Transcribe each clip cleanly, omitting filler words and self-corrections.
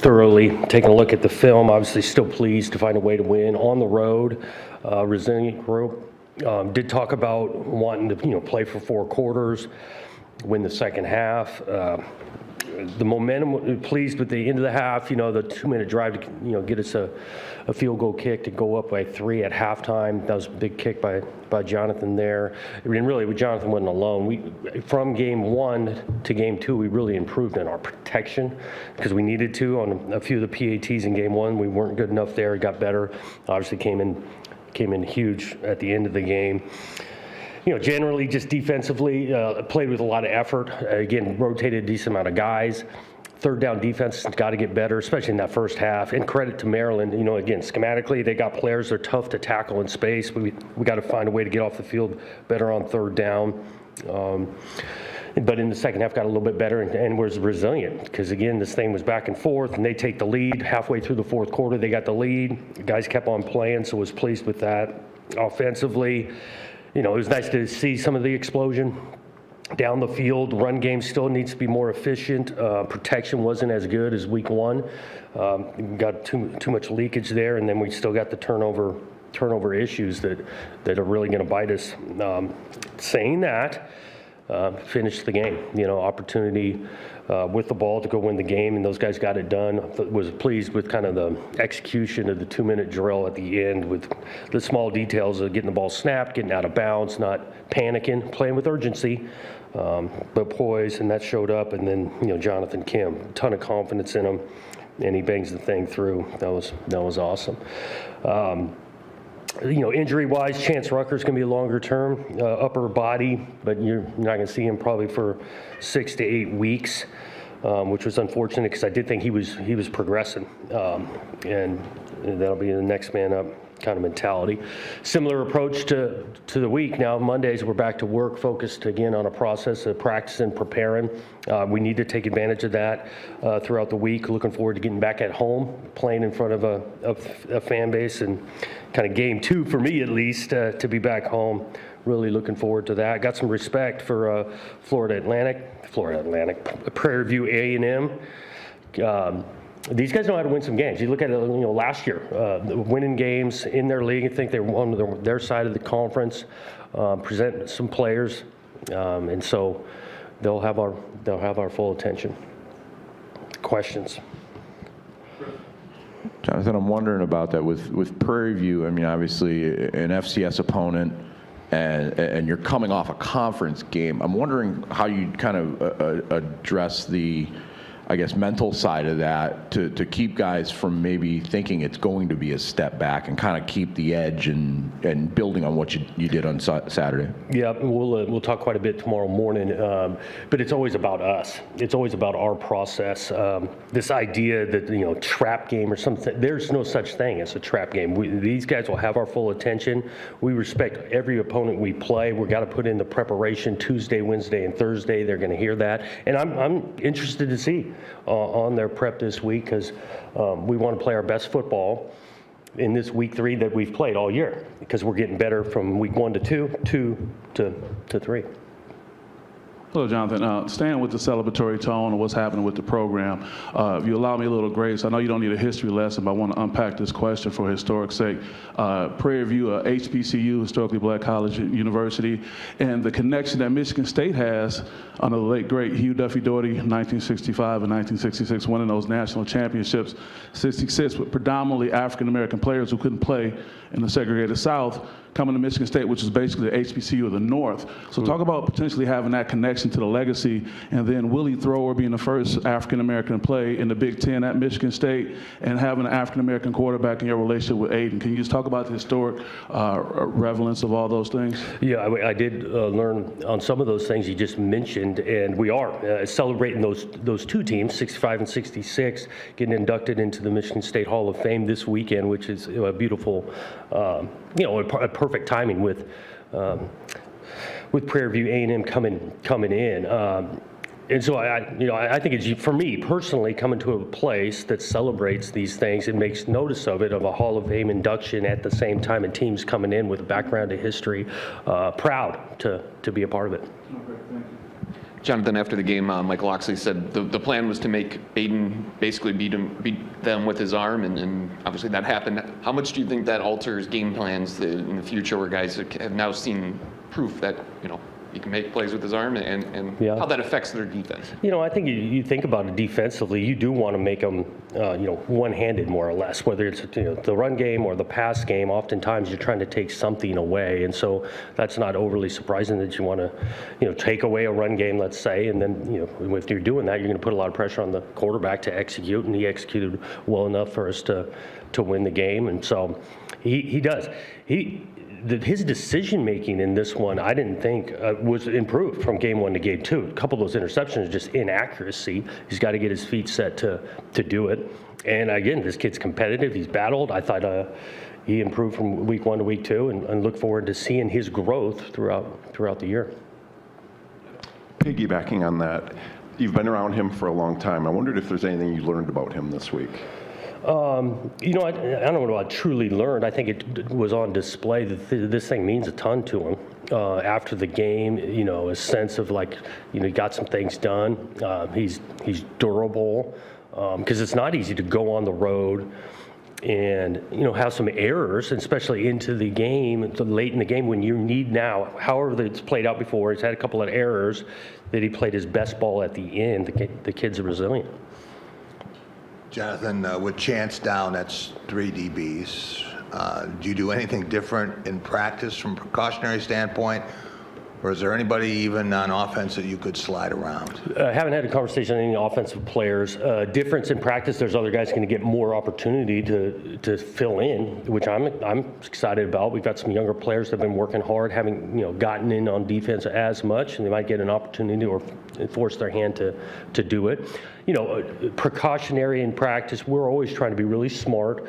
thoroughly, taking a look at the film. Obviously, still pleased to find a way to win on the road. Resilient group. Did talk about wanting to, play for 4 quarters, win the second half. The momentum, pleased with the end of the half, the 2-minute drive to, get us a field goal kick to go up by 3 at halftime. That was a big kick by Jonathan there. And really, Jonathan wasn't alone. From game 1 to game 2, we really improved in our protection because we needed to on a few of the PATs in game 1. We weren't good enough there. It got better. Obviously came in huge at the end of the game. Generally just defensively, played with a lot of effort. Again, rotated a decent amount of guys. Third down defense has got to get better, especially in that first half. And credit to Maryland, again, schematically, they got players that are tough to tackle in space. We got to find a way to get off the field better on third down. But in the second half, got a little bit better and was resilient because, again, this thing was back and forth, and they take the lead. Halfway through the fourth quarter, they got the lead. The guys kept on playing, so was pleased with that. Offensively, it was nice to see some of the explosion down the field. Run game still needs to be more efficient. Protection wasn't as good as week 1. Got too much leakage there, and then we still got the turnover issues that are really going to bite us. Saying that, finished the game. Opportunity with the ball to go win the game, and those guys got it done. Was pleased with kind of the execution of the 2-minute drill at the end with the small details of getting the ball snapped, getting out of bounds, not panicking, playing with urgency, but poise, and that showed up. And then, Jonathan Kim, a ton of confidence in him, and he bangs the thing through. That was awesome. Injury-wise, Chance Rucker's going to be a longer-term upper body, but you're not going to see him probably for 6 to 8 weeks, which was unfortunate because I did think he was progressing, and that'll be the next man up kind of mentality. Similar approach to the week. Now Mondays we're back to work, focused again on a process of practice and preparing. We need to take advantage of that throughout the week. Looking forward to getting back at home, playing in front of a fan base, and kind of game 2 for me at least to be back home. Really looking forward to that. Got some respect for Florida Atlantic, Prairie View A&M. These guys know how to win some games. You look at it, last year, winning games in their league. I think they won their side of the conference, present some players, and so they'll have our full attention. Questions? Jonathan, I'm wondering about that with Prairie View. I mean, obviously an FCS opponent, and you're coming off a conference game. I'm wondering how you kind of address the, I guess, mental side of that to keep guys from maybe thinking it's going to be a step back and kind of keep the edge and building on what you did on Saturday. Yeah, we'll talk quite a bit tomorrow morning, but it's always about us. It's always about our process. This idea that, trap game or something, there's no such thing as a trap game. These guys will have our full attention. We respect every opponent we play. We've got to put in the preparation Tuesday, Wednesday, and Thursday. They're going to hear that. And I'm interested to see on their prep this week because we want to play our best football in this week 3 that we've played all year because we're getting better from week 1 to 2 to 3. Hello, Jonathan. Staying with the celebratory tone of what's happening with the program, if you allow me a little grace, I know you don't need a history lesson, but I want to unpack this question for historic sake. Prairie View, HBCU, historically black college university, and the connection that Michigan State has under the late, great Hugh Duffy Doherty, 1965 and 1966, winning those national championships, 66 with predominantly African-American players who couldn't play in the segregated South, coming to Michigan State, which is basically the HBCU of the North. So talk about potentially having that connection to the legacy, and then Willie Thrower being the first African-American to play in the Big Ten at Michigan State, and having an African-American quarterback in your relationship with Aiden. Can you just talk about the historic relevance of all those things? Yeah, I did learn on some of those things you just mentioned, and we are celebrating those 2 teams, 65 and 66, getting inducted into the Michigan State Hall of Fame this weekend, which is a beautiful, a perfect timing with Prairie View A&M coming in. And so I think it's, for me personally, coming to a place that celebrates these things and makes notice of it, of a Hall of Fame induction at the same time, and teams coming in with a background of history, proud to be a part of it. Okay, thank you. Jonathan, after the game, Mike Loxley said the plan was to make Baden basically beat them with his arm, and obviously that happened. How much do you think that alters game plans in the future, where guys have now seen proof that he can make plays with his arm, and how that affects their defense? I think you think about it defensively, you do want to make them, one-handed more or less, whether it's the run game or the pass game. Oftentimes you're trying to take something away, and so that's not overly surprising that you want to, take away a run game, let's say, and then if you're doing that, you're going to put a lot of pressure on the quarterback to execute, and he executed well enough for us to win the game, and so he does. His decision-making in this one, I didn't think was improved from game 1 to game 2. A couple of those interceptions, just inaccuracy. He's got to get his feet set to do it. And again, this kid's competitive. He's battled. I thought he improved from week 1 to week 2, and look forward to seeing his growth throughout the year. Piggybacking on that, you've been around him for a long time. I wondered if there's anything you learned about him this week. I don't know what I truly learned. I think it was on display that this thing means a ton to him. After the game, a sense of he got some things done. He's durable, because it's not easy to go on the road and have some errors, especially into the game, late in the game when you need now. However, it's played out before. He's had a couple of errors that he played his best ball at the end. The kid's resilient. Jonathan, with Chance down, that's 3 DBs. Do you do anything different in practice from a precautionary standpoint? Or is there anybody even on offense that you could slide around? I haven't had a conversation on any offensive players. Difference in practice, there's other guys going to get more opportunity to fill in, which I'm excited about. We've got some younger players that have been working hard, haven't gotten in on defense as much, and they might get an opportunity or force their hand to do it. Precautionary in practice, we're always trying to be really smart.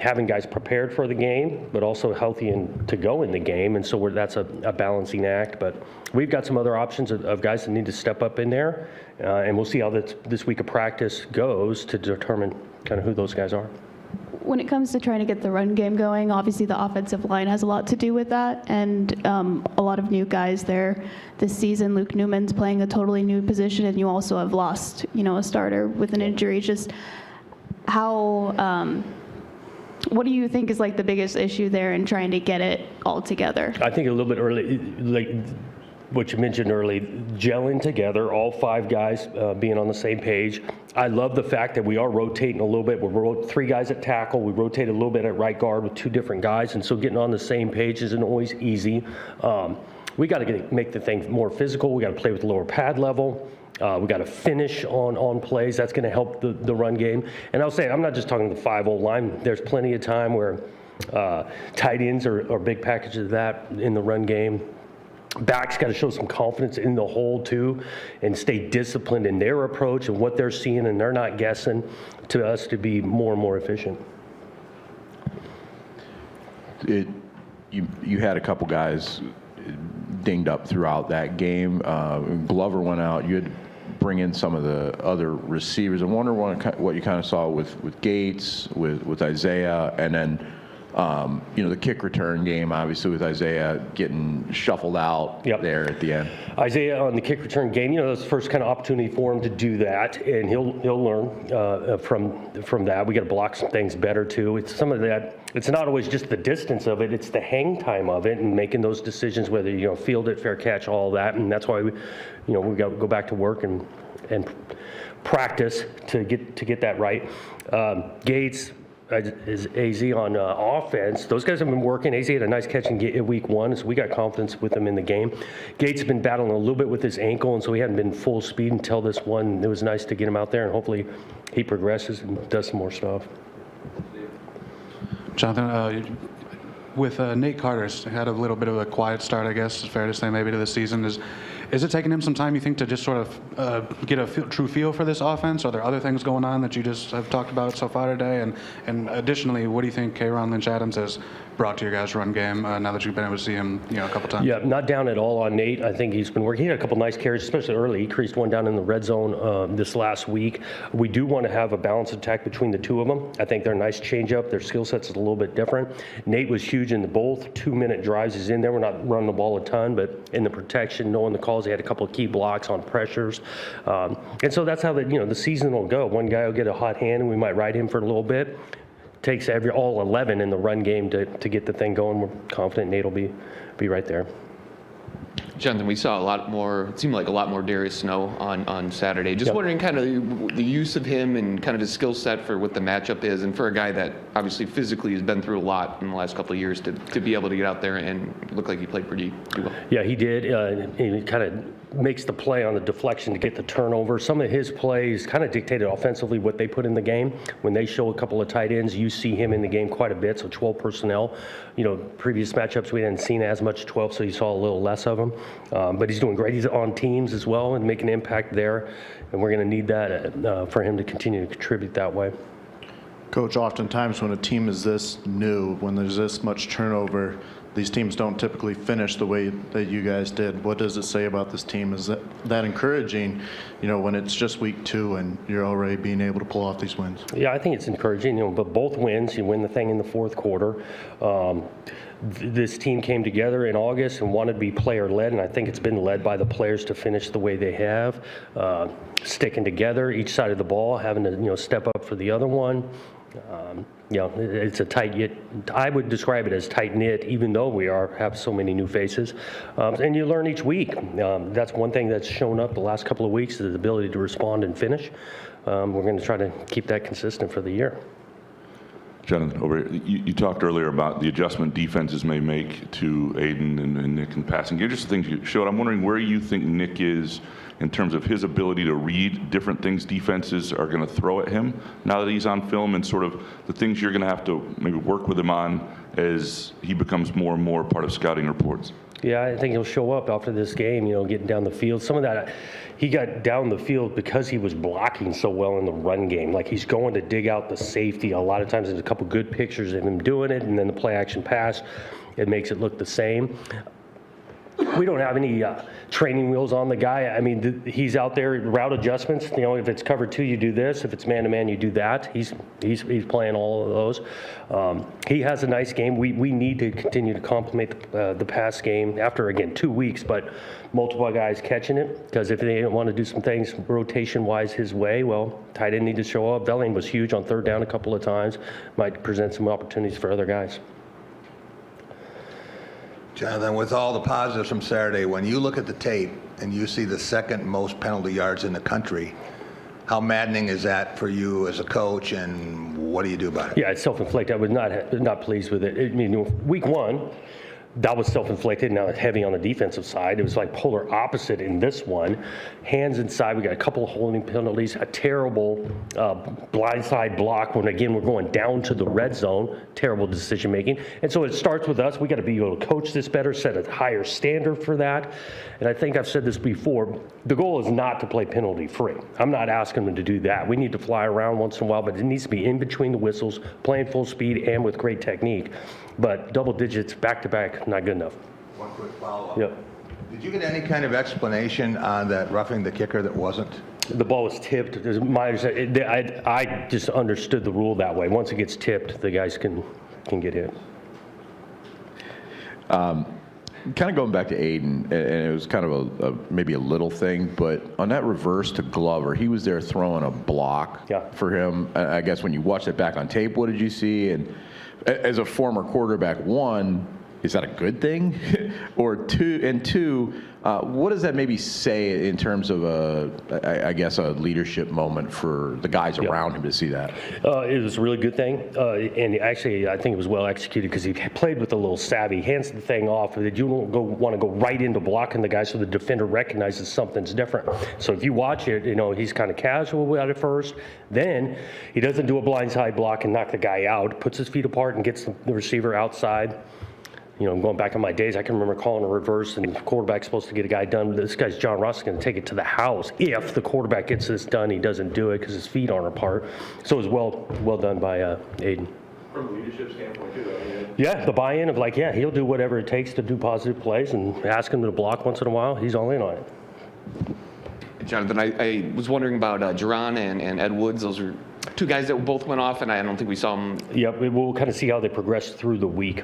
Having guys prepared for the game, but also healthy and to go in the game, and so that's a balancing act. But we've got some other options of guys that need to step up in there, and we'll see how this week of practice goes to determine kind of who those guys are. When it comes to trying to get the run game going, obviously the offensive line has a lot to do with that, and a lot of new guys there this season. Luke Newman's playing a totally new position, and you also have lost, a starter with an injury. Just how... what do you think is the biggest issue there in trying to get it all together? I think a little bit early, what you mentioned early, gelling together, all 5 guys being on the same page. I love the fact that we are rotating a little bit. We're 3 guys at tackle. We rotate a little bit at right guard with 2 different guys, and so getting on the same page isn't always easy. We got to make the thing more physical. We got to play with lower pad level. We got to finish on plays. That's going to help the run game. And I'll say, I'm not just talking the 5-0 line. There's plenty of time where tight ends are big packages of that in the run game. Backs got to show some confidence in the hole too, and stay disciplined in their approach and what they're seeing, and they're not guessing, to us to be more and more efficient. You had a couple guys dinged up throughout that game. Glover went out. You had to bring in some of the other receivers. I wonder what you kind of saw with Gates, with Isaiah, and then the kick return game, obviously, with Isaiah getting shuffled out there at the end. Isaiah on the kick return game, that's the first kind of opportunity for him to do that, and he'll learn from that. We got to block some things better too. It's some of that. It's not always just the distance of it; it's the hang time of it and making those decisions, whether field it, fair catch, all that, and that's why we got to go back to work and practice to get that right. Gates. Is AZ on offense. Those guys have been working. AZ had a nice catch in week 1, so we got confidence with him in the game. Gates has been battling a little bit with his ankle, and so he hadn't been full speed until this one. It was nice to get him out there, and hopefully he progresses and does some more stuff. Jonathan, with Nate Carter's had a little bit of a quiet start, I guess, it's fair to say, maybe to the season. Is it taking him some time, you think, to just sort of get a true feel for this offense? Are there other things going on that you just have talked about so far today? And additionally, what do you think K'Ron Lynch-Adams has brought to your guys' run game now that you've been able to see him a couple times? Yeah, not down at all on Nate. I think he's been working. He had a couple nice carries, especially early. He creased one down in the red zone this last week. We do want to have a balanced attack between the 2 of them. I think they're a nice change-up. Their skill sets is a little bit different. Nate was huge in both 2-minute drives. He's in there. We're not running the ball a ton, but in the protection, knowing the calls fouls. He had a couple of key blocks on pressures. And so that's how the season will go. One guy will get a hot hand, and we might ride him for a little bit. Takes all 11 in the run game to get the thing going. We're confident Nate will be right there. Jonathan, we saw a lot more, it seemed like a lot more Darius Snow on Saturday. Just wondering kind of the use of him and kind of his skill set for what the matchup is, and for a guy that obviously physically has been through a lot in the last couple of years to be able to get out there and look like he played pretty well. Yeah, he did. He kind of makes the play on the deflection to get the turnover. Some of his plays kind of dictated offensively what they put in the game. When they show a couple of tight ends, you see him in the game quite a bit, so 12 personnel. Previous matchups we hadn't seen as much 12, so you saw a little less of him. But he's doing great. He's on teams as well and making an impact there, and we're going to need that for him to continue to contribute that way. Coach, oftentimes when a team is this new, when there's this much turnover, these teams don't typically finish the way that you guys did. What does it say about this team? Is that encouraging, when it's just week 2 and you're already being able to pull off these wins? Yeah, I think it's encouraging. But both wins, you win the thing in the fourth quarter. This team came together in August and wanted to be player-led, and I think it's been led by the players to finish the way they have, sticking together, each side of the ball, having to step up for the other one. It's a tight-knit. I would describe it as tight-knit, even though we have so many new faces. And you learn each week. That's one thing that's shown up the last couple of weeks, is the ability to respond and finish. We're going to try to keep that consistent for the year. Jonathan, you talked earlier about the adjustment defenses may make to Aiden and Nick in passing. Just the things you showed. I'm wondering where you think Nick is in terms of his ability to read different things defenses are going to throw at him now that he's on film, and sort of the things you're going to have to maybe work with him on as he becomes more and more part of scouting reports. Yeah, I think he'll show up after this game, getting down the field. Some of that, he got down the field because he was blocking so well in the run game. Like, he's going to dig out the safety. A lot of times there's a couple good pictures of him doing it, and then the play action pass, it makes it look the same. We don't have any training wheels on the guy. I mean, he's out there, route adjustments. If it's cover 2, you do this. If it's man-to-man, you do that. He's playing all of those. He has a nice game. We need to continue to complement the pass game after, again, 2 weeks, but multiple guys catching it, because if they want to do some things rotation-wise his way, well, tight end need to show up. Belling was huge on third down a couple of times. Might present some opportunities for other guys. Jonathan, with all the positives from Saturday, when you look at the tape and you see the second most penalty yards in the country, how maddening is that for you as a coach, and what do you do about it? Yeah, it's self-inflicted. I was not pleased with it. I mean, week 1, that was self-inflicted. Now it's heavy on the defensive side. It was like polar opposite in this one. Hands inside. We got a couple of holding penalties. A terrible blindside block when, again, we're going down to the red zone. Terrible decision making. And so it starts with us. We got to be able to coach this better, set a higher standard for that. And I think I've said this before. The goal is not to play penalty free. I'm not asking them to do that. We need to fly around once in a while, but it needs to be in between the whistles, playing full speed and with great technique. But double digits back-to-back, not good enough. One quick follow-up. Yep. Did you get any kind of explanation on that roughing the kicker that wasn't? The ball was tipped. I just understood the rule that way. Once it gets tipped, the guys can get hit. Kind of going back to Aiden, and it was kind of maybe a little thing, but on that reverse to Glover, he was there throwing a block for him. I guess when you watched it back on tape, what did you see? And as a former quarterback, 1, is that a good thing? Or 2, what does that maybe say in terms of a leadership moment for the guys around him to see that? It was a really good thing, and actually I think it was well executed because he played with a little savvy, hands the thing off, that you don't want to go right into blocking the guy so the defender recognizes something's different. So if you watch it, he's kind of casual about it first, then he doesn't do a blindside block and knock the guy out, puts his feet apart and gets the receiver outside. Going back in my days, I can remember calling a reverse, and the quarterback's supposed to get a guy done. This guy's John Ross is going to take it to the house. If the quarterback gets this done, he doesn't do it because his feet aren't apart. So it was well done by Aiden. From a leadership standpoint, too, though. Yeah, the buy-in of he'll do whatever it takes to do positive plays, and ask him to block once in a while. He's all in on it. Jonathan, I was wondering about Jerron and Ed Woods. Those are 2 guys that both went off, and I don't think we saw them. Yep, we'll kind of see how they progress through the week.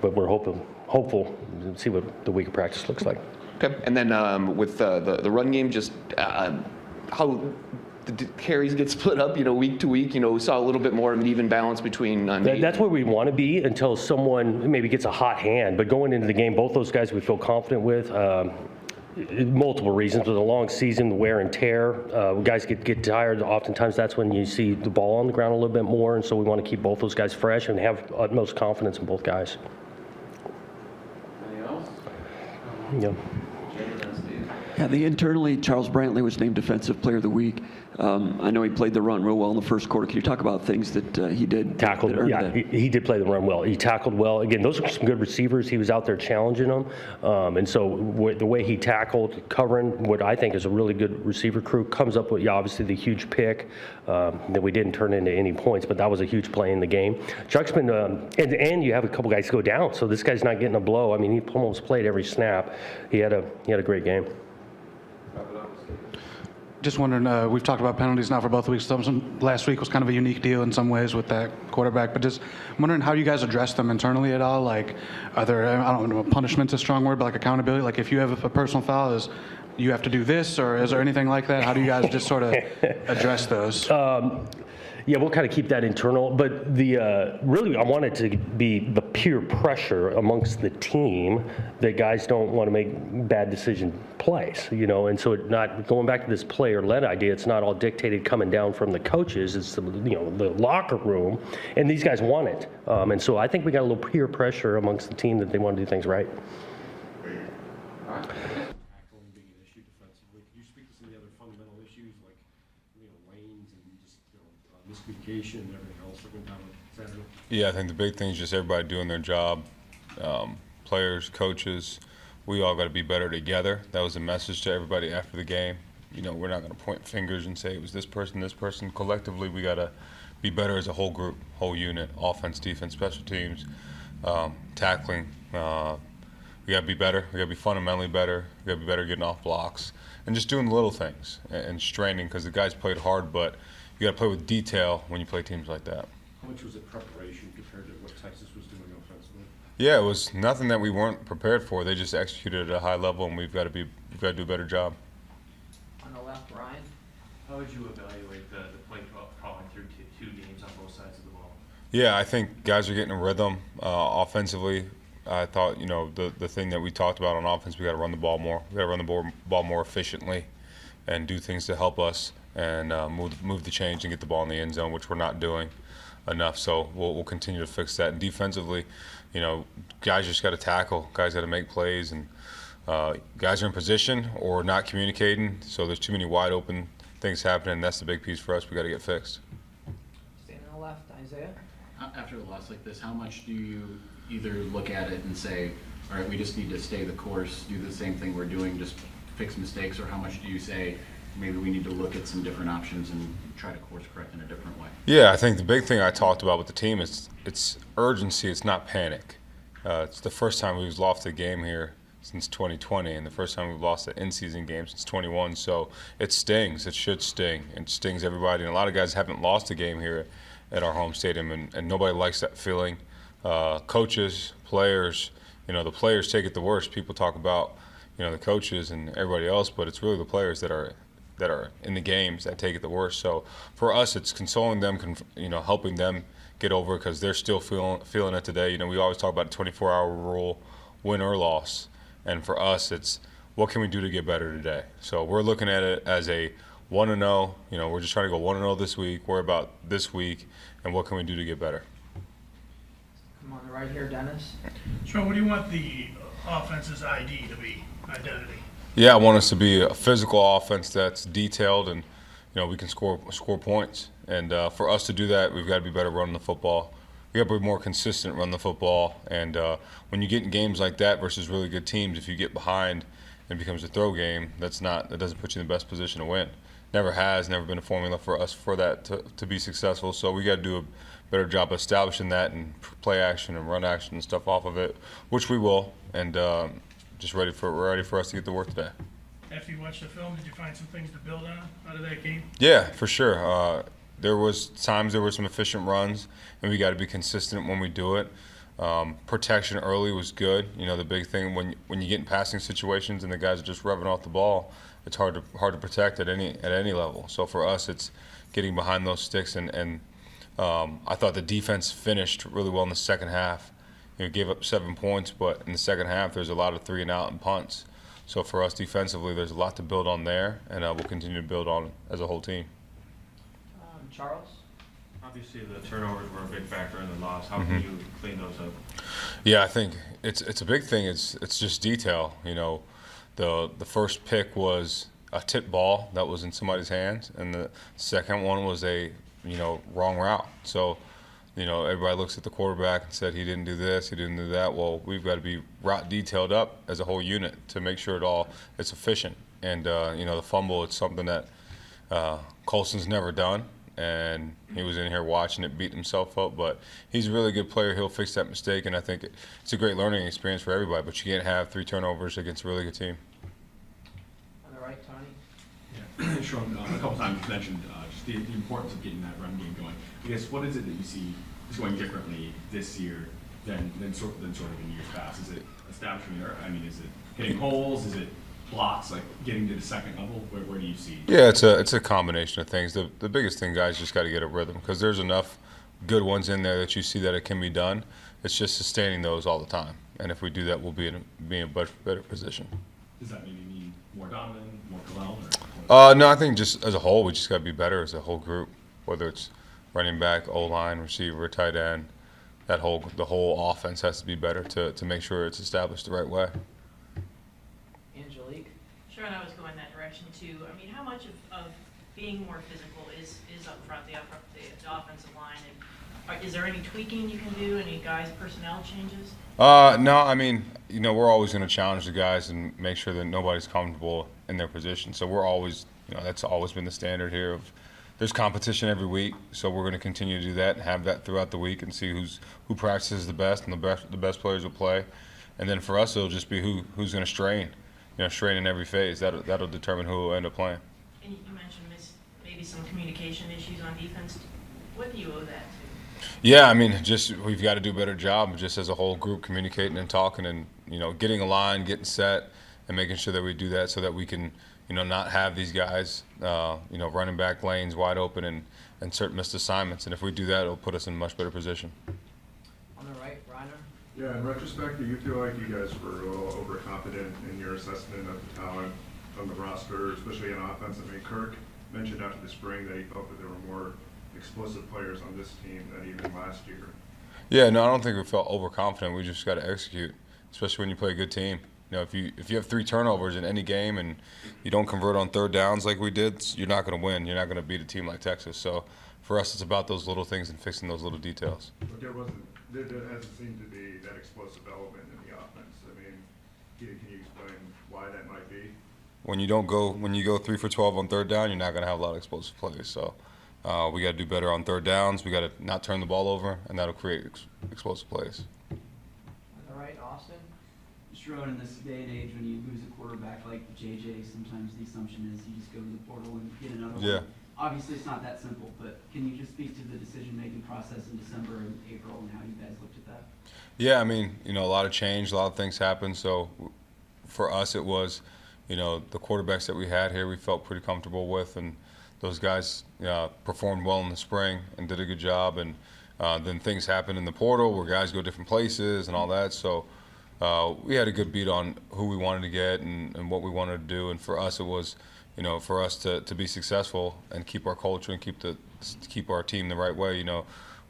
But we're hopeful to see what the week of practice looks like. Okay, and then with the run game, just how the carries get split up, week to week. We saw a little bit more of an even balance between. That's where we want to be until someone maybe gets a hot hand. But going into the game, both those guys we feel confident with. Multiple reasons. With a long season, the wear and tear, guys get tired. Oftentimes, that's when you see the ball on the ground a little bit more, and so we want to keep both those guys fresh and have utmost confidence in both guys. Anything else? Yeah. Yeah, internally, Charles Brantley was named Defensive Player of the Week. I know he played the run real well in the first quarter. Can you talk about things that he did? Tackled, yeah, he did play the run well. He tackled well. Again, those are some good receivers. He was out there challenging them. And so the way he tackled, covering what I think is a really good receiver crew, comes up with, obviously, the huge pick that we didn't turn into any points, but that was a huge play in the game. Chuck's been, and you have a couple guys go down, so this guy's not getting a blow. I mean, he almost played every snap. He had a great game. Just wondering, we've talked about penalties now for both weeks. Last week was kind of a unique deal in some ways with that quarterback, but just wondering how you guys address them internally at all. Like, are there, I don't know, punishment's a strong word, but like accountability? Like, if you have a personal foul, you have to do this, or is there anything like that? How do you guys just sort of address those? Yeah, we'll kind of keep that internal, but really I want it to be the peer pressure amongst the team that guys don't want to make bad decision plays, and so it not going back to this player-led idea. It's not all dictated coming down from the coaches. It's the locker room, and these guys want it, and so I think we got a little peer pressure amongst the team that they want to do things right. Miscommunication and everything else that went down on Saturday? Yeah, I think the big thing is just everybody doing their job. Players, coaches, we all got to be better together. That was the message to everybody after the game. We're not going to point fingers and say it was this person, this person. Collectively, we got to be better as a whole group, whole unit, offense, defense, special teams, tackling. We got to be better. We got to be fundamentally better. We got to be better getting off blocks and just doing the little things and straining, because the guys played hard, but you got to play with detail when you play teams like that. How much was it preparation compared to what Texas was doing offensively? Yeah, it was nothing that we weren't prepared for. They just executed at a high level, and we've got to do a better job. On the left, Brian. How would you evaluate the play calling through two games on both sides of the ball? Yeah, I think guys are getting a rhythm offensively. I thought, the thing that we talked about on offense, we got to run the ball more. We got to run the ball more efficiently and do things to help us and move the change and get the ball in the end zone, which we're not doing enough. So we'll continue to fix that. And defensively, guys just got to tackle. Guys got to make plays, and guys are in position or not communicating. So there's too many wide open things happening. That's the big piece for us. We got to get fixed. Standing on the left, Isaiah. After a loss like this, how much do you either look at it and say, all right, we just need to stay the course, do the same thing we're doing, just fix mistakes, or how much do you say, maybe we need to look at some different options and try to course correct in a different way? Yeah, I think the big thing I talked about with the team is it's urgency, it's not panic. It's the first time we've lost a game here since 2020, and the first time we've lost an in-season game since 21. So it stings. It should sting. It stings everybody. And a lot of guys haven't lost a game here at our home stadium, and nobody likes that feeling. Coaches, players, the players take it the worst. People talk about, the coaches and everybody else, but it's really the players that are in the games that take it the worst. So for us, it's consoling them, helping them get over it, because they're still feeling it today. We always talk about the 24-hour rule, win or loss. And for us, it's what can we do to get better today? So we're looking at it as a 1-0. We're just trying to go 1-0 this week. Worry about this week, and what can we do to get better? Come on the right here, Dennis. So what do you want the offense's ID to be, identity? Yeah, I want us to be a physical offense that's detailed, and we can score points. And for us to do that, we've got to be better running the football. We got to be more consistent running the football. And when you get in games like that versus really good teams, if you get behind and it becomes a throw game, that doesn't put you in the best position to win. Never been a formula for us for that to be successful. So we got to do a better job establishing that and play action and run action and stuff off of it, which we will. And just ready for us to get to work today. After you watched the film, did you find some things to build on out of that game? Yeah, for sure. There were some efficient runs, and we got to be consistent when we do it. Protection early was good. You know, the big thing when you get in passing situations and the guys are just rubbing off the ball, it's hard to protect at any level. So for us, it's getting behind those sticks and I thought the defense finished really well in the second half. You know, gave up 7 points, but in the second half, there's a lot of 3-and-out and punts. So for us defensively, there's a lot to build on there, and we'll continue to build on as a whole team. Charles? Obviously, the turnovers were a big factor in the loss. How can you clean those up? Yeah, I think it's a big thing. It's just detail. You know, the first pick was a tip ball that was in somebody's hands, and the second one was a wrong route. So, you know, everybody looks at the quarterback and said he didn't do this, he didn't do that. Well, we've got to be route detailed up as a whole unit to make sure it's efficient. And you know, the fumble, it's something that Colson's never done, and he was in here watching it, beat himself up. But he's a really good player. He'll fix that mistake, and I think it's a great learning experience for everybody. But you can't have 3 turnovers against a really good team. On the right, Tony? Yeah, Sherrone, a couple times you mentioned just the importance of getting that run game going. I guess what is it that you see is going differently this year than sort of in years past? Is it establishing, is it hitting holes? Is it blocks, like getting to the second level? Where do you see? Yeah, it's a combination of things. The biggest thing, guys, just got to get a rhythm, because there's enough good ones in there that you see that it can be done. It's just sustaining those all the time, and if we do that, we'll be in a much better position. Does that maybe mean more Donovan, more Kalel? No, I think just as a whole, we just got to be better as a whole group, whether it's running back, O-line, receiver, tight end. The whole offense has to be better to make sure it's established the right way. Angelique? Sure, and I was going that direction too. I mean, how much of being more physical is up front, the offensive line? And is there any tweaking you can do? Any guys' personnel changes? No, I mean, you know, we're always going to challenge the guys and make sure that nobody's comfortable in their position. So we're always, you know, that's always been the standard here. There's competition every week, so we're going to continue to do that and have that throughout the week and see who practices the best, and the best players will play. And then for us, it'll just be who's going to strain in every phase. That'll determine who will end up playing. And you mentioned maybe some communication issues on defense. What do you owe that to? Yeah, I mean, just we've got to do a better job, just as a whole group, communicating and talking, and getting aligned, getting set, and making sure that we do that so that we can not have these guys running back lanes wide open and certain missed assignments. And if we do that, it'll put us in a much better position. On the right, Reiner? Yeah, in retrospect, do you feel like you guys were a little overconfident in your assessment of the talent on the roster, especially in offense? I mean, Curt mentioned after the spring that he felt that there were more explosive players on this team than even last year. Yeah, no, I don't think we felt overconfident. We just got to execute, especially when you play a good team. If you have 3 turnovers in any game and you don't convert on third downs like we did, you're not going to win. You're not going to beat a team like Texas. So for us, it's about those little things and fixing those little details. But there hasn't seemed to be that explosive element in the offense. I mean, can you explain why that might be? When you go 3 for 12 on third down, you're not going to have a lot of explosive plays. So we got to do better on third downs. We got to not turn the ball over, and that'll create explosive plays. On the right, Austin? Sherrone, in this day and age, when you lose a quarterback like JJ, sometimes the assumption is you just go to the portal and get another one. Obviously, it's not that simple, but can you just speak to the decision-making process in December and April and how you guys looked at that? Yeah, I mean, a lot of change, a lot of things happened. So for us, it was, the quarterbacks that we had here, we felt pretty comfortable with, and those guys performed well in the spring and did a good job. And then things happen in the portal where guys go different places and all that. So we had a good beat on who we wanted to get and what we wanted to do. And for us, it was, for us to be successful and keep our culture and keep our team the right way.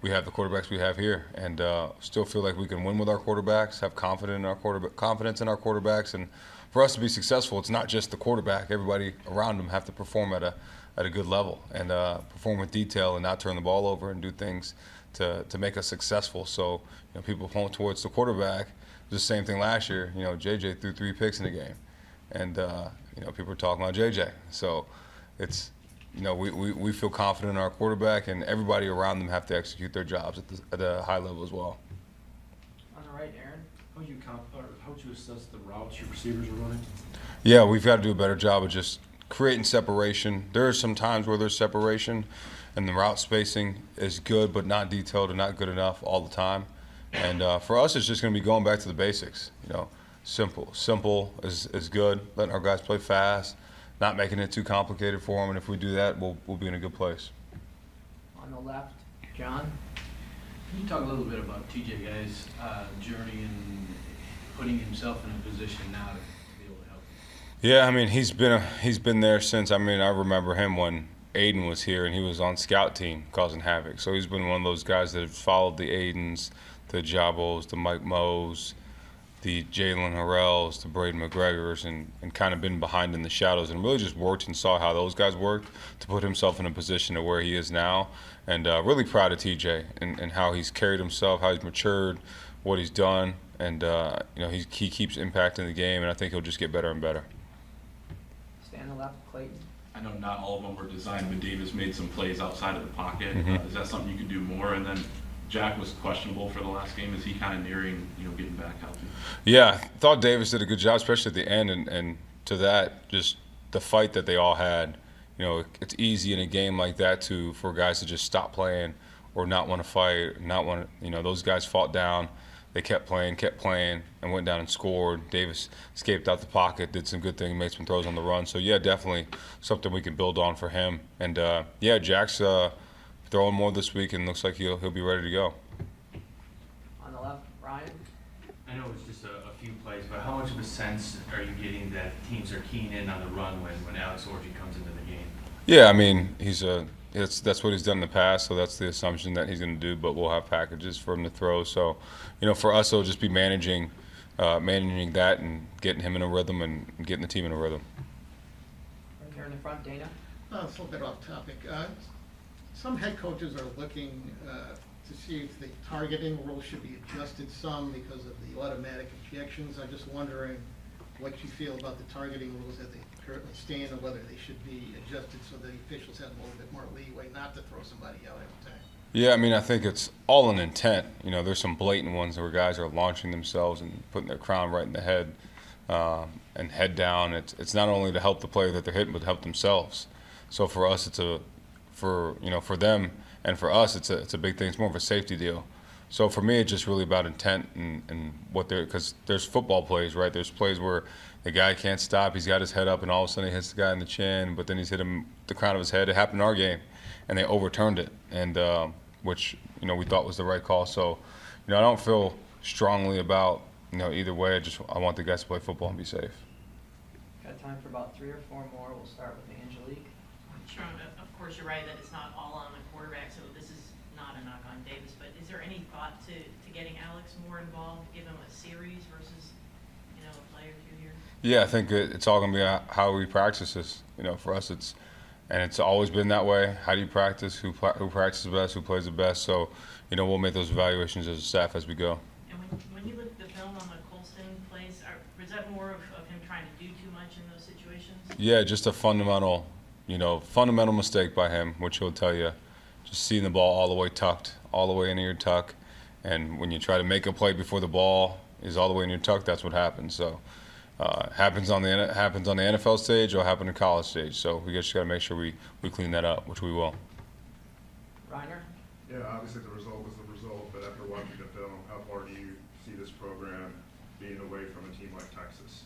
We have the quarterbacks we have here, and still feel like we can win with our quarterbacks, have confidence in our quarterbacks. And for us to be successful, it's not just the quarterback. Everybody around them have to perform at a good level and perform with detail and not turn the ball over and do things to make us successful. So people point towards the quarterback. It was the same thing last year. JJ threw 3 picks in the game, and people were talking about JJ. So it's we feel confident in our quarterback, and everybody around them have to execute their jobs at a high level as well. On the right, Aaron? How would you assess the routes your receivers are running? Yeah, we've got to do a better job of just creating separation. There are some times where there's separation, and the route spacing is good, but not detailed and not good enough all the time. And for us, it's just going to be going back to the basics. You know, simple is good. Letting our guys play fast, not making it too complicated for them. And if we do that, we'll be in a good place. On the left, John. Can you talk a little bit about TJ Guy's journey and putting himself in a position now to be able to help you? Yeah, I mean, he's been there since. I mean, I remember him when Aiden was here and he was on scout team causing havoc. So he's been one of those guys that have followed the Aidens, the Jabos, the Mike Moes, the Jalen Harrells, the Braden McGregors, and kind of been behind in the shadows and really just worked and saw how those guys worked to put himself in a position to where he is now. And really proud of TJ and how he's carried himself, how he's matured, what he's done, and you know, he keeps impacting the game, and I think he'll just get better and better. Stand on the left, Clayton. I know not all of them were designed, but Davis made some plays outside of the pocket. Mhm. Is that something you can do more? And then Jack was questionable for the last game. Is he kind of nearing, getting back healthy? Yeah, I thought Davis did a good job, especially at the end, and to that, just the fight that they all had. You know, it's easy in a game like that for guys to just stop playing or not want to fight, not want to, those guys fought down. They kept playing, and went down and scored. Davis escaped out the pocket, did some good things, made some throws on the run. So, yeah, definitely something we can build on for him. And, yeah, Jack's throwing more this week and looks like he'll be ready to go. On the left, Ryan. I know it's just a few plays, but how much of a sense are you getting that teams are keying in on the run when Alex Orji comes into the game? Yeah, I mean, that's what he's done in the past, so that's the assumption that he's going to do, but we'll have packages for him to throw. So, for us, it'll just be managing that and getting him in a rhythm and getting the team in a rhythm. Right here in the front, Dana. It's a little bit off topic. Some head coaches are looking to see if the targeting rule should be adjusted some because of the automatic ejections. I'm just wondering what you feel about the targeting rules as they currently stand, or whether they should be adjusted so that the officials have a little bit more leeway not to throw somebody out every time. Yeah, I mean, I think it's all an intent. There's some blatant ones where guys are launching themselves and putting their crown right in the head and head down. It's not only to help the player that they're hitting, but to help themselves. So for us, for them and for us, it's a big thing. It's more of a safety deal. So for me, it's just really about intent and what because there's football plays, right? There's plays where the guy can't stop. He's got his head up, and all of a sudden he hits the guy in the chin, but then he's hit him the crown of his head. It happened in our game, and they overturned it, and which we thought was the right call. So I don't feel strongly about either way. I want the guys to play football and be safe. Got time for about 3 or 4 more. We'll start with Angelique. Sherrone, of course, you're right that it's not all on the quarterback, so this is not a knock on Davis, but is there any thought to getting Alex more involved, give him a series versus, a play or two here? Yeah, I think it's all going to be how we practice this. For us, it's always been that way. How do you practice? Who practices best? Who plays the best? So, we'll make those evaluations as a staff as we go. And when you look at the film on the Colston plays, was that more of him trying to do too much in those situations? Yeah, just a fundamental mistake by him, which he'll tell you. Just seeing the ball all the way tucked, all the way into your tuck, and when you try to make a play before the ball is all the way in your tuck, that's what happens. So, happens on the NFL stage, or happen in college stage. So we just got to make sure we clean that up, which we will. Reiner? Yeah, obviously the result was the result, but after watching the film, how far do you see this program being away from a team like Texas?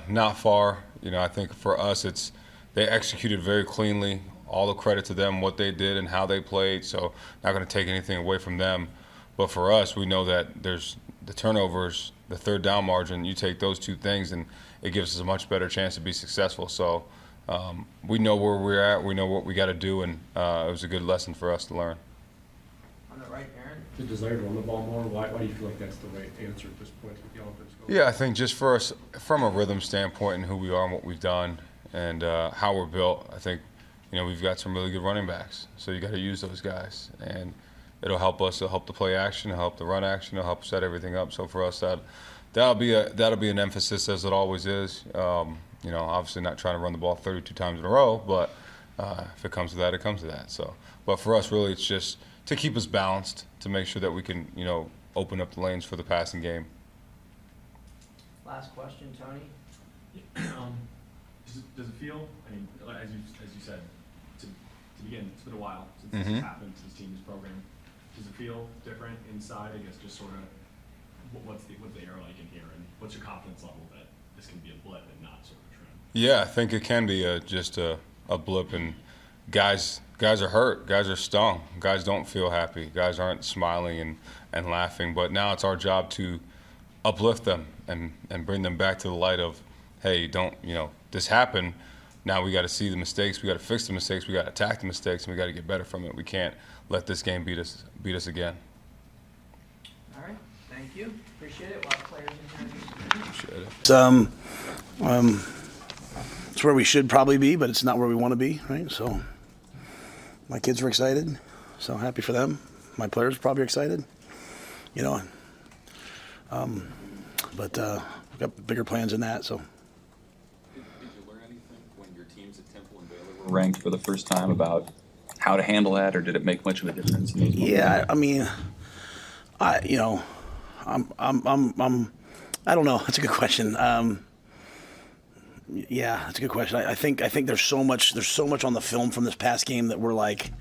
Not far. I think for us, they executed very cleanly. All the credit to them, what they did and how they played. So not going to take anything away from them. But for us, we know that there's the turnovers, the third down margin. You take those two things, and it gives us a much better chance to be successful. So we know where we're at. We know what we got to do, and it was a good lesson for us to learn. On the right, Aaron. The desire to run the ball more. Why do you feel like that's the right answer at this point with the offense going? Yeah, I think just for us, from a rhythm standpoint and who we are and what we've done and how we're built, I think we've got some really good running backs. So you got to use those guys, and it'll help us. It'll help the play action. It'll help the run action. It'll help set everything up. So for us, that'll be an emphasis, as it always is. Obviously not trying to run the ball 32 times in a row, but if it comes to that, it comes to that. So, but for us, really, it's just to keep us balanced, to make sure that we can open up the lanes for the passing game. Last question, Tony. Does it feel? I mean, as you said, to begin, it's been a while since this has happened, since this team is programmed. Does it feel different inside? I guess just sort of what's the air like in here, and what's your confidence level that this can be a blip and not sort of a trend? Yeah, I think it can be just a blip, and guys are hurt, guys are stung, guys don't feel happy, guys aren't smiling and laughing. But now it's our job to uplift them and bring them back to the light of, hey, this happened. Now we got to see the mistakes, we got to fix the mistakes, we got to attack the mistakes, and we got to get better from it. We can't let this game beat us again. All right, thank you. Appreciate it. A lot of players in here. Appreciate it. It's where we should probably be, but it's not where we want to be, right? So my kids are excited, so happy for them. My players are probably excited, but we've got bigger plans than that. So. Did you learn anything when your teams at Temple and Baylor were ranked for the first time about how to handle that, or did it make much of a difference? Yeah, I mean, I don't know. That's a good question. Yeah, that's a good question. I think there's so much on the film from this past game that we're like,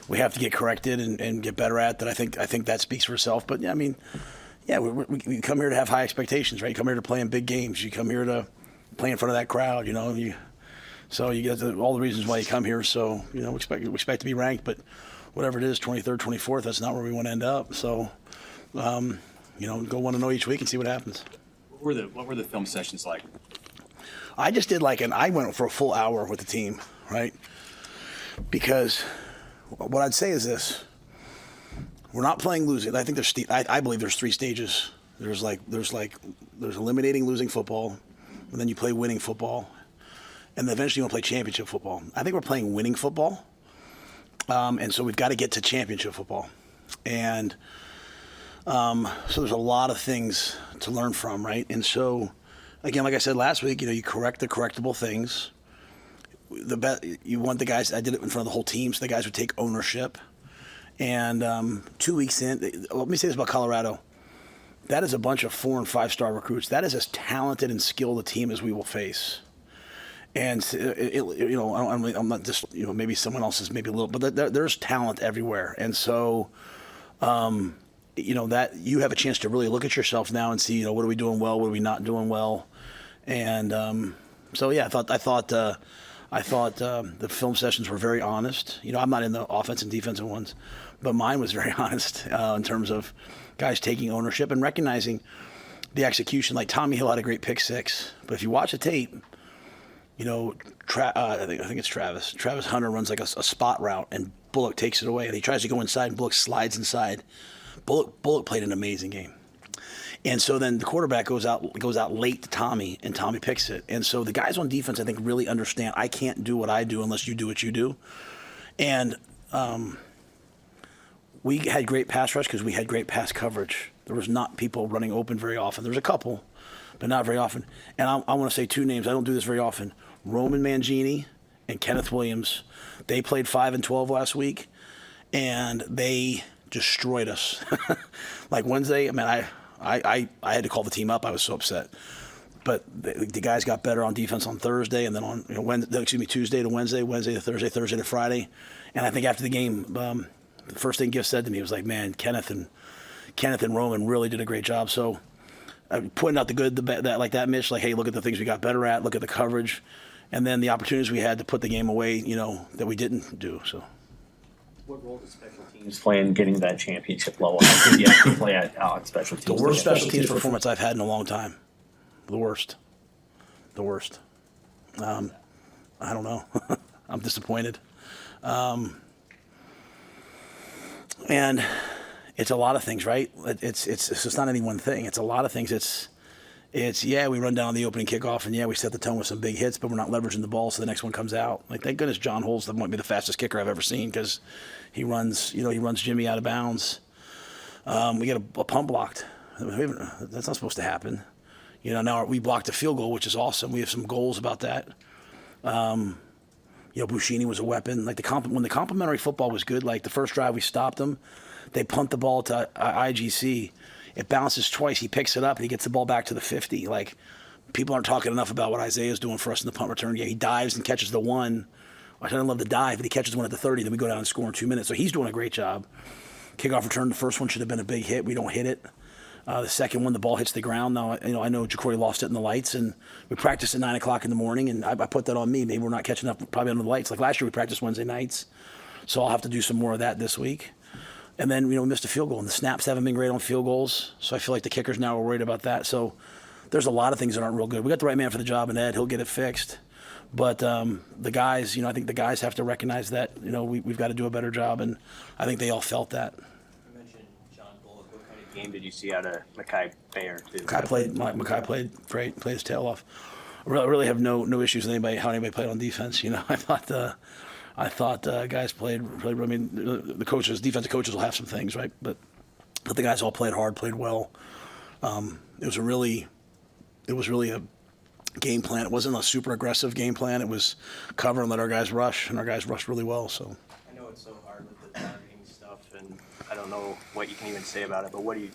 we have to get corrected and get better at that. I think that speaks for itself. But yeah, I mean, yeah, we come here to have high expectations, right? You come here to play in big games. You come here to play in front of that crowd, So you get all the reasons why you come here. So, we expect to be ranked, but whatever it is, 23rd, 24th, that's not where we want to end up. So, go 1-0 each week and see what happens. What were the film sessions like? I just did I went for a full hour with the team, right? Because what I'd say is this: we're not playing losing. I think I believe there's 3 stages. There's eliminating losing football, and then you play winning football, and then eventually you want to play championship football. I think we're playing winning football, and so we've got to get to championship football, and so there's a lot of things to learn from, right? And so. Again, like I said last week, you correct the correctable things. You want the guys. I did it in front of the whole team, so the guys would take ownership. And 2 weeks in, let me say this about Colorado: that is a bunch of 4- and 5-star recruits. That is as talented and skilled a team as we will face. And I'm not just maybe someone else is maybe a little, but there's talent everywhere. And so. That you have a chance to really look at yourself now and see, what are we doing well, what are we not doing well, and so yeah, I thought the film sessions were very honest. I'm not in the offense and defensive ones, but mine was very honest in terms of guys taking ownership and recognizing the execution. Like Tommy Hill had a great pick 6, but if you watch the tape, I think it's Travis. Travis Hunter runs like a spot route, and Bullock takes it away, and he tries to go inside, and Bullock slides inside. Bullock played an amazing game. And so then the quarterback goes out late to Tommy, and Tommy picks it. And so the guys on defense, I think, really understand I can't do what I do unless you do what you do. And we had great pass rush because we had great pass coverage. There was not people running open very often. There was a couple, but not very often. And I want to say 2 names. I don't do this very often. Roman Mangini and Kenneth Williams. They played 5 and 12 last week, and they destroyed us. Like Wednesday, I had to call the team up. I was so upset. But the guys got better on defense on Thursday, and then on Tuesday to Wednesday, Wednesday to Thursday, Thursday to Friday. And I think after the game, the first thing Giff said to me was like, "Man, Kenneth and Roman really did a great job." So pointing out the good, the bad, that Mitch, like, hey, look at the things we got better at, look at the coverage, and then the opportunities we had to put the game away, that we didn't do. So. What role does special teams play in getting that championship level? How good do you have to play at special teams? The worst special teams performance I've had in a long time. The worst. I don't know. I'm disappointed. And it's a lot of things, right? It's not any one thing. It's a lot of things. It's we run down the opening kickoff, and we set the tone with some big hits, but we're not leveraging the ball, so the next one comes out. Like, thank goodness John Holtz might be the fastest kicker I've ever seen, because he runs Jimmy out of bounds. We get a pump blocked. That's not supposed to happen. Now we blocked a field goal, which is awesome. We have some goals about that. Buschini was a weapon. Like when the complimentary football was good, like the first drive we stopped them, they punt the ball to IGC. It bounces twice. He picks it up, and he gets the ball back to the 50. Like, people aren't talking enough about what Isaiah's doing for us in the punt return game. He dives and catches the 1. I don't love the dive, but he catches one at the 30. Then we go down and score in 2 minutes. So he's doing a great job. Kickoff return, the first one should have been a big hit. We don't hit it. The second one, the ball hits the ground. Now, I know Jacory lost it in the lights, and we practiced at 9 o'clock in the morning, and I put that on me. Maybe we're not catching up probably under the lights. Like last year, we practiced Wednesday nights, so I'll have to do some more of that this week. And then, we missed a field goal, and the snaps haven't been great on field goals, so I feel like the kickers now are worried about that. So there's a lot of things that aren't real good. We got the right man for the job in Ed. He'll get it fixed. But the guys, I think the guys have to recognize that, we've got to do a better job, and I think they all felt that. You mentioned John Bullock. What kind of game did you see out of Mekhi Bayer, too? Mekhi played great, played his tail off. I really have no issues with how anybody played on defense. I thought guys played really. I mean, the coaches, defensive coaches will have some things, right? But the guys all played hard, played well. It was really a game plan. It wasn't a super aggressive game plan. It was cover and let our guys rush, and our guys rushed really well. So I know it's so hard with the targeting stuff, and I don't know what you can even say about it, but what do you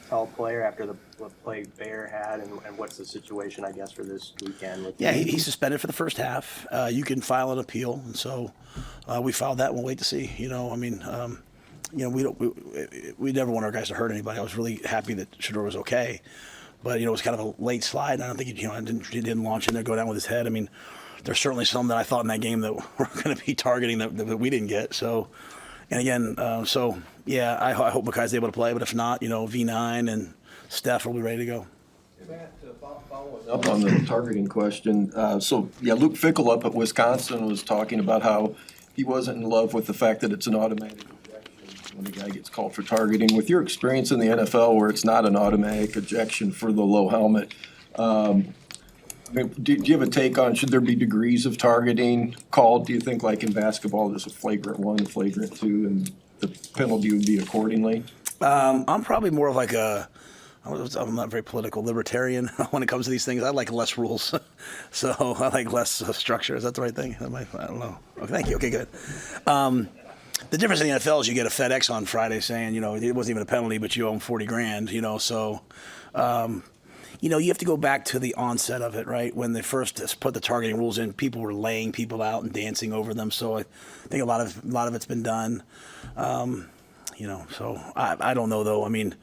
tell a player after the play Bayer had, and what's the situation, I guess, for this weekend? Yeah, he's suspended for the first half. You can file an appeal, and so we filed that. We'll wait to see. We never want our guys to hurt anybody. I was really happy that Shedeur was okay. But, it was kind of a late slide. I don't think he didn't launch in there, go down with his head. I mean, there's certainly some that I thought in that game that were going to be targeting that we didn't get. So, and again, I hope Mekhi's able to play. But if not, V9 and Steph will be ready to go. Up on the targeting question. Luke Fickell up at Wisconsin was talking about how he wasn't in love with the fact that it's an automatic when the guy gets called for targeting. With your experience in the NFL where it's not an automatic ejection for the low helmet, do you have a take on, should there be degrees of targeting called? Do you think like in basketball there's a flagrant 1, flagrant 2, and the penalty would be accordingly? I'm probably more of like I'm not very political, libertarian when it comes to these things. I like less rules. So I like less structure. Is that the right thing? I don't know. Okay, thank you. Okay, good. The difference in the NFL is you get a FedEx on Friday saying, it wasn't even a penalty, but you owe them $40,000, so, you have to go back to the onset of it, right? When they first put the targeting rules in, people were laying people out and dancing over them. So I think a lot of it's been done. So I don't know though. I mean,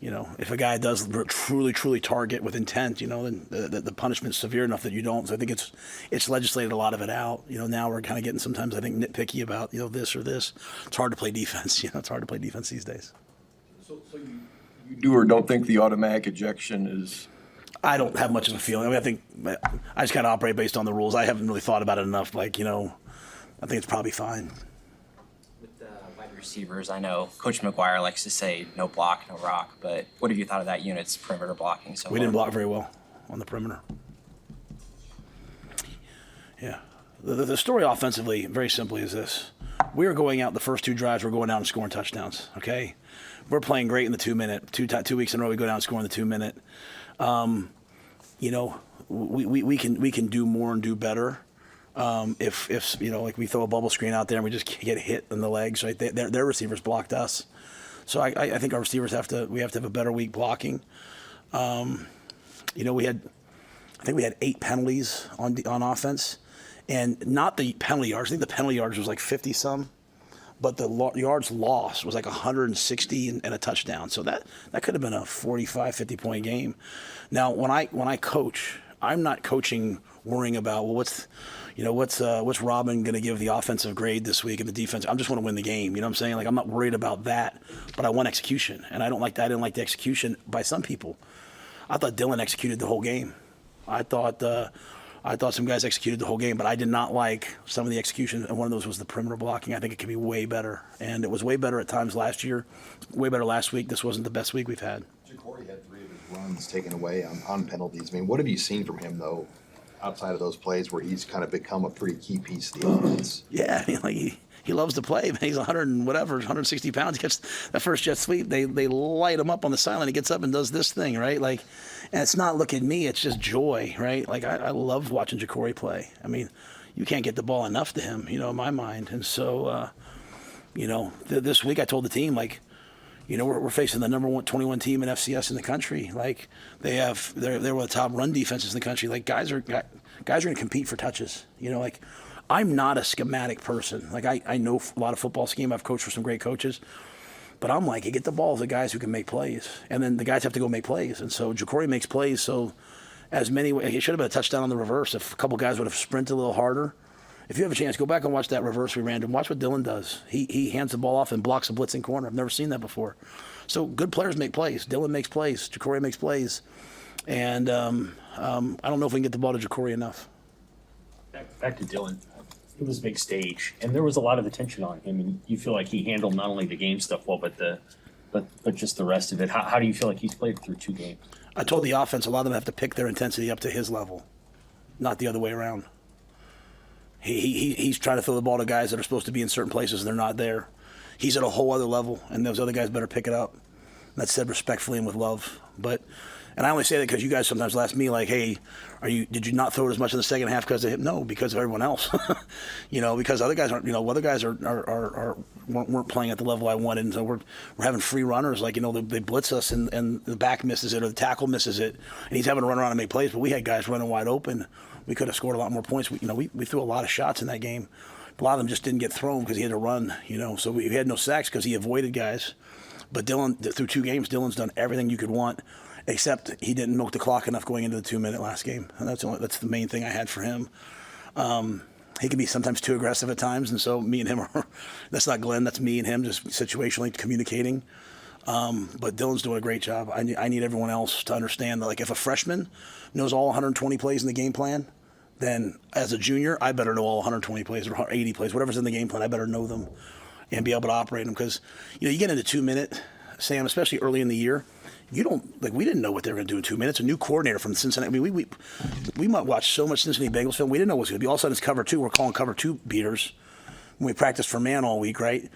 if a guy does truly target with intent, then the punishment's severe enough that you don't. So I think it's legislated a lot of it out. Now we're kind of getting sometimes, I think, nitpicky about, this or this. It's hard to play defense. It's hard to play defense these days. So you do or don't think the automatic ejection is? I don't have much of a feeling. I mean, I think I just kind of operate based on the rules. I haven't really thought about it enough. I think it's probably fine. Receivers, I know Coach McGuire likes to say no block, no rock, but what have you thought of that unit's perimeter blocking so far? We didn't block very well on the perimeter. Yeah. The story offensively, very simply, is this. We are going out the first 2 drives, we're going down and scoring touchdowns, okay? We're playing great in the 2-minute. 2 weeks in a row, we go down and score in the 2-minute. We can do more and do better. If like we throw a bubble screen out there and we just get hit in the legs, right? Their receivers blocked us, so I think our receivers have to have a better week blocking. We had 8 penalties on offense, and not the penalty yards. I think the penalty yards was like 50 some, but the yards lost was like 160 and a touchdown. So that could have been a 45, 50 point game. Now when I coach, I'm not coaching worrying about what's Robin going to give the offensive grade this week and the defense. I just want to win the game. You know what I'm saying? Like I'm not worried about that, but I want execution, and I didn't like the execution by some people. I thought Dylan executed the whole game. I thought some guys executed the whole game, but I did not like some of the execution, and one of those was the perimeter blocking. I think it could be way better, and it was way better at times last year, way better last week. This wasn't the best week we've had. Jacory had 3 of his runs taken away on penalties. I mean, what have you seen from him, though, outside of those plays where he's kind of become a pretty key piece of the offense? Yeah, he loves to play, man. He's 160 pounds. He gets that first jet sweep. They light him up on the sideline. He gets up and does this thing, right? And it's not look at me. It's just joy, right? I love watching Jacory play. I mean, you can't get the ball enough to him, in my mind. And so, this week I told the team, we're facing the number 21 team in FCS in the country. They're one of the top run defenses in the country. Guys are going to compete for touches. I'm not a schematic person. I know a lot of football scheme. I've coached for some great coaches, But I'm like, you get the ball to the guys who can make plays, and then the guys have to go make plays. And so Jacory makes plays. So it should have been a touchdown on the reverse if a couple guys would have sprinted a little harder. If you have a chance, go back and watch that reverse we ran and watch what Dylan does. He hands the ball off and blocks a blitzing corner. I've never seen that before. So good players make plays. Dylan makes plays. Jacory makes plays. And I don't know if we can get the ball to Jacory enough. Back to Dylan. It was a big stage, and there was a lot of attention on him. And you feel like he handled not only the game stuff well, but just the rest of it. How do you feel like he's played through 2 games? I told the offense a lot of them have to pick their intensity up to his level, not the other way around. He's trying to throw the ball to guys that are supposed to be in certain places and they're not there. He's at a whole other level, and those other guys better pick it up. That's said respectfully and with love. And I only say that because you guys sometimes ask me, like, hey, did you not throw it as much in the second half because of him? No, because of everyone else. Because other guys aren't, other guys weren't playing at the level I wanted. And so we're having free runners, like, they blitz us and the back misses it or the tackle misses it. And he's having to run around and make plays, but we had guys running wide open. We could have scored a lot more points. We threw a lot of shots in that game. A lot of them just didn't get thrown because he had to run, So we had no sacks because he avoided guys. But Dylan, through 2 games, Dylan's done everything you could want, except he didn't milk the clock enough going into the 2-minute last game. And that's the main thing I had for him. He can be sometimes too aggressive at times, and so me and him that's not Glenn, that's me and him just situationally communicating. But Dylan's doing a great job. I need everyone else to understand that, like, if a freshman knows all 120 plays in the game plan, then as a junior, I better know all 120 plays or 80 plays, whatever's in the game plan, I better know them and be able to operate them. Because, you get into 2-minute, Sam, especially early in the year, we didn't know what they were going to do in 2 minutes. A new coordinator from Cincinnati. I mean, we might watch so much Cincinnati Bengals film. We didn't know what it was going to be. All of a sudden, it's cover 2. We're calling cover 2 beaters. When we practice for man all week, right?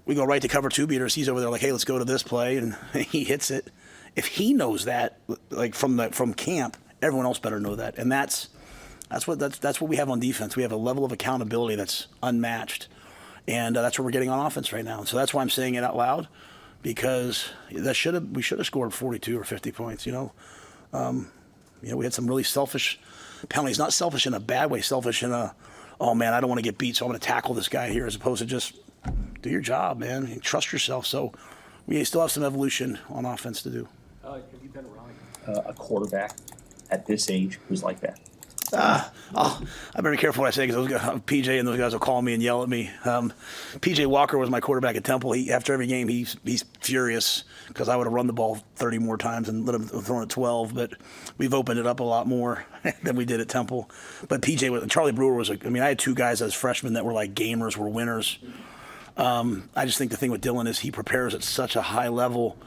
We go right to cover 2 beaters. He's over there like, hey, let's go to this play, and he hits it. If he knows that, like from camp, everyone else better know that. And that's what we have on defense. We have a level of accountability that's unmatched, and that's what we're getting on offense right now. And so that's why I'm saying it out loud. Because we should have scored 42 or 50 points. We had some really selfish penalties. Not selfish in a bad way. Selfish in a, oh man, I don't want to get beat, so I'm going to tackle this guy here, as opposed to just do your job, man. And trust yourself. So we still have some evolution on offense to do. Have you been around a quarterback at this age who's like that? I better be careful what I say, because PJ and those guys will call me and yell at me. PJ Walker was my quarterback at Temple. After every game, he's furious because I would have run the ball 30 more times and let him throw it 12. But we've opened it up a lot more than we did at Temple. But Charlie Brewer I had 2 guys as freshmen that were like gamers, were winners. I just think the thing with Dylan is he prepares at such a high level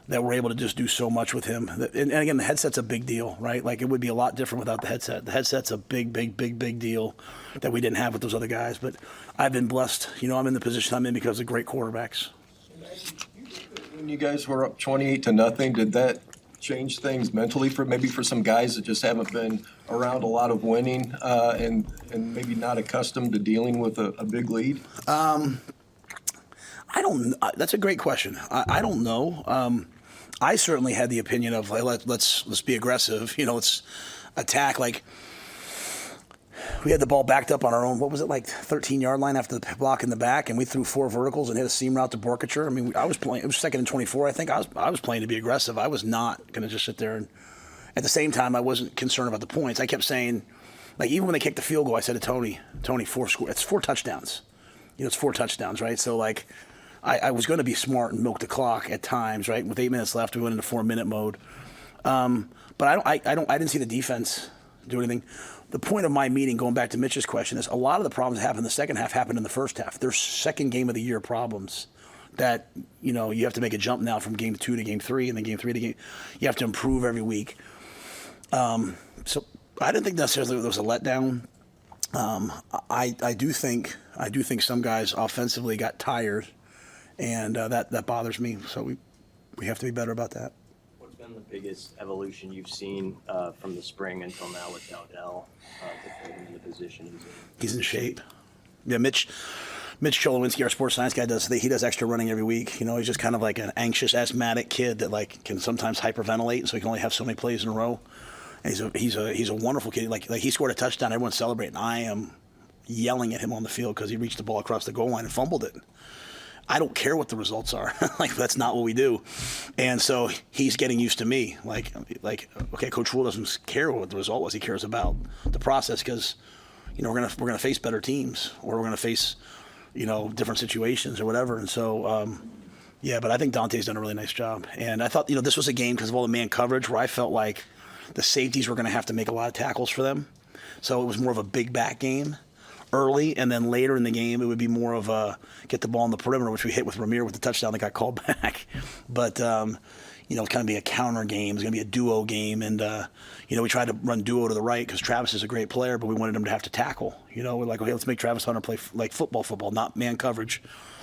that we're able to just do so much with him. And again, the headset's a big deal, right? Like, it would be a lot different without the headset. The headset's a big deal that we didn't have with those other guys. But I've been blessed. I'm in the position I'm in because of great quarterbacks. When you guys were up 28-0, did that change things mentally for some guys that just haven't been around a lot of winning and maybe not accustomed to dealing with a big lead? I don't. That's a great question. I don't know. I certainly had the opinion of, like, let's be aggressive. Let's attack. Like, we had the ball backed up on our own. What was it, like 13-yard line after the block in the back, and we threw 4 verticals and hit a seam route to Borkature. I mean, I was playing. It was 2nd and 24. I think I was playing to be aggressive. I was not going to just sit there. And at the same time, I wasn't concerned about the points. I kept saying, like, even when they kicked the field goal, I said to Tony, 4 score. It's 4 touchdowns. It's 4 touchdowns, right? So, like, I was going to be smart and milk the clock at times, right? With 8 minutes left, we went into 4-minute mode. But I didn't see the defense do anything. The point of my meeting, going back to Mitch's question, is a lot of the problems that happened in the second half happened in the first half. There's second game of the year problems that, you have to make a jump now from game 2 to game 3, and then game 3 to game. You have to improve every week. So I didn't think necessarily there was a letdown. I do think some guys offensively got tired. And that bothers me. So we have to be better about that. What's been the biggest evolution you've seen from the spring until now with Dowdell to put him in the position he's in? He's in shape. Yeah, Mitch Cholowinski, our sports science guy, he does extra running every week. He's just kind of like an anxious, asthmatic kid that, like, can sometimes hyperventilate, so he can only have so many plays in a row. And he's a wonderful kid. Like he scored a touchdown, everyone's celebrating. I am yelling at him on the field because he reached the ball across the goal line and fumbled it. I don't care what the results are. Like, that's not what we do. And so he's getting used to me. Like, okay, Coach Rhule doesn't care what the result was. He cares about the process because, we're gonna face better teams, or we're gonna face, different situations or whatever. And so, yeah, but I think Dante's done a really nice job. And I thought, this was a game because of all the man coverage where I felt like the safeties were going to have to make a lot of tackles for them. So it was more of a big back game early, and then later in the game it would be more of a get the ball on the perimeter, which we hit with Ramir with the touchdown that got called back. But, it's going to be a counter game. It's going to be a duo game. And, we tried to run duo to the right because Travis is a great player, but we wanted him to have to tackle. We're like, okay, let's make Travis Hunter play like football, not man coverage.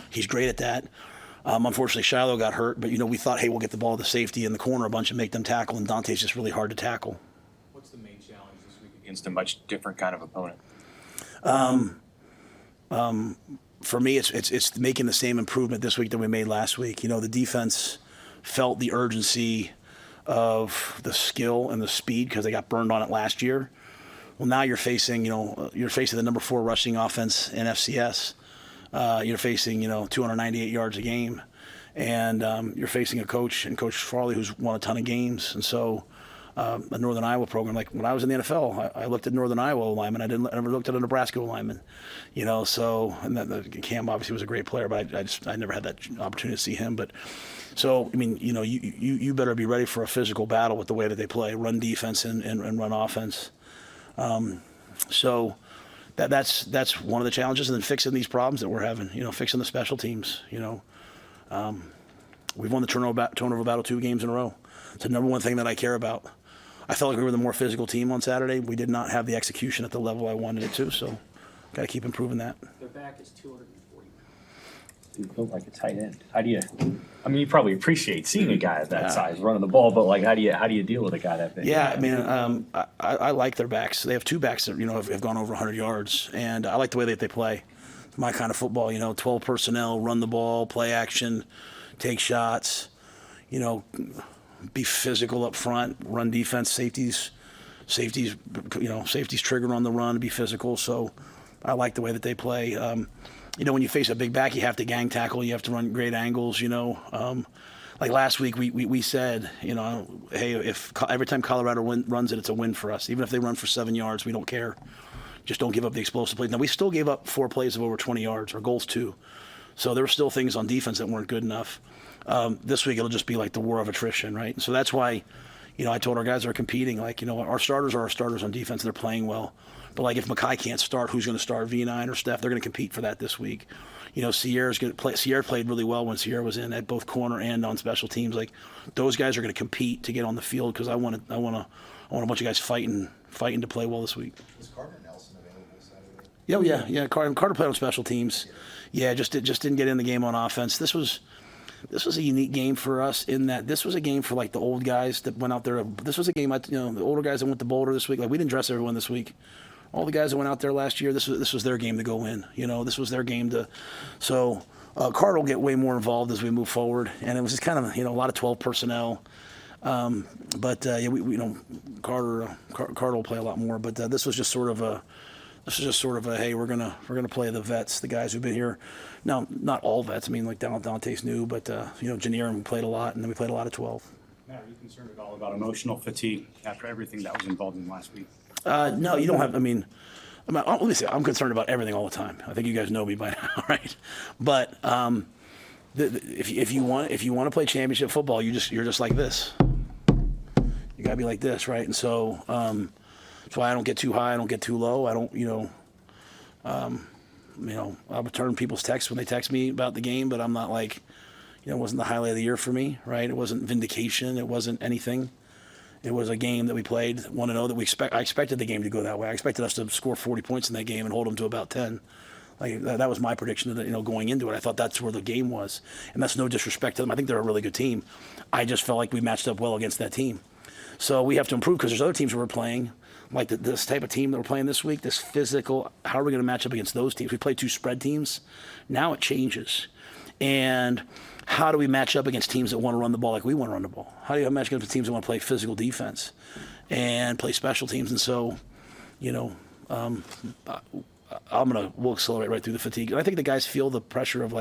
He's great at that. Unfortunately, Shiloh got hurt, but, we thought, hey, we'll get the ball to safety in the corner a bunch and make them tackle, and Dante's just really hard to tackle. What's the main challenge this week against a much different kind of opponent? For me, it's making the same improvement this week that we made last week. The defense felt the urgency of the skill and the speed because they got burned on it last year. Well, now you're facing the number 4 rushing offense in FCS. You're facing, 298 yards a game, and you're facing a coach, and Coach Farley, who's won a ton of games. And so a Northern Iowa program, like when I was in the NFL, I looked at Northern Iowa linemen. I never looked at a Nebraska lineman, so, and Cam obviously was a great player, but I never had that opportunity to see him. But so, you better be ready for a physical battle with the way that they play, run defense and run offense. So that's one of the challenges, and then fixing these problems that we're having, fixing the special teams. We've won the turnover battle 2 games in a row. It's the number one thing that I care about. I felt like we were the more physical team on Saturday. We did not have the execution at the level I wanted it to, so got to keep improving that. Their back is 240. You built like a tight end. How do you? You probably appreciate seeing a guy of that size running the ball, but like, how do you deal with a guy that big? Yeah, I like their backs. They have 2 backs that have gone over 100 yards, and I like the way that they play. It's my kind of football. 12 personnel, run the ball, play action, take shots. Be physical up front, run defense, safeties, trigger on the run, be physical. So I like the way that they play. When you face a big back, you have to gang tackle, you have to run great angles, Like last week, we said, hey, if every time Colorado runs it, it's a win for us. Even if they run for 7 yards, we don't care. Just don't give up the explosive plays. Now, we still gave up 4 plays of over 20 yards. Our goal's 2. So there were still things on defense that weren't good enough. This week, it'll just be like the war of attrition, right? So that's why, I told our guys that are competing, our starters are our starters on defense. They're playing well. But, if Mackay can't start, who's going to start, V9 or Steph? They're going to compete for that this week. Sierra's going to play. Sierra played really well when Sierra was in at both corner and on special teams. Those guys are going to compete to get on the field because I want a bunch of guys fighting to play well this week. Was Carter Nelson available Saturday? Yeah. Carter played on special teams. Yeah, just didn't get in the game on offense. This was a unique game for us in that this was a game for the old guys that went out there. This was a game, the older guys that went to Boulder this week. We didn't dress everyone this week. All the guys that went out there last year, this was their game to go in. This was their game to. So Carter will get way more involved as we move forward, and it was just kind of a lot of 12 personnel. But Carter will play a lot more. But this was just sort of a. Hey, we're gonna play the vets, the guys who've been here. Now, not all vets. Dante's new, but Janier played a lot, and then we played a lot of 12. Matt, are you concerned at all about emotional fatigue after everything that was involved in last week? No, you don't have. Let me say, I'm concerned about everything all the time. I think you guys know me by now, right? But if you want to play championship football, you're just like this. You gotta be like this, right? And so. That's why I don't get too high, I don't get too low. I don't, I'll return people's texts when they text me about the game, but I'm not it wasn't the highlight of the year for me, right? It wasn't vindication, it wasn't anything. It was a game that we played 1-0 I expected the game to go that way. I expected us to score 40 points in that game and hold them to about 10. That was my prediction going into it. I thought that's where the game was. And that's no disrespect to them. I think they're a really good team. I just felt like we matched up well against that team. So we have to improve because there's other teams who we're playing, this type of team that we're playing this week, this physical. How are we going to match up against those teams? We play 2 spread teams. Now it changes. And how do we match up against teams that want to run the ball like we want to run the ball? How do you match up against teams that want to play physical defense and play special teams? And so, we'll accelerate right through the fatigue. And I think the guys feel the pressure of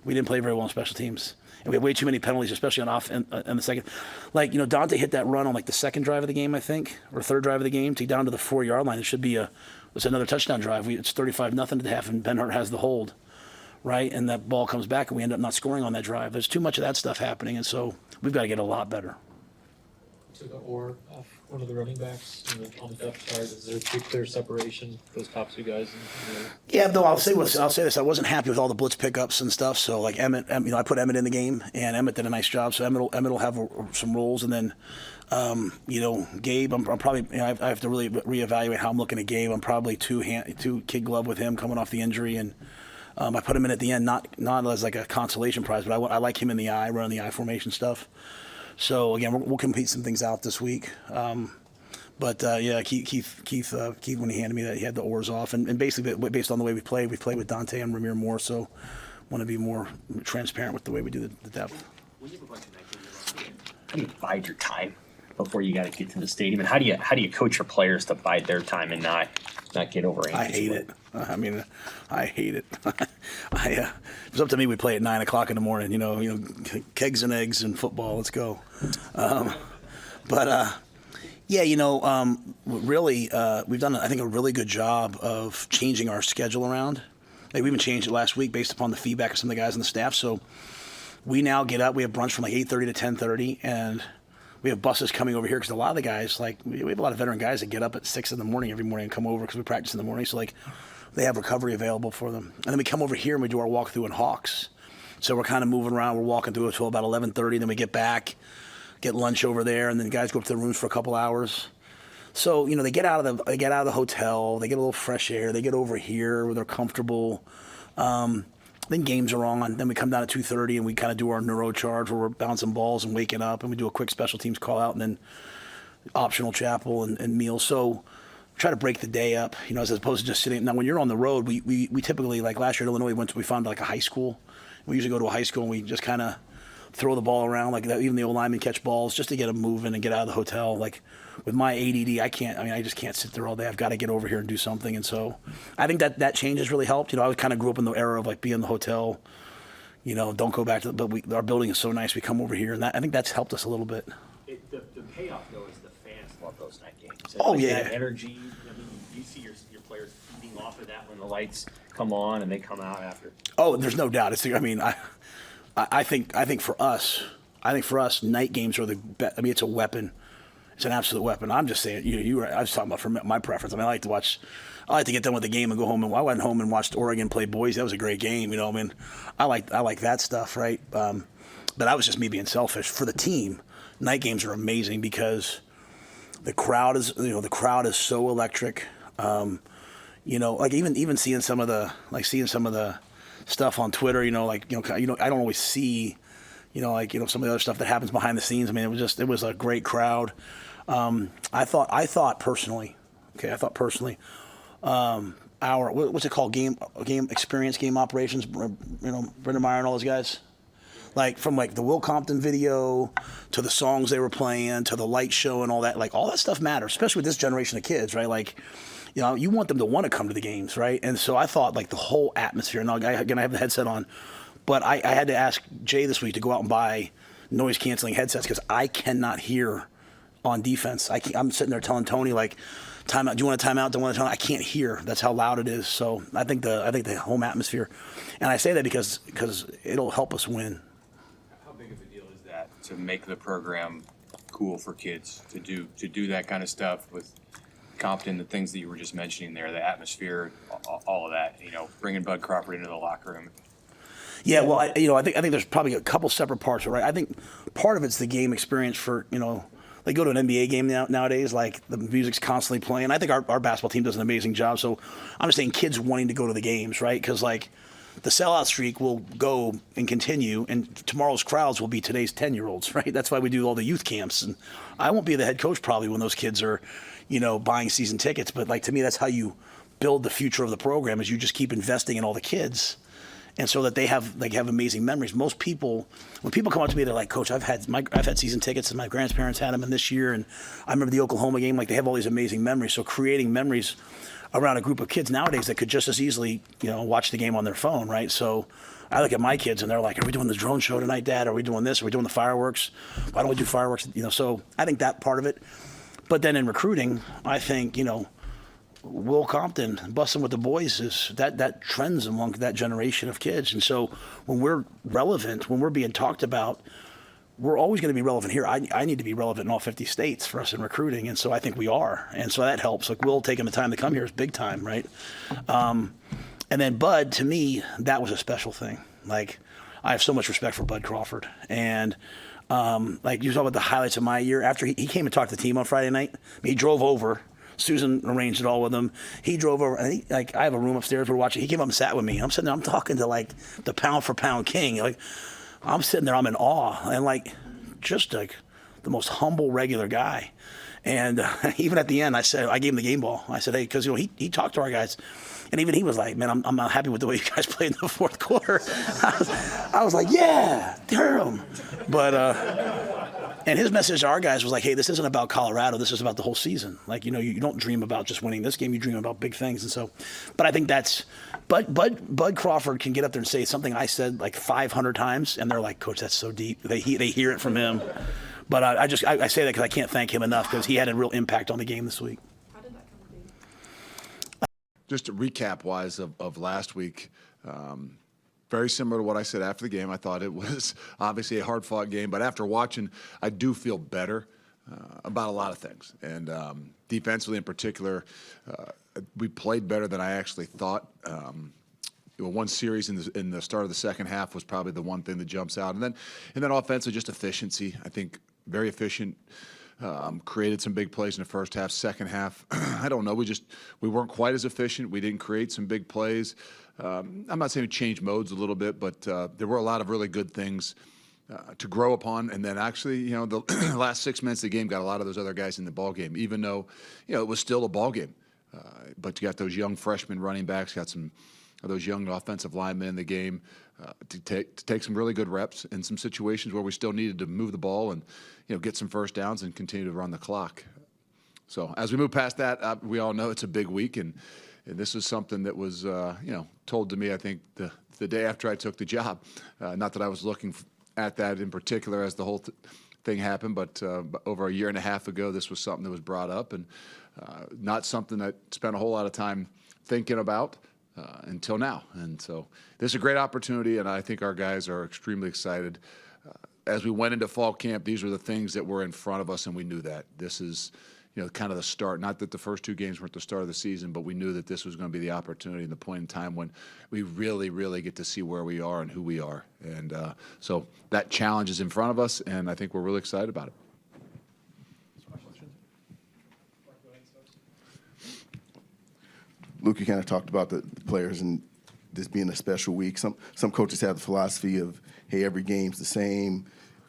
We didn't play very well on special teams. And we had way too many penalties, especially on off in the second. Like, Dante hit that run on like the second drive of the game, I think, or third drive of the game, to down to the 4-yard line. It should be it's another touchdown drive. It's 35-0 at the half, and Ben-Hur has the hold, right? And that ball comes back, and we end up not scoring on that drive. There's too much of that stuff happening, and so we've got to get a lot better. To the or off one of the running backs on the depth chart, is there pretty clear separation, those top two guys? Yeah, though I'll say this. I wasn't happy with all the blitz pickups and stuff. So like Emmett, I put Emmett in the game, and Emmett did a nice job. So Emmett will have some roles, and then Gabe. I'm probably I have to really reevaluate how I'm looking at Gabe. I'm probably two kid glove with him coming off the injury, and I put him in at the end, not as like a consolation prize, but I like him in the eye, running the eye formation stuff. So again, we'll compete some things out this week. But Keith, when he handed me that, he had the oars off, and basically based on the way we played with Dante and Ramir more. So want to be more transparent with the way we do the depth. When you have a bunch of night games, how do you bide your time before you got to get to the stadium, and how do you coach your players to bide their time and not get over anxious? I hate it. I hate it. If it's up to me, we play at 9 o'clock in the morning. Kegs and eggs and football. Let's go. Really, we've done, I think, a really good job of changing our schedule around. Like, we even changed it last week based upon the feedback of some of the guys on the staff. So we now get up. We have brunch from like 8:30 to 10:30, and we have buses coming over here because a lot of the guys, like, we have a lot of veteran guys that get up at 6 in the morning every morning and come over because we practice in the morning. So, like, they have recovery available for them. And then we come over here and we do our walkthrough in Hawks. So we're kind of moving around. We're walking through until about 11:30. Then we get back, get lunch over there, and then guys go up to their rooms for a couple hours. So, they get out of the hotel. They get a little fresh air. They get over here where they're comfortable. Then games are on. Then we come down at 2:30 and we kind of do our neuro charge where we're bouncing balls and waking up, and we do a quick special teams call out, and then optional chapel and meals. So try to break the day up, as opposed to just sitting. Now, when you're on the road, we typically, like last year at Illinois, we found like a high school. We usually go to a high school and we just kind of throw the ball around like that. Even the old linemen catch balls just to get them moving and get out of the hotel. Like with my ADD, I just can't sit there all day. I've got to get over here and do something. And so I think that change has really helped. I kind of grew up in the era of like being in the hotel, don't go back to but our building is so nice. We come over here, and I think that's helped us a little bit. The payoff, though, is the fans love those night games. Oh, yeah. That energy, you see your players feeding off of that when the lights come on and they come out after. Oh, there's no doubt. I think for us, night games are the best. It's a weapon. It's an absolute weapon. I'm just saying, I was talking about from my preference. I like to get done with the game and go home. And I went home and watched Oregon play Boise. That was a great game. I like that stuff, right? But that was just me being selfish. For the team, night games are amazing because the crowd is so electric. Like even seeing some of the stuff on Twitter, I don't always see, some of the other stuff that happens behind the scenes. It was a great crowd. I thought personally, our what's it called? Game experience, game operations. Brendan Meyer and all those guys. Like from like the Will Compton video to the songs they were playing to the light show and all that. Like all that stuff matters, especially with this generation of kids, right? Like, you want them to want to come to the games, right? And so I thought like the whole atmosphere. Now again, I have the headset on, but I had to ask Jay this week to go out and buy noise canceling headsets because I cannot hear on defense. I'm sitting there telling Tony like, timeout. Do you want a timeout? Don't want a timeout? I can't hear. That's how loud it is. So I think the home atmosphere, and I say that because it'll help us win. How big of a deal is that to make the program cool for kids to do that kind of stuff with Compton, the things that you were just mentioning there, the atmosphere, all of that, bringing Bud Crawford into the locker room? Yeah, well, I think there's probably a couple separate parts, right? I think part of it's the game experience for, they go to an NBA game nowadays, like the music's constantly playing. I think our basketball team does an amazing job. So I'm just saying kids wanting to go to the games, right? Because like the sellout streak will go and continue, and tomorrow's crowds will be today's 10-year-olds, right? That's why we do all the youth camps. And I won't be the head coach probably when those kids are, buying season tickets. But like to me, that's how you build the future of the program is you just keep investing in all the kids. And so that they have amazing memories. Most people, when people come up to me, they're like, "Coach, I've had season tickets, and my grandparents had them in this year, and I remember the Oklahoma game." Like they have all these amazing memories. So creating memories around a group of kids nowadays that could just as easily, watch the game on their phone, right? So I look at my kids and they're like, are we doing the drone show tonight, Dad? Are we doing this? Are we doing the fireworks? Why don't we do fireworks? So I think that part of it. But then in recruiting, I think, Will Compton busting with the boys is that trends among that generation of kids. And so when we're relevant, when we're being talked about, we're always going to be relevant here. I need to be relevant in all 50 states for us in recruiting, and so I think we are. And so that helps. Like, Will taking the time to come here is big time, right? And then Bud, to me, that was a special thing. Like, I have so much respect for Bud Crawford. And like, you talk about the highlights of my year. After he came and talked to the team on Friday night, he drove over. Susan arranged it all with him. He drove over, and I have a room upstairs we're watching. He came up and sat with me. I'm sitting there, I'm talking to, like, the pound-for-pound king. Like, I'm sitting there, I'm in awe, and, like, just, like, the most humble, regular guy. And even at the end, I gave him the game ball. I said, hey, because, he talked to our guys. And even he was like, man, I'm not happy with the way you guys played in the fourth quarter. I was like, yeah, Durham. But, and his message to our guys was like, hey, this isn't about Colorado. This is about the whole season. Like, you don't dream about just winning this game. You dream about big things. And so, but I think Bud Crawford can get up there and say something I said like 500 times. And they're like, Coach, that's so deep. They hear it from him. But I say that because I can't thank him enough because he had a real impact on the game this week. Just to recap wise of last week, very similar to what I said after the game. I thought it was obviously a hard-fought game, but after watching, I do feel better about a lot of things. And defensively in particular, we played better than I actually thought. One series in the start of the second half was probably the one thing that jumps out. And then offensively, just efficiency. I think very efficient. Created some big plays in the first half. Second half, I don't know. We weren't quite as efficient. We didn't create some big plays. I'm not saying we changed modes a little bit, but there were a lot of really good things to grow upon. And then actually, the last 6 minutes of the game got a lot of those other guys in the ball game, even though it was still a ball game. But you got those young freshman running backs, got some of those young offensive linemen in the game to take some really good reps in some situations where we still needed to move the ball and get some first downs and continue to run the clock. So as we move past that, we all know it's a big week, and this is something that was told to me, I think, the day after I took the job. Not that I was looking at that in particular as the whole thing happened, but over a year and a half ago, this was something that was brought up, and not something I spent a whole lot of time thinking about until now. And so this is a great opportunity, and I think our guys are extremely excited. As we went into fall camp, these were the things that were in front of us, and we knew that. This is kind of the start. Not that the first two games weren't the start of the season, but we knew that this was going to be the opportunity and the point in time when we really, really get to see where we are and who we are. And so that challenge is in front of us, and I think we're really excited about it. Luke, you kind of talked about the players and this being a special week. Some coaches have the philosophy of, hey, every game's the same.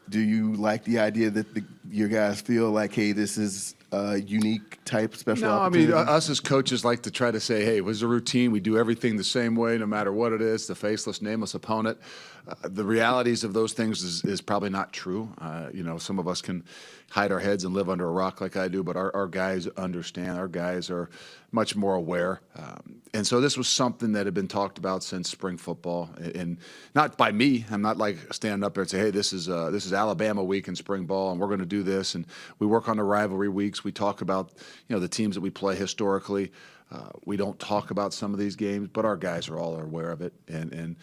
Do you like the idea that your guys feel like, hey, this is a unique type special opportunity? I mean, us as coaches like to try to say, hey, it was a routine. We do everything the same way, no matter what it is, the faceless, nameless opponent. The realities of those things is probably not true. Some of us can hide our heads and live under a rock like I do, but our guys understand. Our guys are much more aware. And so this was something that had been talked about since spring football, and not by me. I'm not like standing up there and say, hey, this is Alabama week in spring ball, and we're going to do this. And we work on the rivalry weeks. We talk about the teams that we play historically. We don't talk about some of these games, but our guys are all aware of it. And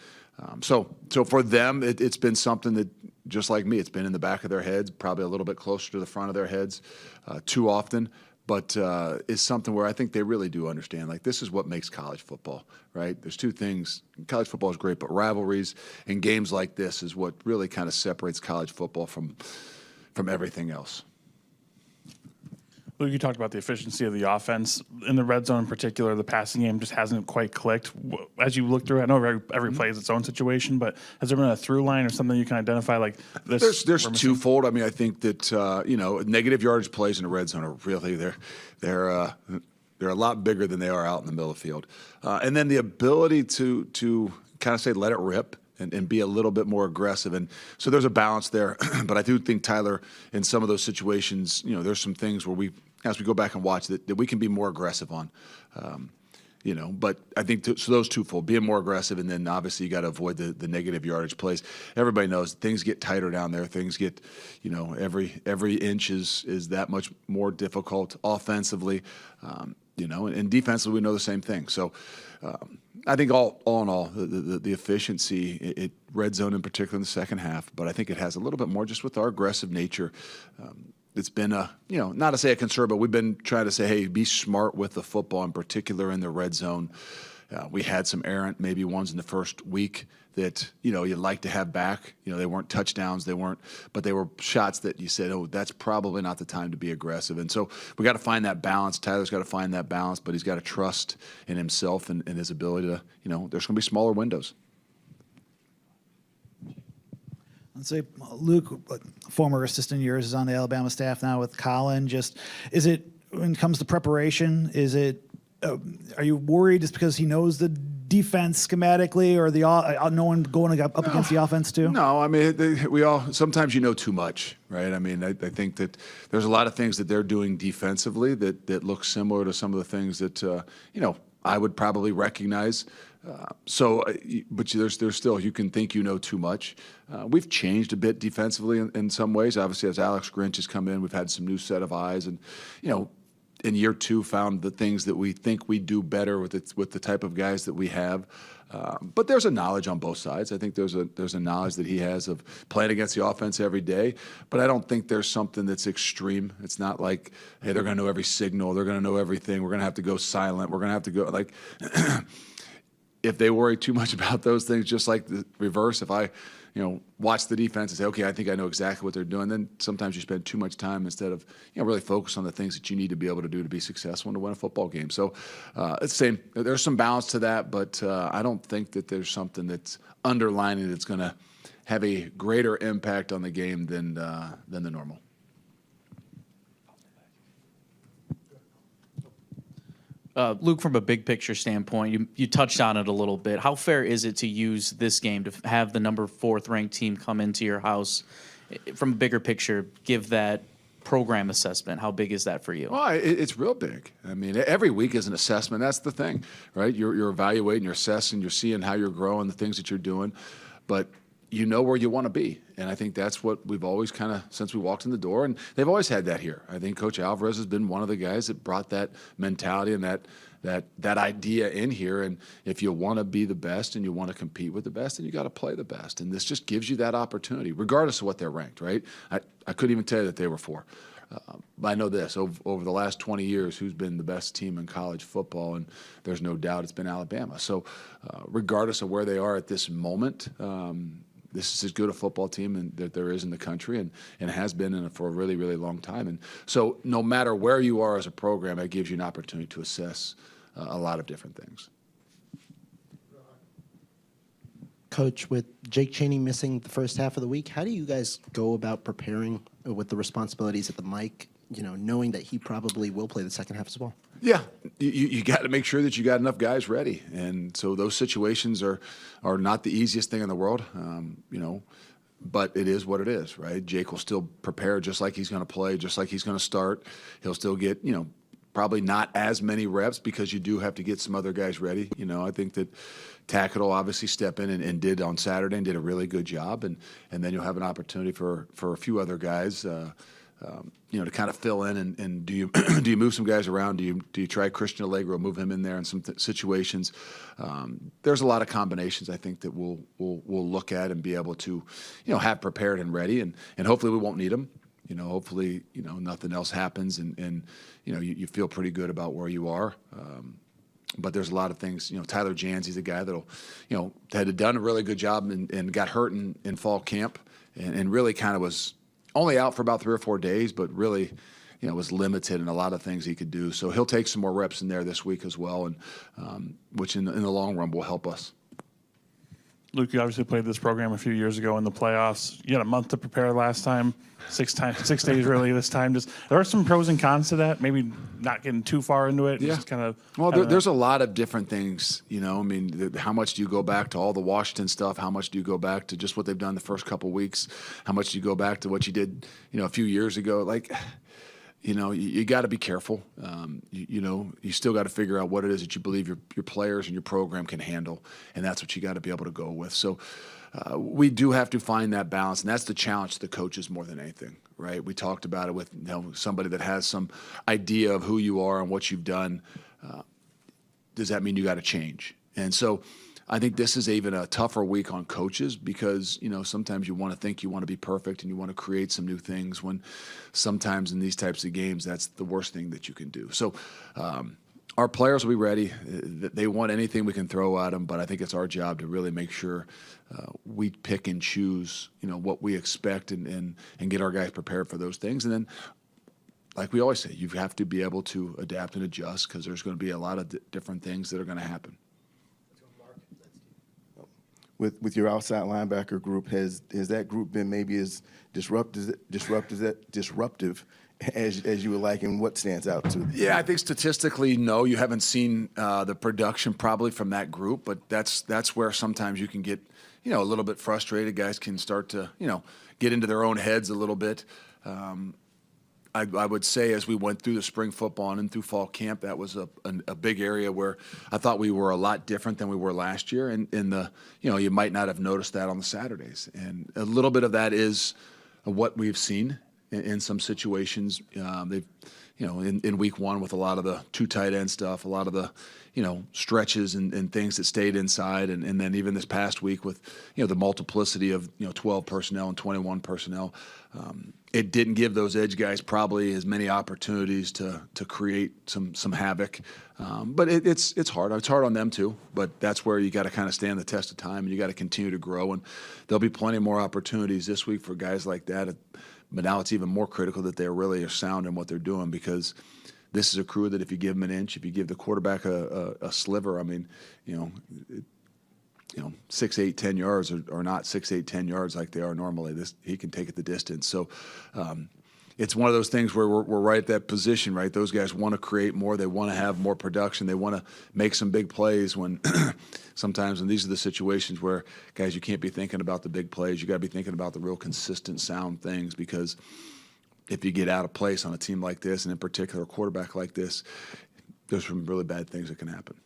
so for them, it's been something that, just like me, it's been in the back of their heads, probably a little bit closer to the front of their heads too often. But it's something where I think they really do understand. Like, this is what makes college football, right? There's two things. College football is great, but rivalries and games like this is what really kind of separates college football from everything else. Luke, you talked about the efficiency of the offense. In the red zone in particular, the passing game just hasn't quite clicked. As you look through it, I know every play is its own situation, but has there been a through line or something you can identify like this? There's twofold. I mean, I think that, negative yardage plays in the red zone are really, they're a lot bigger than they are out in the middle of the field. And then the ability to kind of say, let it rip. And be a little bit more aggressive. And so there's a balance there. But I do think, Tyler, in some of those situations, there's some things where as we go back and watch that we can be more aggressive on. But I think so those twofold, being more aggressive, and then obviously you got to avoid the negative yardage plays. Everybody knows things get tighter down there. Things get, every inch is that much more difficult offensively, and defensively we know the same thing. So I think all in all, the efficiency, red zone in particular in the second half, but I think it has a little bit more just with our aggressive nature. It's been not to say a concern, but we've been trying to say, hey, be smart with the football, in particular in the red zone. We had some errant, maybe ones in the first week that, you'd like to have back. They weren't touchdowns, but they were shots that you said, oh, that's probably not the time to be aggressive. And so we got to find that balance. Tyler's got to find that balance, but he's got to trust in himself and his ability to, there's going to be smaller windows. Let's say Luke, former assistant of yours, is on the Alabama staff now with Colin. Just, is it, when it comes to preparation, are you worried just because he knows the defense schematically, or no one going up against the offense too? No, I mean, we all, sometimes too much, right? I mean, I think that there's a lot of things that they're doing defensively that look similar to some of the things that, I would probably recognize. But there's still, you can think too much. We've changed a bit defensively in some ways. Obviously, as Alex Grinch has come in, we've had some new set of eyes, and in year two found the things that we think we do better with the type of guys that we have. But there's a knowledge on both sides. I think there's a knowledge that he has of playing against the offense every day. But I don't think there's something that's extreme. It's not like, hey, they're going to know every signal. They're going to know everything. We're going to have to go silent. We're going to have to go like. If they worry too much about those things, just like the reverse, if I, watch the defense and say, okay, I think I know exactly what they're doing, then sometimes you spend too much time instead of, really focus on the things that you need to be able to do to be successful and to win a football game. So it's the same. There's some balance to that, but I don't think that there's something that's underlining that's going to have a greater impact on the game than the normal. Luke, from a big picture standpoint, you touched on it a little bit. How fair is it to use this game to have the number 4th ranked team come into your house? From a bigger picture, give that program assessment. How big is that for you? Well, it's real big. I mean, every week is an assessment. That's the thing, right? You're evaluating, you're assessing, you're seeing how you're growing, the things that you're doing, but you know where you want to be. And I think that's what we've always kind of, since we walked in the door, and they've always had that here. I think Coach Alvarez has been one of the guys that brought that mentality and that idea in here. And if you want to be the best and you want to compete with the best, then you got to play the best. And this just gives you that opportunity, regardless of what they're ranked, right? I couldn't even tell you that they were 4. But I know this, over the last 20 years, who's been the best team in college football, and there's no doubt it's been Alabama. So regardless of where they are at this moment, this is as good a football team that there is in the country, and has been for a really, really long time. And so no matter where you are as a program, it gives you an opportunity to assess a lot of different things. Coach, with Jake Chaney missing the first half of the week, how do you guys go about preparing with the responsibilities at the mic, knowing that he probably will play the second half as well? Yeah, you got to make sure that you got enough guys ready, and so those situations are not the easiest thing in the world, but it is what it is, right? Jake will still prepare just like he's going to play, just like he's going to start. He'll still get, probably not as many reps because you do have to get some other guys ready. I think that Tackett will obviously step in and did on Saturday and did a really good job, and then you'll have an opportunity for a few other guys. To kind of fill in, and do you move some guys around? Do you try Christian Allegro, move him in there in some situations? There's a lot of combinations I think that we'll look at and be able to, have prepared and ready, and hopefully we won't need them. Hopefully nothing else happens, and you feel pretty good about where you are. But there's a lot of things. Tyler Janzy's a guy that'll, had done a really good job and got hurt in fall camp, and really kind of was only out for about 3 or 4 days, but really, was limited in a lot of things he could do. So he'll take some more reps in there this week as well, and which in the long run will help us. Luke, you obviously played this program a few years ago in the playoffs. You had a month to prepare last time, 6 days really this time. There are some pros and cons to that. Maybe not getting too far into it. Yeah. Just kind of. Well, there's a lot of different things. How much do you go back to all the Washington stuff? How much do you go back to just what they've done the first couple weeks? How much do you go back to what you did, a few years ago? you got to be careful. You still got to figure out what it is that you believe your players and your program can handle, and that's what you got to be able to go with. So we do have to find that balance, and that's the challenge to the coaches more than anything, right? We talked about it with somebody that has some idea of who you are and what you've done. Does that mean you got to change? And so I think this is even a tougher week on coaches because, sometimes you want to think you want to be perfect and you want to create some new things when sometimes in these types of games, that's the worst thing that you can do. So our players will be ready. They want anything we can throw at them, but I think it's our job to really make sure we pick and choose, what we expect and get our guys prepared for those things. And then, like we always say, you have to be able to adapt and adjust because there's going to be a lot of different things that are going to happen. With your outside linebacker group, has that group been maybe as disruptive as you would like, and what stands out to you? Yeah, I think statistically, no, you haven't seen the production probably from that group, but that's where sometimes you can get, a little bit frustrated. Guys can start to, get into their own heads a little bit. I would say as we went through the spring football and through fall camp, that was a big area where I thought we were a lot different than we were last year. And you might not have noticed that on the Saturdays. And a little bit of that is what we've seen in some situations. They've, in week one with a lot of the two tight end stuff, a lot of the, stretches and things that stayed inside. And then even this past week with, the multiplicity of, 12 personnel and 21 personnel, it didn't give those edge guys probably as many opportunities to create some havoc. But it's hard. It's hard on them too. But that's where you got to kind of stand the test of time and you got to continue to grow. And there'll be plenty more opportunities this week for guys like that. But now it's even more critical that they really are sound in what they're doing because this is a crew that if you give them an inch, if you give the quarterback a sliver, I mean, 6, 8, 10 yards are not 6, 8, 10 yards like they are normally. He can take it the distance. So it's one of those things where we're right at that position, right? Those guys want to create more. They want to have more production. They want to make some big plays when sometimes, and these are the situations where, guys, you can't be thinking about the big plays. You got to be thinking about the real consistent, sound things because if you get out of place on a team like this, and in particular a quarterback like this, there's some really bad things that can happen.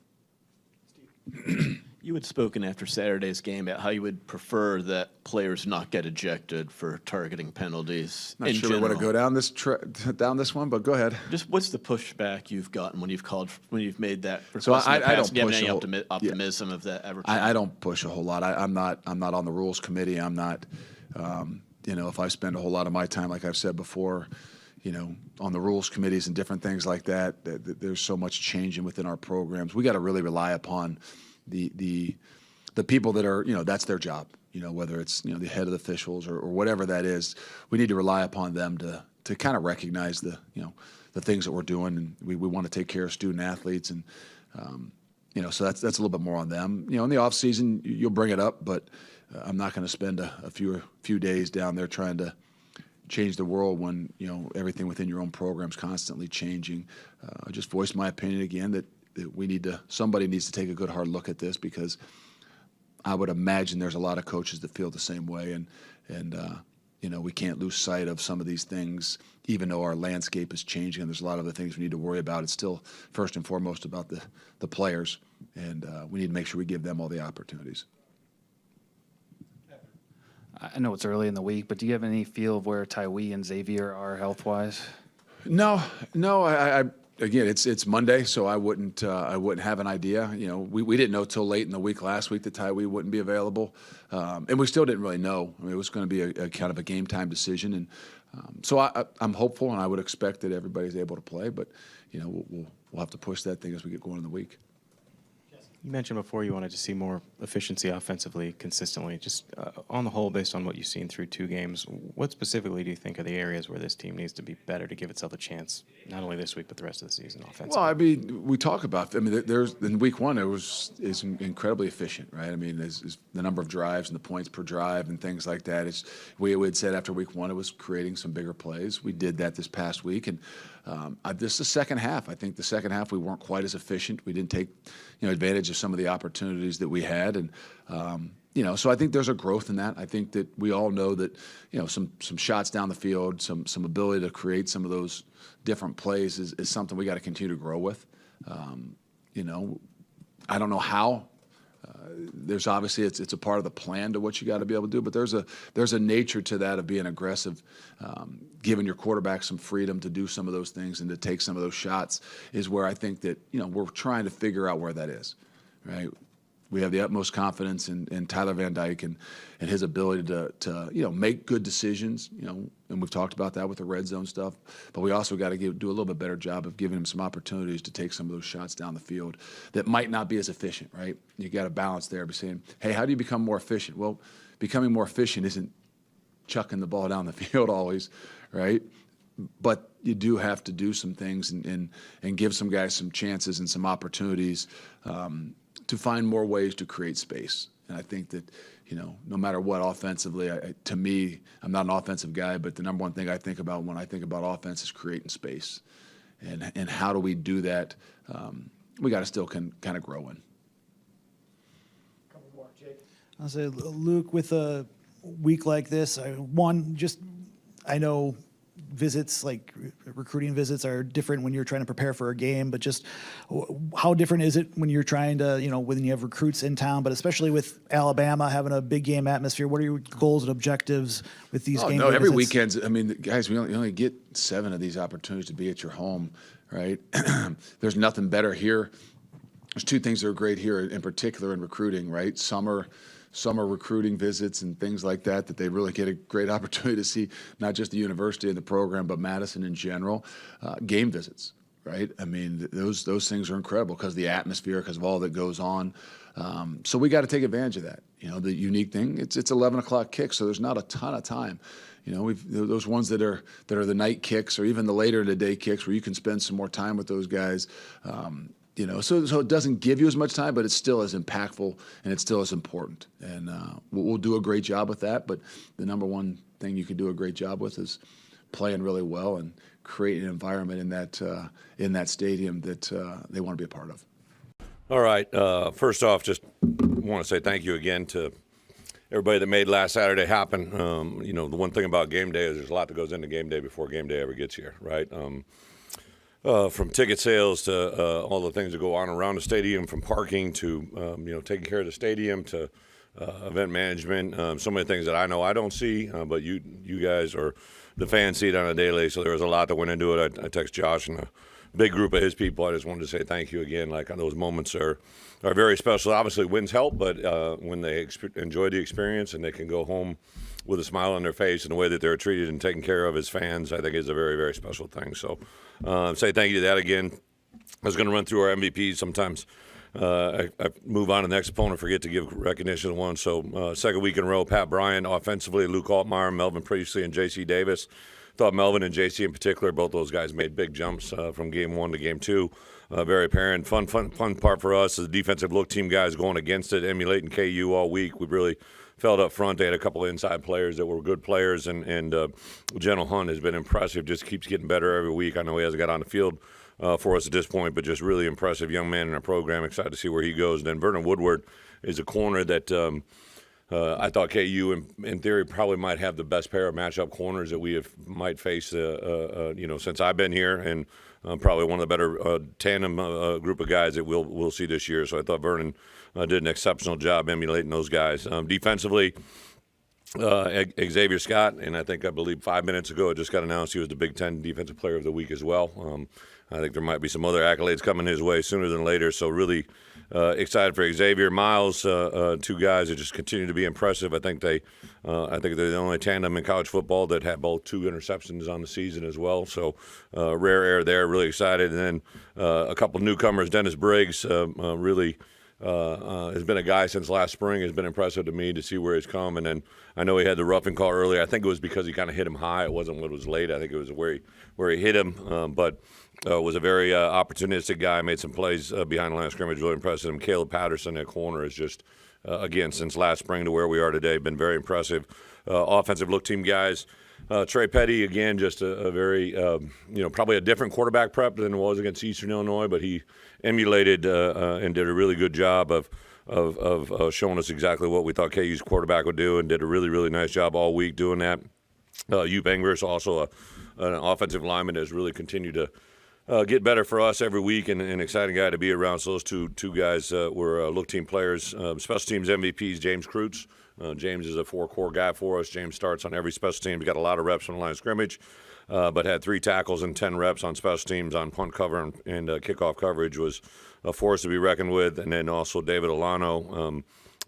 You had spoken after Saturday's game about how you would prefer that players not get ejected for targeting penalties. Not sure we want to go down this one, but go ahead. Just what's the pushback you've gotten when you've made that request? So I don't do you have push any optimism of that ever? I don't push a whole lot. I'm not on the rules committee. I'm not. If I spend a whole lot of my time, like I've said before, on the rules committees and different things like that, there's so much changing within our programs. We got to really rely upon the people that are, that's their job, whether it's, the head of the officials or whatever that is. We need to rely upon them to kind of recognize the things that we're doing. And we want to take care of student athletes. And, so that's a little bit more on them. In the off season, you'll bring it up, but I'm not going to spend a few days down there trying to change the world when, everything within your own program's constantly changing. I just voiced my opinion again that somebody needs to take a good hard look at this because I would imagine there's a lot of coaches that feel the same way. And we can't lose sight of some of these things, even though our landscape is changing and there's a lot of other things we need to worry about. It's still first and foremost about the players, and we need to make sure we give them all the opportunities. I know it's early in the week, but do you have any feel of where Tywee and Xavier are health-wise? No. Again, it's Monday, so I wouldn't have an idea. We didn't know till late in the week last week that Tywee wouldn't be available, and we still didn't really know. I mean, it was going to be a kind of a game time decision, and so I'm hopeful, and I would expect that everybody's able to play. But we'll have to push that thing as we get going in the week. You mentioned before you wanted to see more efficiency offensively, consistently. Just on the whole, based on what you've seen through 2 games, what specifically do you think are the areas where this team needs to be better to give itself a chance, not only this week but the rest of the season offensively? Well, I mean, we talk about. I mean, there's in week 1 it's incredibly efficient, right? I mean, is the number of drives and the points per drive and things like that. We had said after week 1 it was creating some bigger plays. We did that this past week, and this is the second half. I think the second half we weren't quite as efficient. We didn't take advantage of some of the opportunities that we had, and So I think there's a growth in that. I think that we all know that, some shots down the field, some ability to create some of those different plays is something we got to continue to grow with. I don't know how. There's obviously it's a part of the plan to what you got to be able to do, but there's a nature to that of being aggressive, giving your quarterback some freedom to do some of those things and to take some of those shots is where I think that we're trying to figure out where that is, right? We have the utmost confidence in Tyler Van Dyke and his ability to make good decisions, and we've talked about that with the red zone stuff. But we also got to do a little bit better job of giving him some opportunities to take some of those shots down the field that might not be as efficient, right? You got to balance there by saying, hey, how do you become more efficient? Well, becoming more efficient isn't chucking the ball down the field always, right? But you do have to do some things and give some guys some chances and some opportunities to find more ways to create space. And I think that, no matter what offensively, to me, I'm not an offensive guy, but the number one thing I think about when I think about offense is creating space. And how do we do that? We got to still kind of grow in. Couple more, Jake. I'll say, Luke, with a week like this, I know visits, like recruiting visits, are different when you're trying to prepare for a game, but just how different is it when you're trying to, when you have recruits in town, but especially with Alabama having a big game atmosphere? What are your goals and objectives with these games? No, every weekend, guys, we only get 7 of these opportunities to be at your home, right? There's nothing better here. There's 2 things that are great here, in particular in recruiting, right? Summer recruiting visits and things like that they really get a great opportunity to see not just the university and the program, but Madison in general. Game visits, right? Those things are incredible because of the atmosphere, because of all that goes on. So we got to take advantage of that. The unique thing, it's 11 o'clock kick, so there's not a ton of time. We've those ones that are the night kicks or even the later in the day kicks where you can spend some more time with those guys. So it doesn't give you as much time, but it's still as impactful and it's still as important. And we'll do a great job with that. But the number one thing you can do a great job with is playing really well and creating an environment in that stadium that they want to be a part of. All right. First off, just want to say thank you again to everybody that made last Saturday happen. The one thing about game day is there's a lot that goes into game day before game day ever gets here, right? From ticket sales to all the things that go on around the stadium, from parking to taking care of the stadium to event management. So many things that I know I don't see, but you guys or the fans see it on a daily. So there was a lot that went into it. I text Josh and a big group of his people. I just wanted to say thank you again. Like, those moments are very special. Obviously, wins help, but when they enjoy the experience and they can go home with a smile on their face and the way that they're treated and taken care of as fans, I think is a very, very special thing. So say thank you to that again. I was going to run through our MVPs. Sometimes I move on to the next opponent, forget to give recognition to one. So second week in a row, Pat Bryant offensively, Luke Altmaier, Melvin Priestley, and J.C. Davis. Thought Melvin and J.C. in particular, both those guys made big jumps from game 1 to game 2. Very apparent. Fun part for us is the defensive look team guys going against it, emulating KU all week. We really felt up front. They had a couple of inside players that were good players, and General Hunt has been impressive, just keeps getting better every week. I know he hasn't got on the field for us at this point, but just really impressive young man in our program. Excited to see where he goes. And then Vernon Woodward is a corner that I thought KU, in theory, probably might have the best pair of matchup corners that we might face, since I've been here, and probably one of the better tandem group of guys that we'll see this year. So I thought Vernon did an exceptional job emulating those guys. Defensively, Xavier Scott, and I believe 5 minutes ago it just got announced he was the Big Ten Defensive Player of the Week as well. I think there might be some other accolades coming his way sooner than later. So really excited for Xavier. Miles, 2 guys that just continue to be impressive. I think they're the only tandem in college football that had both 2 interceptions on the season as well. So rare air there. Really excited. And then a couple newcomers. Dennis Briggs really has been a guy since last spring. Has been impressive to me to see where he's come. And then I know he had the roughing call earlier. I think it was because he kind of hit him high. It wasn't what was late. I think it was where he hit him. But was a very opportunistic guy. Made some plays behind the line of scrimmage. Really impressive. And Caleb Patterson at corner is just again since last spring to where we are today been very impressive. Offensive look team guys. Trey Petty, again, just a very, probably a different quarterback prep than it was against Eastern Illinois, but he emulated and did a really good job of showing us exactly what we thought KU's quarterback would do, and did a really, really nice job all week doing that. Eubanger's also an offensive lineman that has really continued to get better for us every week, and an exciting guy to be around. So those two guys were look team players. Special teams MVPs, James Curt. James is a four-core guy for us. James starts on every special team. He got a lot of reps on the line of scrimmage, but had 3 tackles and 10 reps on special teams on punt cover and kickoff coverage. Was a force to be reckoned with. And then also David Alano,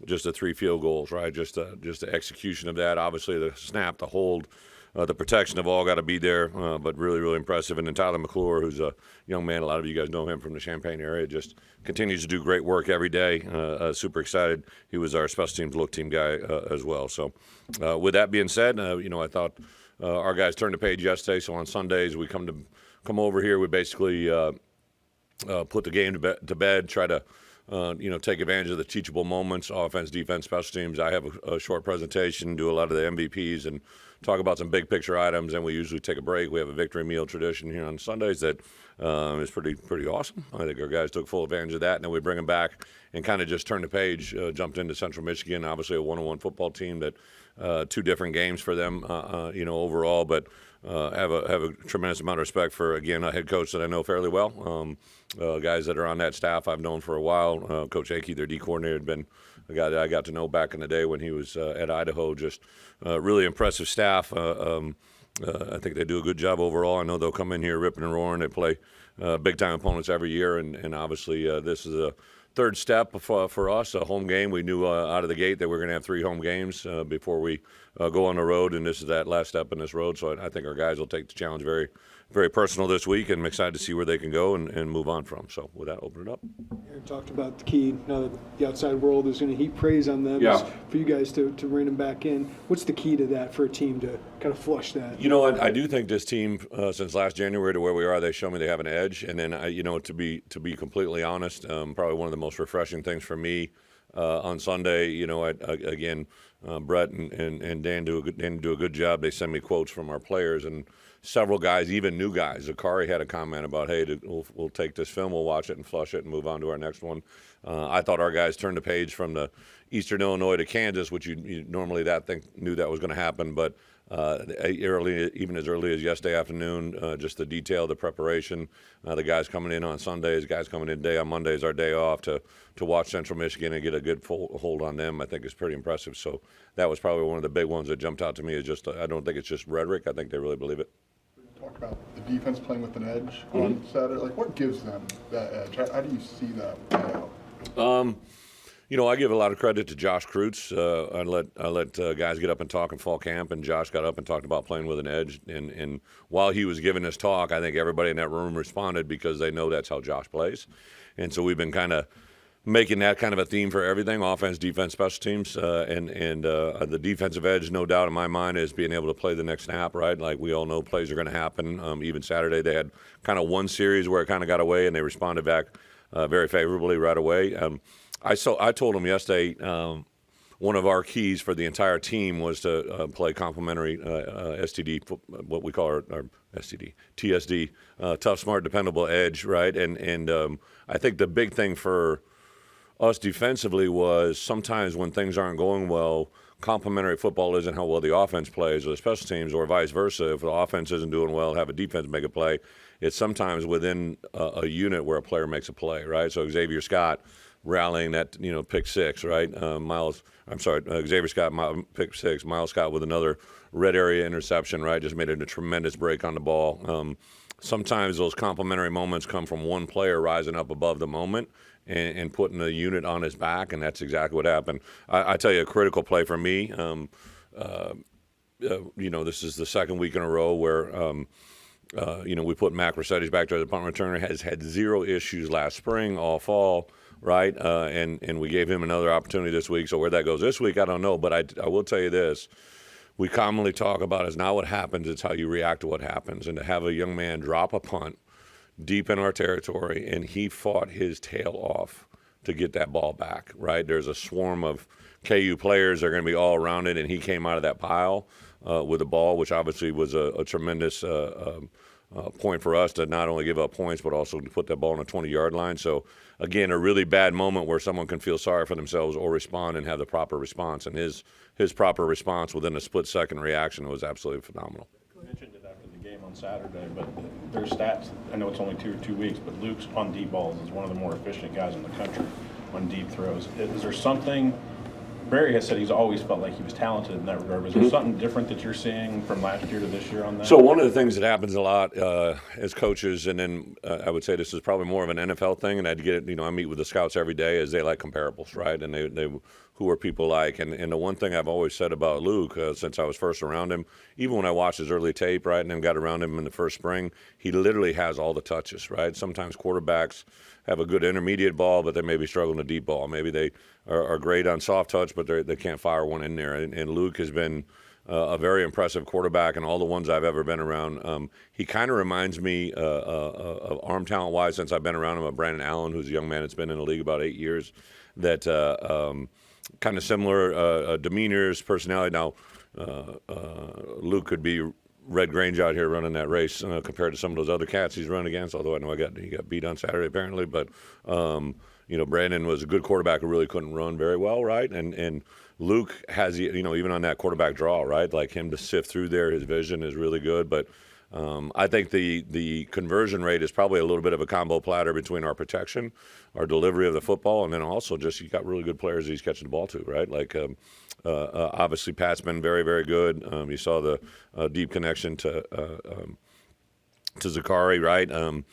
just the 3 field goals, right? Just the execution of that. Obviously the snap, the hold, the protection have all got to be there, but really, really impressive. And then Tyler McClure, who's a young man, a lot of you guys know him from the Champaign area, just continues to do great work every day. Super excited. He was our special teams look team guy as well. So with that being said, I thought our guys turned the page yesterday. So on Sundays, we come over here, we basically put the game to bed, try to take advantage of the teachable moments, offense, defense, special teams. I have a short presentation, do a lot of the MVPs, and talk about some big picture items. And we usually take a break. We have a victory meal tradition here on Sundays that is pretty awesome. I think our guys took full advantage of that. And then we bring them back and kind of just turn the page, jumped into Central Michigan, obviously a 1-on-1 football team that 2 different games for them, overall, but have a tremendous amount of respect for, again, a head coach that I know fairly well. Guys that are on that staff I've known for a while. Coach Akey, their D coordinator, had been a guy that I got to know back in the day when he was at Idaho. Just really impressive staff. I think they do a good job overall. I know they'll come in here ripping and roaring. They play big-time opponents every year, and obviously this is a third step for us, a home game. We knew out of the gate that we were going to have 3 home games before we go on the road, and this is that last step in this road. So I think our guys will take the challenge very, very personal this week, and I'm excited to see where they can go and move on from. So with that, open it up. Aaron talked about the key, now that the outside world is going to heap praise on them, Yeah. is for you guys to rein them back in. What's the key to that for a team to kind of flush that? You know what? I do think this team, since last January to where we are, they show me they have an edge. And then, to be completely honest, probably one of the most refreshing things for me on Sunday, again, Bret and Dan do a good job. They send me quotes from our players, and several guys, even new guys. Zakari had a comment about, hey, we'll take this film, we'll watch it and flush it and move on to our next one. I thought our guys turned the page from the Eastern Illinois to Kansas, which you normally knew that was going to happen, but even as early as yesterday afternoon, just the detail, the preparation, the guys coming in on Sundays, guys coming in day on Mondays, our day off, to watch Central Michigan and get a good full hold on them, I think is pretty impressive. So that was probably one of the big ones that jumped out to me. Is just, I don't think it's just rhetoric. I think they really believe it. Talk about the defense playing with an edge on Saturday. Like, what gives them that edge? How do you see that play out? I give a lot of credit to Josh Kreutz. I let guys get up and talk in fall camp, and Josh got up and talked about playing with an edge. And while he was giving his talk, I think everybody in that room responded because they know that's how Josh plays. And so we've been kind of making that kind of a theme for everything: offense, defense, special teams, and the defensive edge, no doubt in my mind, is being able to play the next snap. Right, like we all know, plays are going to happen. Even Saturday, they had kind of one series where it kind of got away, and they responded back very favorably right away. I told them yesterday one of our keys for the entire team was to play complementary STD, what we call our STD, TSD, tough, smart, dependable edge, right? And I think the big thing for us defensively was sometimes when things aren't going well, complementary football isn't how well the offense plays or the special teams, or vice versa. If the offense isn't doing well, have a defense make a play. It's sometimes within a unit where a player makes a play, right? So Xavier Scott rallying that, pick 6, right? Xavier Scott, pick 6. Miles Scott with another red area interception, right? Just made it a tremendous break on the ball. Sometimes those complementary moments come from one player rising up above the moment and putting the unit on his back, and that's exactly what happened. I tell you, a critical play for me, this is the second week in a row where, we put Mac Rossetti's back there. The punt returner has had 0 issues last spring, all fall, right? And we gave him another opportunity this week. So where that goes this week, I don't know. But I will tell you this. We commonly talk about is not what happens, it's how you react to what happens. And to have a young man drop a punt deep in our territory, and he fought his tail off to get that ball back, right? There's a swarm of KU players that are going to be all around it, and he came out of that pile with the ball, which obviously was a tremendous point for us to not only give up points, but also to put that ball on the 20-yard line. So, again, a really bad moment where someone can feel sorry for themselves or respond and have the proper response. And his proper response within a split-second reaction was absolutely phenomenal. You mentioned it after the game on Saturday, but their stats, I know it's only 2 weeks, but Luke's on deep balls is one of the more efficient guys in the country on deep throws. Is there something, Barry has said he's always felt like he was talented in that regard. Is there something different that you're seeing from last year to this year on that? So one of the things that happens a lot as coaches, and then I would say this is probably more of an NFL thing, and I get it. I meet with the scouts every day, is they like comparables, right? And they who are people like? And the one thing I've always said about Luke since I was first around him, even when I watched his early tape, right, and then got around him in the first spring, he literally has all the touches, right? Sometimes quarterbacks have a good intermediate ball, but they maybe struggle in the deep ball. Maybe they are great on soft touch, but they can't fire one in there. And Luke has been a very impressive quarterback, and all the ones I've ever been around. He kind of reminds me of arm talent-wise, since I've been around him, of Brandon Allen, who's a young man that's been in the league about 8 years, that kind of similar demeanors, personality. Now, Luke could be Red Grange out here running that race compared to some of those other cats he's run against, although I know he got beat on Saturday apparently. But, Brandon was a good quarterback who really couldn't run very well, right? And Luke has, even on that quarterback draw, right? Like him to sift through there, his vision is really good. But I think the conversion rate is probably a little bit of a combo platter between our protection, our delivery of the football, and then also just you got really good players he's catching the ball to, right? Like obviously Pat's been very, very good. You saw the deep connection to Zakari, right? I'm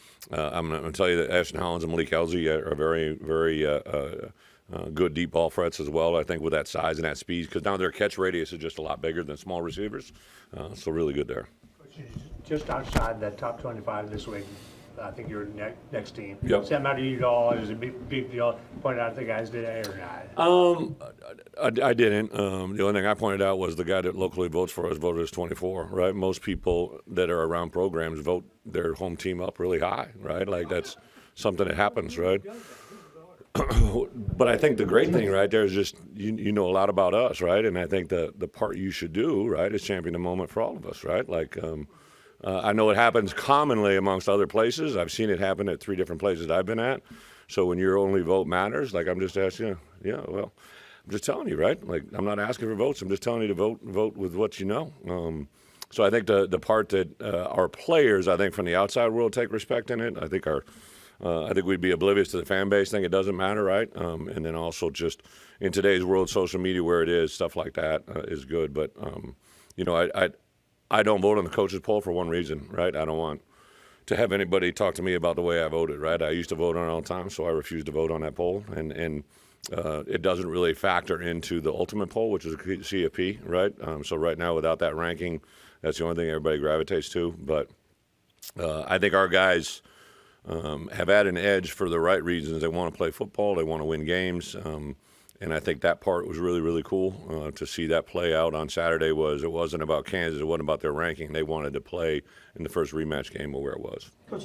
going to tell you that Ashton Hollins and Malik Elzy are very, very good deep ball threats as well, I think, with that size and that speed, because now their catch radius is just a lot bigger than small receivers. So really good there. Just outside that top 25 this week, I think you're next team. Yep. Does that matter to you at all? Is it a big deal? Point out if the guys did A or not? I didn't. The only thing I pointed out was the guy that locally votes for us voted as 24, right? Most people that are around programs vote their home team up really high, right? Like that's something that happens, right? But I think the great thing right there is just you know a lot about us, right? And I think the part you should do, right, is champion the moment for all of us, right? Like I know it happens commonly amongst other places. I've seen it happen at 3 different places I've been at. So when your only vote matters, like I'm just asking you, well, I'm just telling you, right? Like I'm not asking for votes. I'm just telling you to vote with what you know. So I think the part that our players, I think from the outside world take respect in it. I think we'd be oblivious to the fan base, think it doesn't matter, right? And then also just in today's world, social media where it is, stuff like that is good. But, I don't vote on the coaches poll for one reason, right? I don't want to have anybody talk to me about the way I voted, right? I used to vote on it all the time, so I refuse to vote on that poll. And it doesn't really factor into the ultimate poll, which is a CFP, right? So right now, without that ranking, that's the only thing everybody gravitates to. But I think our guys have had an edge for the right reasons. They want to play football. They want to win games. And I think that part was really, really cool to see that play out on Saturday. It wasn't about Kansas. It wasn't about their ranking. They wanted to play in the first rematch game where it was. Coach,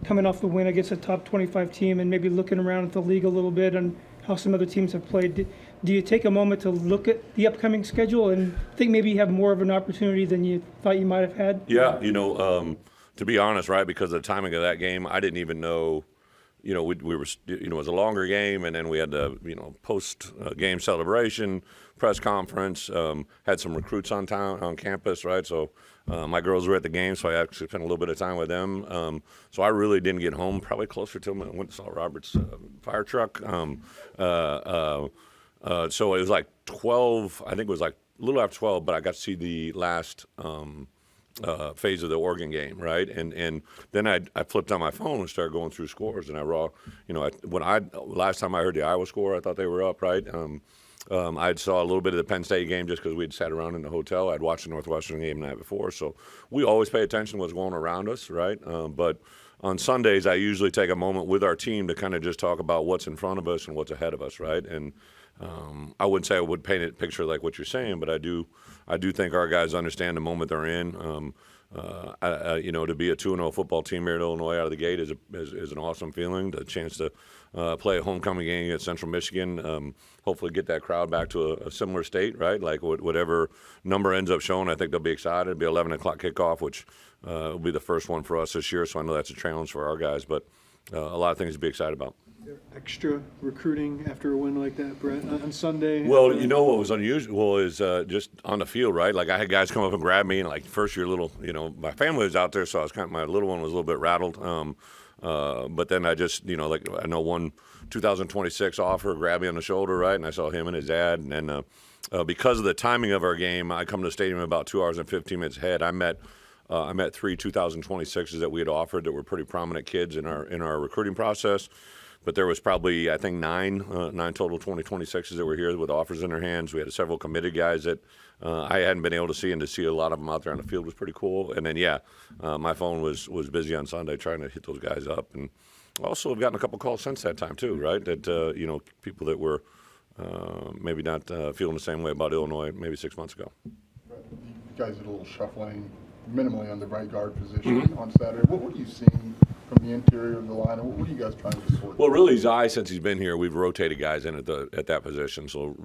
coming off the win against a top 25 team and maybe looking around at the league a little bit and how some other teams have played, do you take a moment to look at the upcoming schedule and think maybe you have more of an opportunity than you thought you might have had? Yeah, to be honest, right, because of the timing of that game, I didn't even know. We were, it was a longer game, and then we had the, post-game celebration, press conference, had some recruits on campus, right? So my girls were at the game, so I actually spent a little bit of time with them. So I really didn't get home, probably closer to when I went to saw Robert's fire truck. So it was like 12, I think it was like a little after 12, but I got to see the last phase of the Oregon game, right? And then I flipped on my phone and started going through scores, and last time I heard the Iowa score, I thought they were up, right? I saw a little bit of the Penn State game just because we'd sat around in the hotel. I'd watched the Northwestern game the night before, so we always pay attention to what's going around us, right? But on Sundays, I usually take a moment with our team to kind of just talk about what's in front of us and what's ahead of us, right? And I wouldn't say I would paint a picture like what you're saying, but I do think our guys understand the moment they're in. To be a 2-0 football team here at Illinois out of the gate is an awesome feeling. The chance to play a homecoming game against Central Michigan, hopefully get that crowd back to a similar state, right? Like whatever number ends up showing, I think they'll be excited. It'll be 11 o'clock kickoff, which will be the first one for us this year, so I know that's a challenge for our guys, but a lot of things to be excited about. Extra recruiting after a win like that, Bret, on Sunday? Well, what was unusual is just on the field, right? Like I had guys come up and grab me, and like first year my family was out there, so I was my little one was a little bit rattled. But then I just, I know one 2026 offer grabbed me on the shoulder, right? And I saw him and his dad. And then because of the timing of our game, I come to the stadium about 2 hours and 15 minutes ahead. I met 3 2026s that we had offered that were pretty prominent kids in our recruiting process. But there was probably, I think, nine total 2026s that were here with offers in their hands. We had several committed guys that I hadn't been able to see, and to see a lot of them out there on the field was pretty cool. And then, my phone was busy on Sunday trying to hit those guys up. And also have gotten a couple calls since that time too, right? That, people that were maybe not feeling the same way about Illinois maybe 6 months ago. You guys did a little shuffling minimally on the right guard position on Saturday. What are you seeing from the interior of the line, and what are you guys trying to sort? Well, really, Zai, since he's been here, we've rotated guys in at that position. So,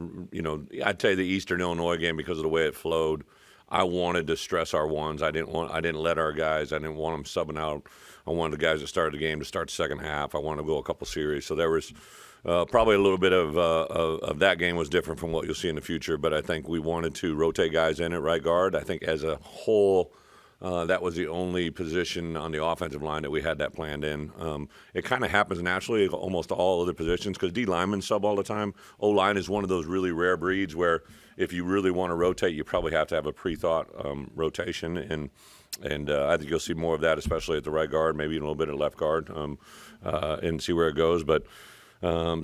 I'd tell you the Eastern Illinois game, because of the way it flowed, I wanted to stress our ones. I didn't let our guys. I didn't want them subbing out. I wanted the guys that started the game to start the second half. I wanted to go a couple series. So there was probably a little bit of that game was different from what you'll see in the future. But I think we wanted to rotate guys in at right guard. I think as a whole, that was the only position on the offensive line that we had that planned in. It kind of happens naturally almost all other positions because D linemen sub all the time. O-line is one of those really rare breeds where if you really want to rotate, you probably have to have a pre-thought rotation. And I think you'll see more of that, especially at the right guard, maybe even a little bit at left guard, and see where it goes. But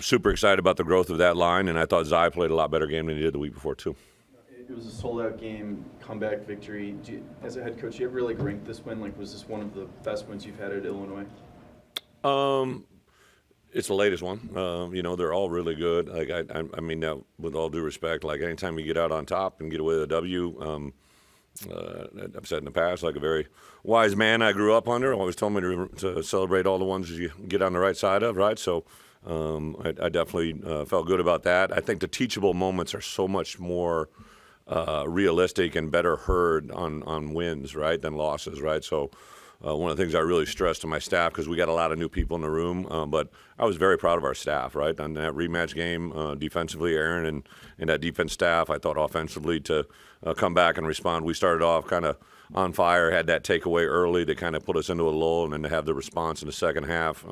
super excited about the growth of that line, and I thought Zai played a lot better game than he did the week before, too. It was a sold-out game, comeback victory. As a head coach, do you ever really rank this win? Like, was this one of the best wins you've had at Illinois? It's the latest one. They're all really good. Like I mean that with all due respect. Like anytime you get out on top and get away with a W, I've said in the past, like a very wise man I grew up under always told me to celebrate all the ones you get on the right side of, right? So I definitely felt good about that. I think the teachable moments are so much more realistic and better heard on wins, right, than losses, right? So one of the things I really stressed to my staff, because we got a lot of new people in the room, but I was very proud of our staff, right? On that rematch game, defensively, Aaron and that defense staff, I thought offensively to come back and respond. We started off kind of on fire, had that takeaway early that kind of put us into a lull, and then to have the response in the second half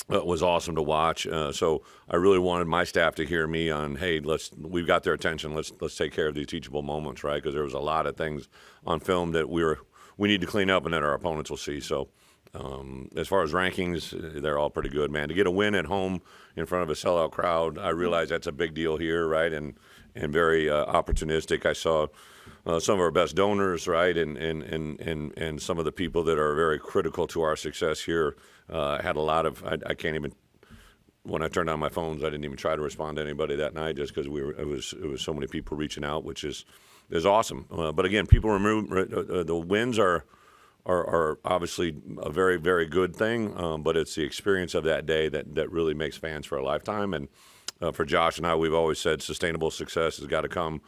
was awesome to watch. So I really wanted my staff to hear me on, hey, we've got their attention. Let's take care of these teachable moments, right? Because there was a lot of things on film that we need to clean up and that our opponents will see. So as far as rankings, they're all pretty good, man. To get a win at home in front of a sellout crowd, I realize that's a big deal here, right? And very opportunistic. I saw some of our best donors, right, and some of the people that are very critical to our success here had a lot of. I can't even. When I turned on my phones, I didn't even try to respond to anybody that night, just because it was so many people reaching out, which is awesome. But again, people the wins are obviously a very, very good thing, but it's the experience of that day that really makes fans for a lifetime. And for Josh and I, we've always said sustainable success has got to come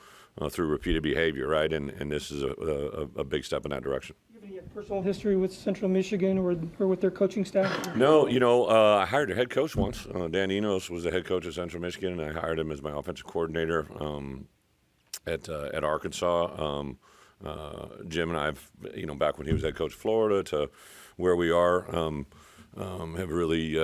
through repeated behavior, right? And this is a big step in that direction. Do you have any personal history with Central Michigan or with their coaching staff? No, I hired a head coach once. Dan Enos was the head coach of Central Michigan, and I hired him as my offensive coordinator at Arkansas. Jim and I've, back when he was head coach of Florida to where we are, have really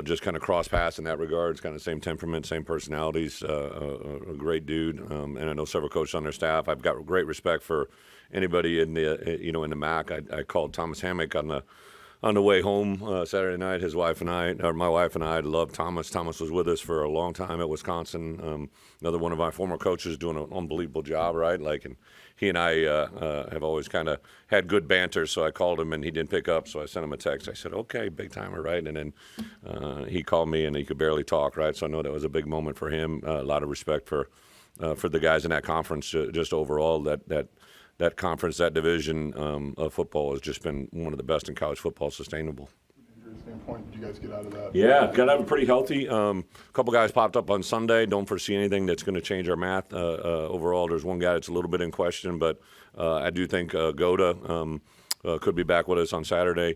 just kind of crossed paths in that regard. It's kind of the same temperament, same personalities, a great dude. And I know several coaches on their staff. I've got great respect for anybody in the MAC. I called Thomas Hammock on the way home Saturday night. My wife and I loved Thomas. Thomas was with us for a long time at Wisconsin. Another one of my former coaches doing an unbelievable job, right? And he and I have always kind of had good banter, so I called him and he didn't pick up, so I sent him a text. I said, okay, big timer, right? And then he called me and he could barely talk, right? So I know that was a big moment for him. A lot of respect for the guys in that conference, just overall, that that conference, that division of football has just been one of the best in college football, sustainable. Standpoint, did you guys get out of that? Yeah, got out pretty healthy. A couple guys popped up on Sunday. Don't foresee anything that's going to change our math. Overall, there's one guy that's a little bit in question, but I do think Goda could be back with us on Saturday.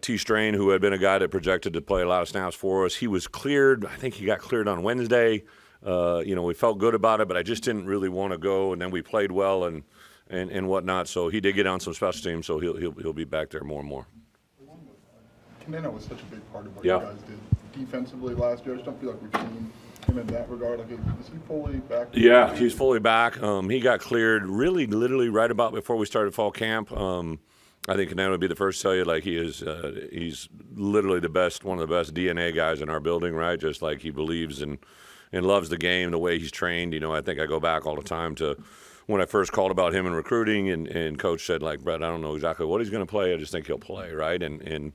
T. Strain, who had been a guy that projected to play a lot of snaps for us, he was cleared. I think he got cleared on Wednesday. We felt good about it, but I just didn't really want to go. And then we played well and whatnot. So he did get on some special teams, so he'll be back there more and more. Cignetti was such a big part of what Yeah. you guys did defensively last year. I just don't feel like we've seen him in that regard. Like, is he fully back? Yeah, he's fully back. He got cleared really literally right about before we started fall camp. I think Cignetti would be the first to tell you, like, he's literally one of the best DNA guys in our building, right? Just like he believes and loves the game, the way he's trained. I think I go back all the time to when I first called about him in recruiting, and Coach said, like, Bret, I don't know exactly what he's going to play. I just think he'll play, right? And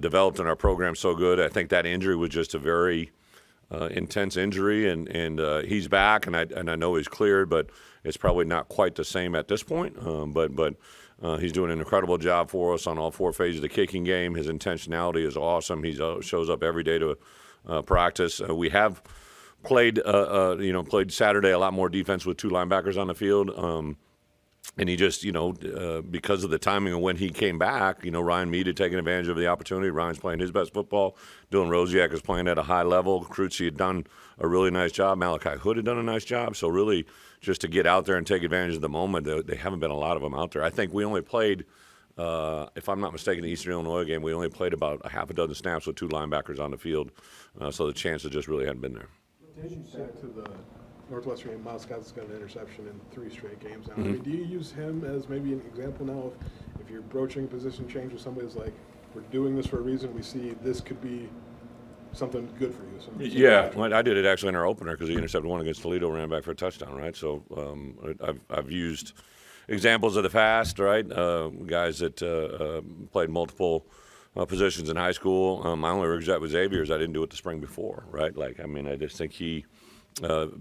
developed in our program so good. I think that injury was just a very intense injury, and he's back, and I know he's cleared, but it's probably not quite the same at this point. But he's doing an incredible job for us on all four phases of the kicking game. His intentionality is awesome. He shows up every day to practice. We have played Saturday a lot more defense with two linebackers on the field. And he just, because of the timing of when he came back, Ryan Mead had taken advantage of the opportunity. Ryan's playing his best football. Dylan Rosiak is playing at a high level. Cruci had done a really nice job. Malachi Hood had done a nice job. So really just to get out there and take advantage of the moment, there haven't been a lot of them out there. I think we only played, if I'm not mistaken, the Eastern Illinois game, we only played about a half a dozen snaps with two linebackers on the field. So the chances just really hadn't been there. As you said to the Northwestern game, Miles Scott's got an interception in 3 straight games now. I mean, do you use him as maybe an example now of if you're broaching a position change with somebody who's like, we're doing this for a reason, we see this could be something good for you? Yeah, well, I did it actually in our opener because he intercepted one against Toledo, ran back for a touchdown, right? So I've used examples of the past, right? Guys that played multiple positions in high school. My only regret with Xavier is I didn't do it the spring before, right? I just think he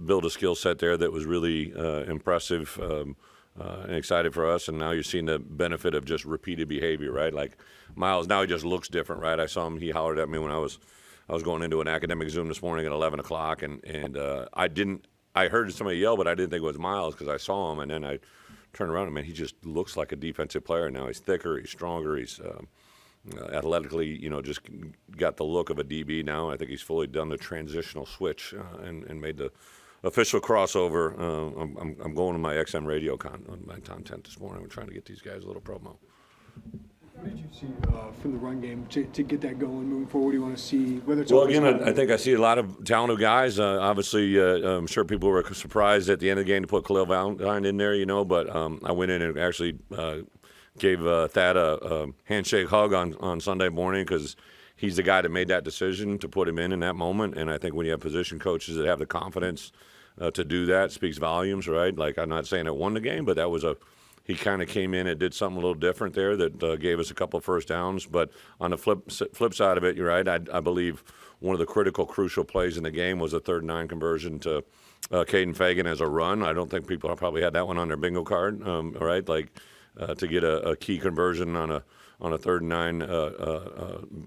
build a skill set there that was really impressive and excited for us. And now you're seeing the benefit of just repeated behavior, right? Like Miles, now he just looks different, right? I saw him, he hollered at me when I was going into an academic Zoom this morning at 11 o'clock. And I heard somebody yell, but I didn't think it was Miles because I saw him. And then I turned around and, man, he just looks like a defensive player now. He's thicker, he's stronger, he's athletically, just got the look of a DB now. I think he's fully done the transitional switch and made the official crossover. I'm going to my XM radio my content this morning. We're trying to get these guys a little promo. What did you see from the run game to get that going moving forward? What do you want to see? Whether it's well, again, I think I see a lot of talented guys. Obviously, I'm sure people were surprised at the end of the game to put Khalil Valentine in there, but I went in and actually gave Thad a handshake hug on Sunday morning because he's the guy that made that decision to put him in that moment. And I think when you have position coaches that have the confidence to do that, speaks volumes, right? Like, I'm not saying it won the game, but that was he kind of came in and did something a little different there that gave us a couple of first downs. But on the flip side of it, you're right. I believe one of the crucial plays in the game was a 3rd and 9 conversion to Caden Fagan as a run. I don't think people probably had that one on their bingo card, right? Like, to get a key conversion on a 3rd and 9,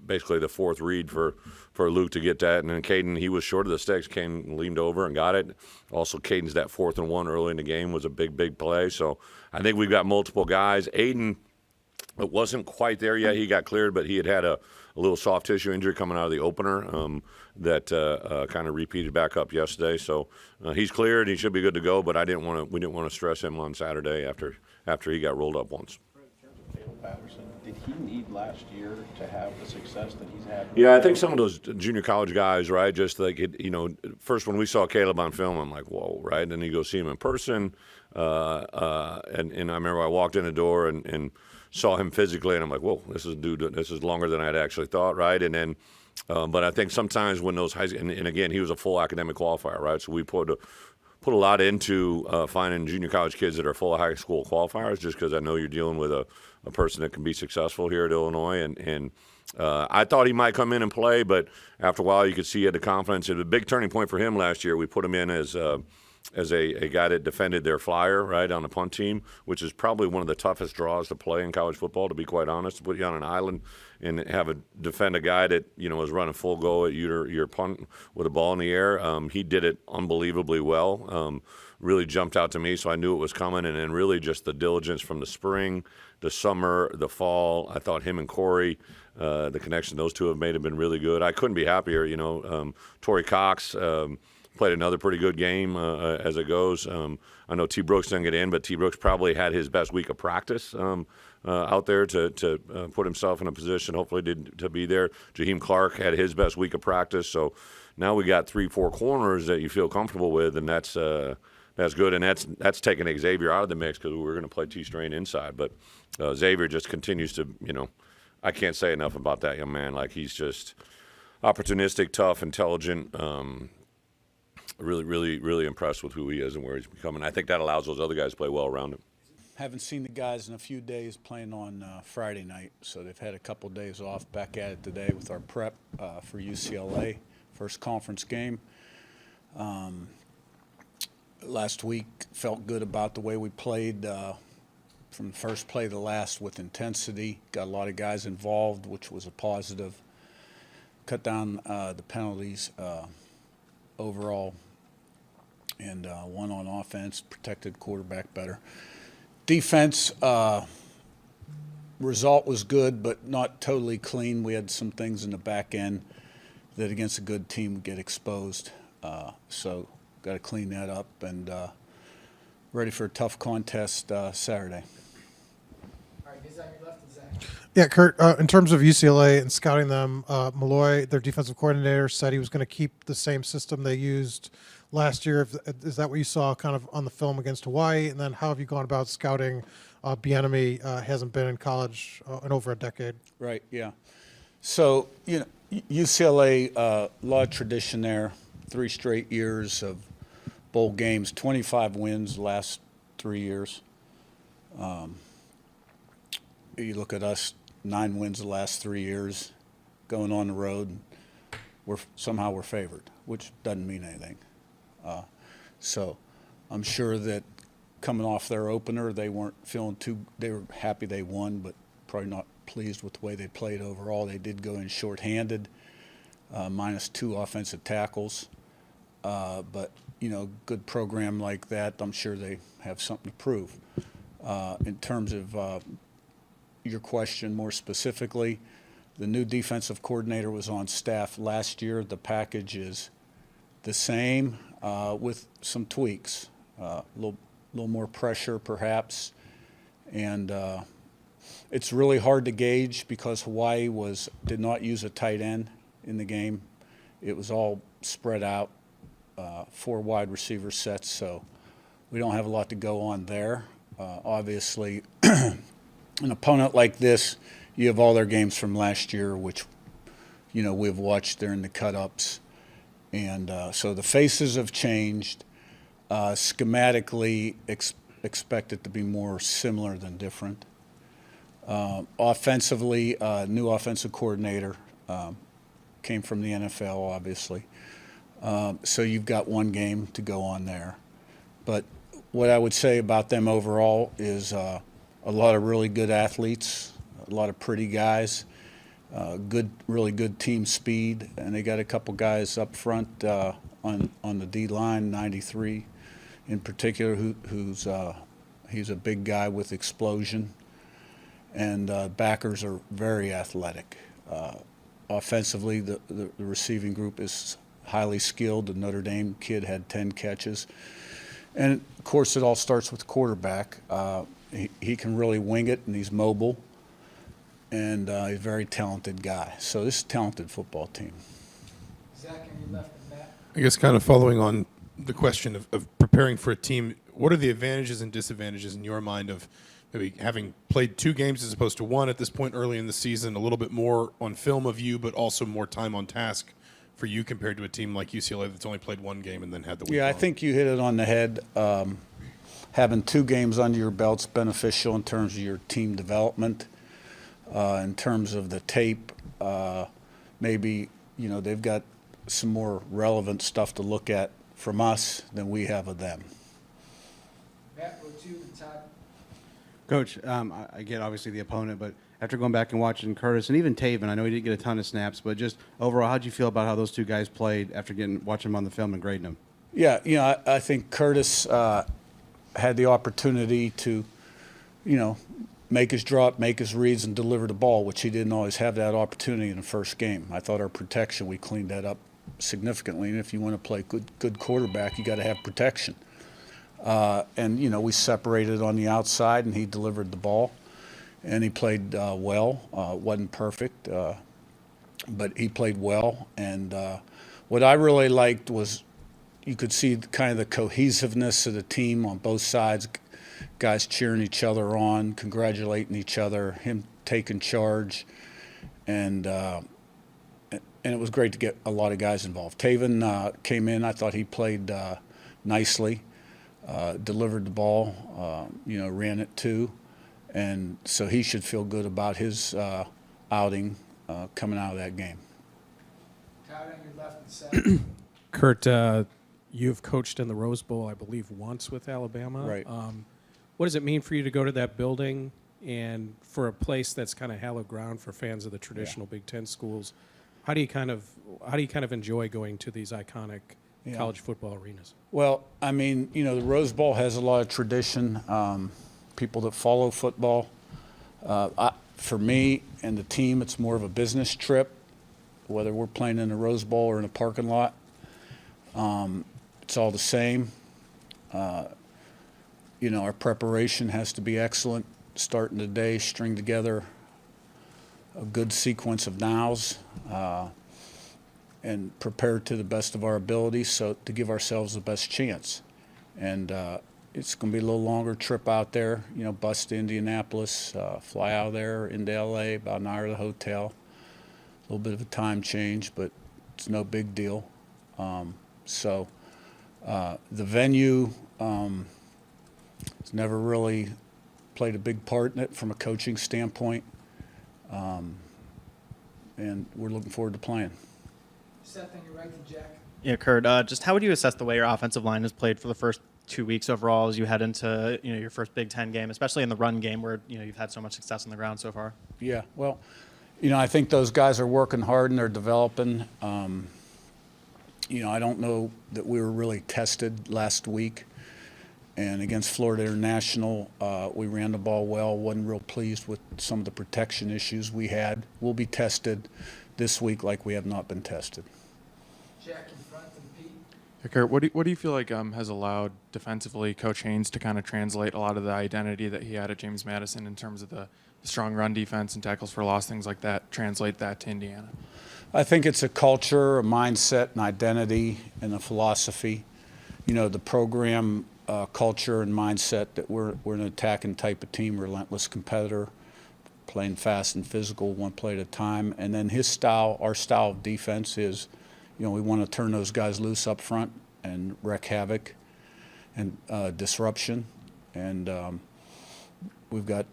basically the 4th read for Luke to get that. And then Caden, he was short of the sticks. Caden leaned over and got it. Also, Caden's that 4th and 1 early in the game was a big play. So I think we've got multiple guys. Aiden, it wasn't quite there yet. He got cleared, but he had a little soft tissue injury coming out of the opener that kind of repeated back up yesterday. So he's cleared. He should be good to go. But we didn't want to stress him on Saturday after he got rolled up once. Patterson, did he need last year to have the success that he's had? Yeah, I think some of those junior college guys, right, just like, first when we saw Caleb on film, I'm like, whoa, right? And then you go see him in person. And I remember I walked in the door and saw him physically, and I'm like, whoa, this is longer than I'd actually thought, right? And then, but I think sometimes when those and again, he was a full academic qualifier, right? So we put a lot into finding junior college kids that are full of high school qualifiers, just because I know you're dealing with a person that can be successful here at Illinois. And I thought he might come in and play, but after a while you could see he had the confidence. It was a big turning point for him last year. We put him in as as a guy that defended their flyer, right, on the punt team, which is probably one of the toughest draws to play in college football, to be quite honest, to put you on an island and defend a guy that, was running full go at your punt with a ball in the air. He did it unbelievably well. Really jumped out to me, so I knew it was coming. And then really just the diligence from the spring, the summer, the fall. I thought him and Corey, the connection those two have made have been really good. I couldn't be happier. Torrey Cox played another pretty good game as it goes. I know T. Brooks didn't get in, but T. Brooks probably had his best week of practice out there to put himself in a position, hopefully, to be there. Jaheim Clark had his best week of practice. So now we got 3-4 corners that you feel comfortable with, and that's good. And that's taking Xavier out of the mix because we were going to play T-Strain inside. But Xavier just continues to, I can't say enough about that young man. Like, he's just opportunistic, tough, intelligent. Really, really, really impressed with who he is and where he's becoming. I think that allows those other guys to play well around him. Haven't seen the guys in a few days playing on Friday night, so they've had a couple days off. Back at it today with our prep for UCLA, first conference game. Last week felt good about the way we played from the first play to the last with intensity. Got a lot of guys involved, which was a positive. Cut down the penalties overall, and won on offense, protected quarterback better. Defense, result was good, but not totally clean. We had some things in the back end that against a good team would get exposed. So got to clean that up, and ready for a tough contest Saturday. Yeah, Curt, in terms of UCLA and scouting them, Malloy, their defensive coordinator, said he was going to keep the same system they used last year. Is that what you saw kind of on the film against Hawaii? And then how have you gone about scouting Bielema? Hasn't been in college in over a decade. Right, yeah. So, UCLA, a lot of tradition there, 3 straight years of bowl games, 25 wins the last 3 years. You look at us, 9 wins the last 3 years, going on the road. We're favored, which doesn't mean anything. So I'm sure that coming off their opener, they weren't feeling they were happy they won, but probably not pleased with the way they played overall. They did go in shorthanded, -2 offensive tackles. But, good program like that, I'm sure they have something to prove. In terms of your question more specifically, the new defensive coordinator was on staff last year. The package is the same with some tweaks, a little more pressure perhaps. And it's really hard to gauge because Hawaii did not use a tight end in the game. It was all spread out, 4 wide receiver sets, so we don't have a lot to go on there. Obviously, an opponent like this, you have all their games from last year, which, we've watched during the cut-ups. And so the faces have changed. Schematically, expect it to be more similar than different. Offensively, new offensive coordinator, came from the NFL, obviously. So you've got 1 game to go on there. But what I would say about them overall is a lot of really good athletes, a lot of pretty guys, really good team speed, and they got a couple guys up front on the D line, 93 in particular, he's a big guy with explosion, and backers are very athletic. Offensively, the receiving group is highly skilled. The Notre Dame kid had 10 catches, and of course, it all starts with the quarterback. He can really wing it, and he's mobile, and he's a very talented guy. So this is a talented football team. Zach, on your left and Matt. I guess kind of following on the question of preparing for a team, what are the advantages and disadvantages in your mind of maybe having played 2 games as opposed to 1 at this point early in the season, a little bit more on film of you, but also more time on task for you compared to a team like UCLA that's only played 1 game and then had the week Yeah, off? I think you hit it on the head. Having 2 games under your belt's beneficial in terms of your team development. In terms of the tape, maybe, they've got some more relevant stuff to look at from us than we have of them. Matt, go to Todd. Coach, I get obviously the opponent, but after going back and watching Curtis and even Taven, I know he didn't get a ton of snaps, but just overall, how'd you feel about how those two guys played after watching them on the film and grading them? Yeah, I think Curtis had the opportunity to, make his drop, make his reads, and deliver the ball, which he didn't always have that opportunity in the first game. I thought our protection, we cleaned that up significantly, and if you want to play good quarterback, you got to have protection. And we separated on the outside, and he delivered the ball, and he played well. Wasn't perfect, but he played well. And what I really liked was you could see kind of the cohesiveness of the team on both sides, guys cheering each other on, congratulating each other, him taking charge, and it was great to get a lot of guys involved. Taven came in. I thought he played nicely, delivered the ball, ran it too, and so he should feel good about his outing coming out of that game. Todd on your left and center. Curt, you've coached in the Rose Bowl, I believe, once with Alabama. Right. What does it mean for you to go to that building and for a place that's kind of hallowed ground for fans of the traditional Big Ten schools? How do you kind of enjoy going to these iconic college football arenas? Well, I mean, the Rose Bowl has a lot of tradition. People that follow football. For me and the team, it's more of a business trip, whether we're playing in the Rose Bowl or in a parking lot. It's all the same. Our preparation has to be excellent. Starting the day, string together a good sequence of nows, and prepare to the best of our ability so to give ourselves the best chance. And it's going to be a little longer trip out there, bus to Indianapolis, fly out of there into LA, about an hour to the hotel. A little bit of a time change, but it's no big deal. The venue has never really played a big part in it from a coaching standpoint, and we're looking forward to playing. Seth on your right to Jack. Yeah, Curt, just how would you assess the way your offensive line has played for the first 2 weeks overall as you head into your first Big Ten game, especially in the run game where you've had so much success on the ground so far? Yeah, well, I think those guys are working hard and they're developing. I don't know that we were really tested last week. And against Florida International, we ran the ball well. Wasn't real pleased with some of the protection issues we had. We'll be tested this week like we have not been tested. Jack in front and Pete. Hey, Curt, what do you feel like has allowed defensively Coach Haynes to kind of translate a lot of the identity that he had at James Madison in terms of the strong run defense and tackles for loss, things like that, translate that to Indiana? I think it's a culture, a mindset, an identity, and a philosophy. The program culture and mindset that we're an attacking type of team, relentless competitor, playing fast and physical, one play at a time. And then our style of defense is, we want to turn those guys loose up front and wreak havoc and disruption. And we've got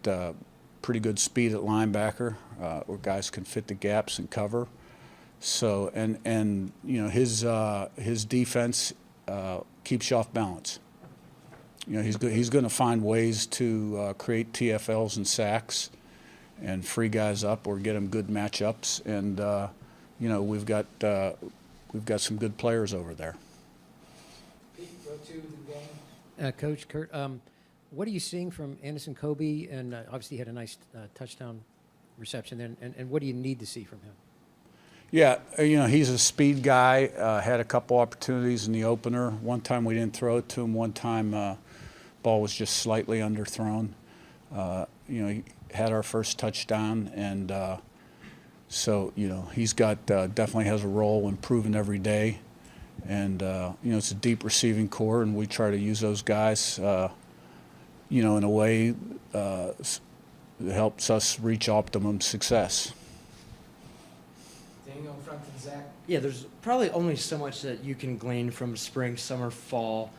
pretty good speed at linebacker, where guys can fit the gaps and cover. So and his defense keeps you off balance. He's going to find ways to create TFLs and sacks and free guys up or get them good matchups. And we've got some good players over there. Pete, go to the game. Coach Curt, what are you seeing from Anderson Kobe? And obviously he had a nice touchdown reception there. And what do you need to see from him? Yeah, he's a speed guy. Had a couple opportunities in the opener. One time we didn't throw it to him. One time ball was just slightly underthrown. He had our first touchdown, and so he's got definitely has a role improving every day. And it's a deep receiving core, and we try to use those guys, in a way that helps us reach optimum success. Daniel in front of Zach. Yeah, there's probably only so much that you can glean from spring, summer, fall,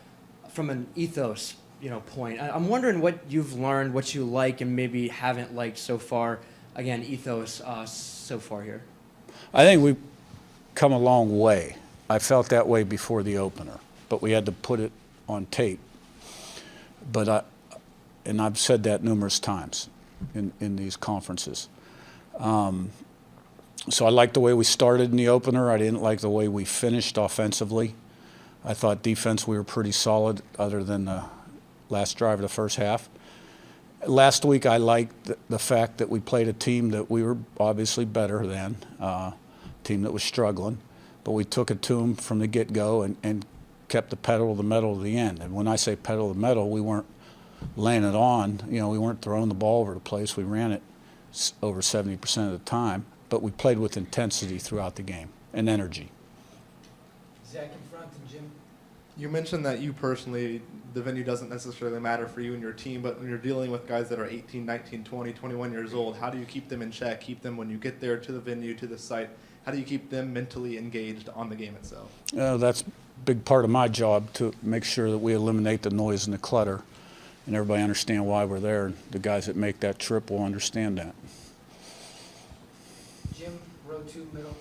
from an ethos, point. I'm wondering what you've learned, what you like, and maybe haven't liked so far. Again, ethos so far here. I think we've come a long way. I felt that way before the opener. but we had to put it on tape. But and I've said that numerous times in these conferences. So I liked the way we started in the opener. I didn't like the way we finished offensively. I thought defense we were pretty solid other than the last drive of the first half. Last week I liked the fact that we played a team that we were obviously better than, a team that was struggling, but we took it to them from the get-go and kept the pedal to the metal to the end. And when I say pedal to the metal, we weren't laying it on. You know, we weren't throwing the ball over the place. We ran it over 70% of the time, but we played with intensity throughout the game and energy. Zach in front and Jim. You mentioned that you personally, the venue doesn't necessarily matter for you and your team, but when you're dealing with guys that are 18, 19, 20, 21 years old, how do you keep them in check, keep them when you get there to the venue, to the site? How do you keep them mentally engaged on the game itself? That's a big part of my job, to make sure that we eliminate the noise and the clutter and everybody understand why we're there. The guys that make that trip will understand that. Jim, row 2, middle.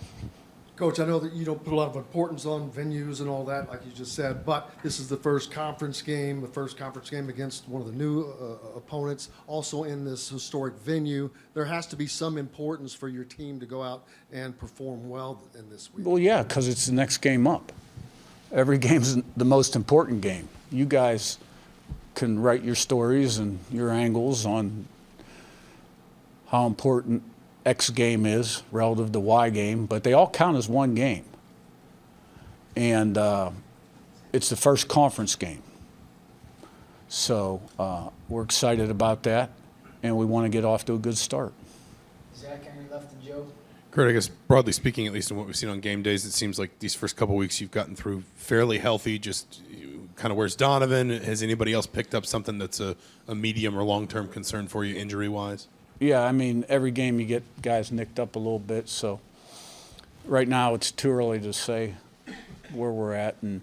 Coach, I know that you don't put a lot of importance on venues and all that, like you just said, but this is the first conference game against one of the new opponents, also in this historic venue. There has to be some importance for your team to go out and perform well in this week. Well, yeah, because it's the next game up. Every game's the most important game. You guys can write your stories and your angles on how important X game is relative to Y game, but they all count as one game. And it's the first conference game. So we're excited about that, and we want to get off to a good start. Zach on your left and Joe. Curt, I guess broadly speaking, at least in what we've seen on game days, it seems like these first couple weeks you've gotten through fairly healthy. Just kind of, where's Donovan? Has anybody else picked up something that's a medium or long-term concern for you injury-wise? Yeah, I mean, every game you get guys nicked up a little bit, so right now it's too early to say where we're at. And,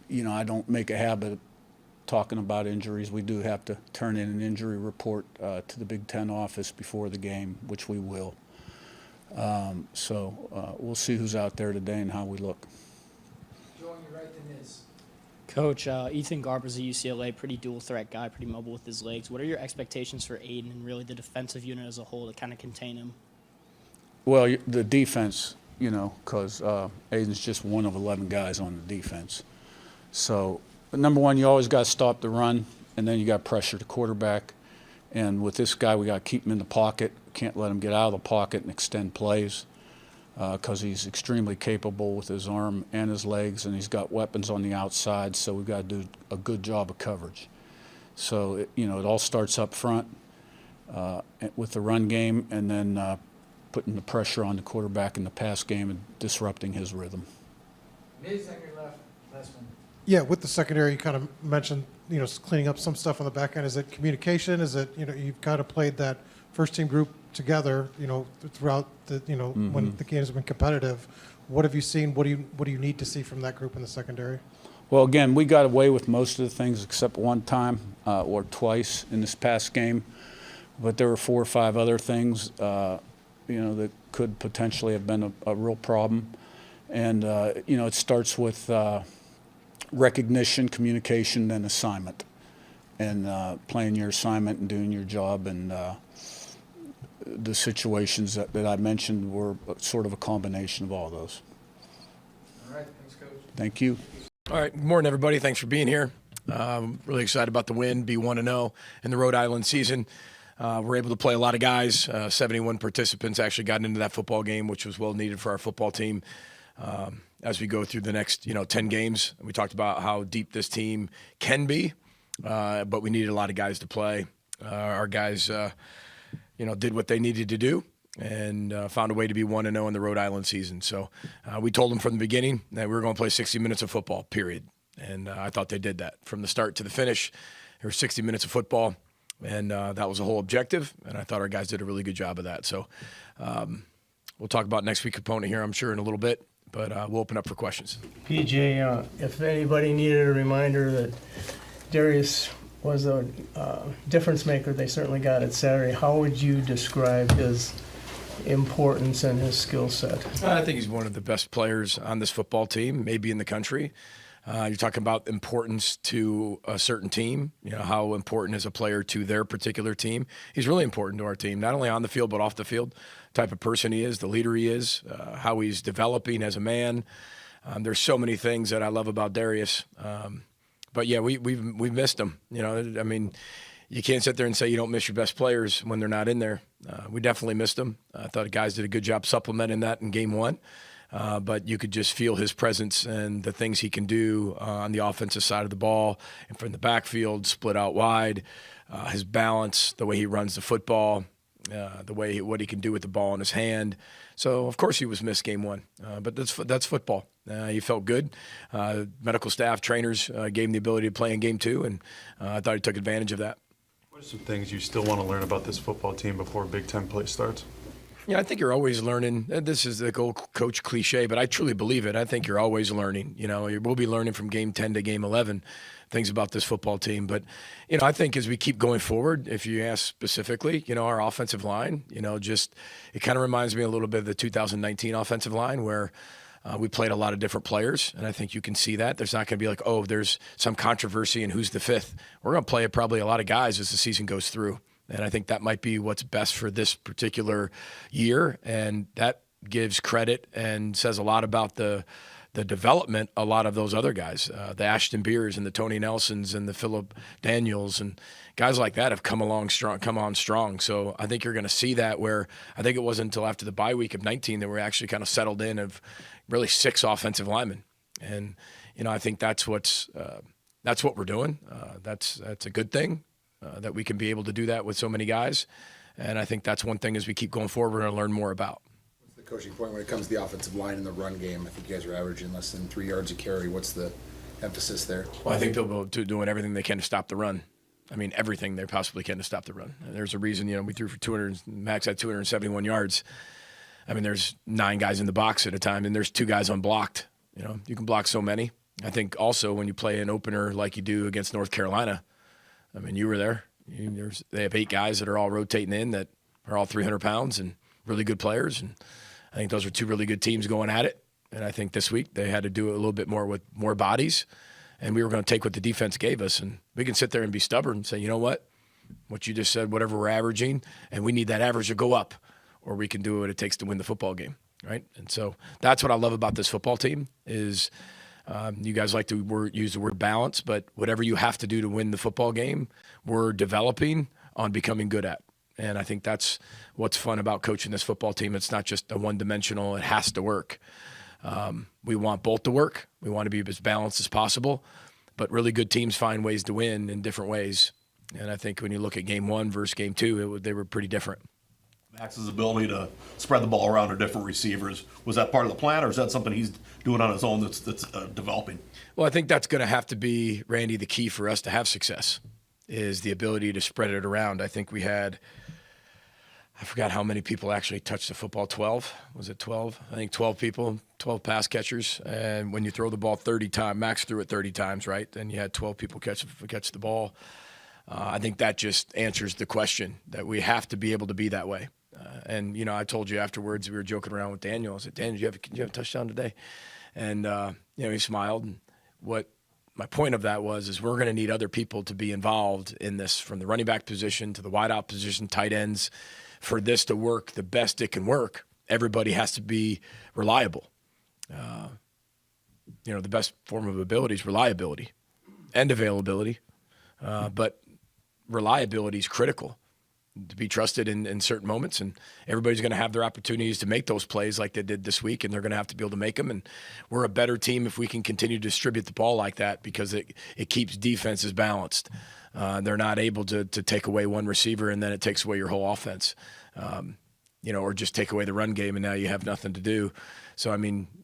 you know, I don't make a habit of talking about injuries. We do have to turn in an injury report to the Big Ten office before the game, which we will. So we'll see who's out there today and how we look. Joe on your right then is. Coach, Ethan Garber's at UCLA, pretty dual threat guy, pretty mobile with his legs. What are your expectations for Aiden and really the defensive unit as a whole to kind of contain him? Well, the defense, you know, because Aiden's just one of 11 guys on the defense. So, number one, you always got to stop the run, and then you got to pressure the quarterback. And with this guy, we got to keep him in the pocket. Can't let him get out of the pocket and extend plays, because he's extremely capable with his arm and his legs, and he's got weapons on the outside, so we've got to do a good job of coverage. So, it all starts up front with the run game, and then putting the pressure on the quarterback in the pass game and disrupting his rhythm. Miz on your left, last one. Yeah, with the secondary, you kind of mentioned, cleaning up some stuff on the back end. Is it communication? Is it, you've kind of played that first team group together, throughout the, when the games have been competitive. What have you seen? What do you need to see from that group in the secondary? Well, again, we got away with most of the things except one time or twice in this past game, but there were 4 or 5 other things, that could potentially have been a real problem. And, it starts with recognition, communication, and assignment, and playing your assignment and doing your job. And the situations that I mentioned were sort of a combination of all those. All right, thanks, Coach. Thank you. All right, good morning, everybody. Thanks for being here. Really excited about the win, be 1-0 in the Rhode Island season. We're able to play a lot of guys. 71 participants actually got into that football game, which was well needed for our football team. As we go through the next, 10 games, we talked about how deep this team can be, but we needed a lot of guys to play. Our guys, did what they needed to do and found a way to be 1-0 in the Rhode Island season. So we told them from the beginning that we were going to play 60 minutes of football, period. And I thought they did that. From the start to the finish, there were 60 minutes of football, and that was the whole objective, and I thought our guys did a really good job of that. So we'll talk about next week's opponent here, I'm sure, in a little bit, but we'll open up for questions. PJ, if anybody needed a reminder that Darius was a difference maker, they certainly got it Saturday. How would you describe his importance and his skill set? I think he's one of the best players on this football team, maybe in the country. You're talking about importance to a certain team, how important is a player to their particular team. He's really important to our team, not only on the field but off the field, type of person he is, the leader he is, how he's developing as a man. There's so many things that I love about Darius. But yeah, we've missed him. I mean, you can't sit there and say you don't miss your best players when they're not in there. We definitely missed him. I thought the guys did a good job supplementing that in game one. But you could just feel his presence and the things he can do on the offensive side of the ball and from the backfield, split out wide, his balance, the way he runs the football, what he can do with the ball in his hand. So, of course, he was missed game one. But that's football. He felt good. Medical staff, trainers gave him the ability to play in game two, and I thought he took advantage of that. What are some things you still want to learn about this football team before Big Ten play starts? Yeah, I think you're always learning. This is the old coach cliche, but I truly believe it. I think you're always learning. We'll be learning from game 10 to game 11 things about this football team. But, I think as we keep going forward, if you ask specifically, our offensive line, it kind of reminds me a little bit of the 2019 offensive line where we played a lot of different players, and I think you can see that. There's not going to be like, there's some controversy in who's the fifth. We're going to play probably a lot of guys as the season goes through. And I think that might be what's best for this particular year. And that gives credit and says a lot about the development a lot of those other guys, the Ashton Beers and the Tony Nelsons and the Phillip Daniels and guys like that have come on strong. So I think you're going to see that where I think it wasn't until after the bye week of 19 that we're actually kind of settled in of really 6 offensive linemen. And, I think that's what we're doing. That's a good thing. That we can be able to do that with so many guys. And I think that's one thing as we keep going forward, we're going to learn more about. What's the coaching point when it comes to the offensive line and the run game? I think you guys are averaging less than 3 yards a carry. What's the emphasis there? Well, I think they'll be doing everything they can to stop the run. I mean, everything they possibly can to stop the run. And there's a reason, we threw for 200, max at 271 yards. I mean, there's 9 guys in the box at a time, and there's 2 guys unblocked. You can block so many. I think also when you play an opener like you do against North Carolina, I mean, you were there. They have 8 guys that are all rotating in that are all 300 pounds and really good players. And I think those are 2 really good teams going at it. And I think this week they had to do it a little bit more with more bodies. And we were going to take what the defense gave us. And we can sit there and be stubborn and say, you know what you just said, whatever we're averaging, and we need that average to go up. Or we can do what it takes to win the football game, right? And so that's what I love about this football team is – you guys like to use the word balance, but whatever you have to do to win the football game, we're developing on becoming good at. And I think that's what's fun about coaching this football team. It's not just a one-dimensional, it has to work. We want both to work. We want to be as balanced as possible, but really good teams find ways to win in different ways. And I think when you look at game 1 versus game 2, they were pretty different. Max's ability to spread the ball around to different receivers, was that part of the plan, or is that something he's doing on his own that's developing? Well, I think that's going to have to be, Randy, the key for us to have success is the ability to spread it around. I think we had, I forgot how many people actually touched the football, 12? Was it 12? I think 12 people, 12 pass catchers. And when you throw the ball 30 times, Max threw it 30 times, right? Then you had 12 people catch the ball. I think that just answers the question that we have to be able to be that way. And, I told you afterwards, we were joking around with Daniel. I said, Daniel, did you have a touchdown today? And, he smiled. And what my point of that is we're going to need other people to be involved in this, from the running back position to the wideout position, tight ends. For this to work the best it can work, everybody has to be reliable. The best form of ability is reliability and availability. But reliability is critical to be trusted in certain moments, and everybody's going to have their opportunities to make those plays like they did this week, and they're going to have to be able to make them. And we're a better team if we can continue to distribute the ball like that because it keeps defenses balanced. They're not able to take away one receiver and then it takes away your whole offense, or just take away the run game and now you have nothing to do. So,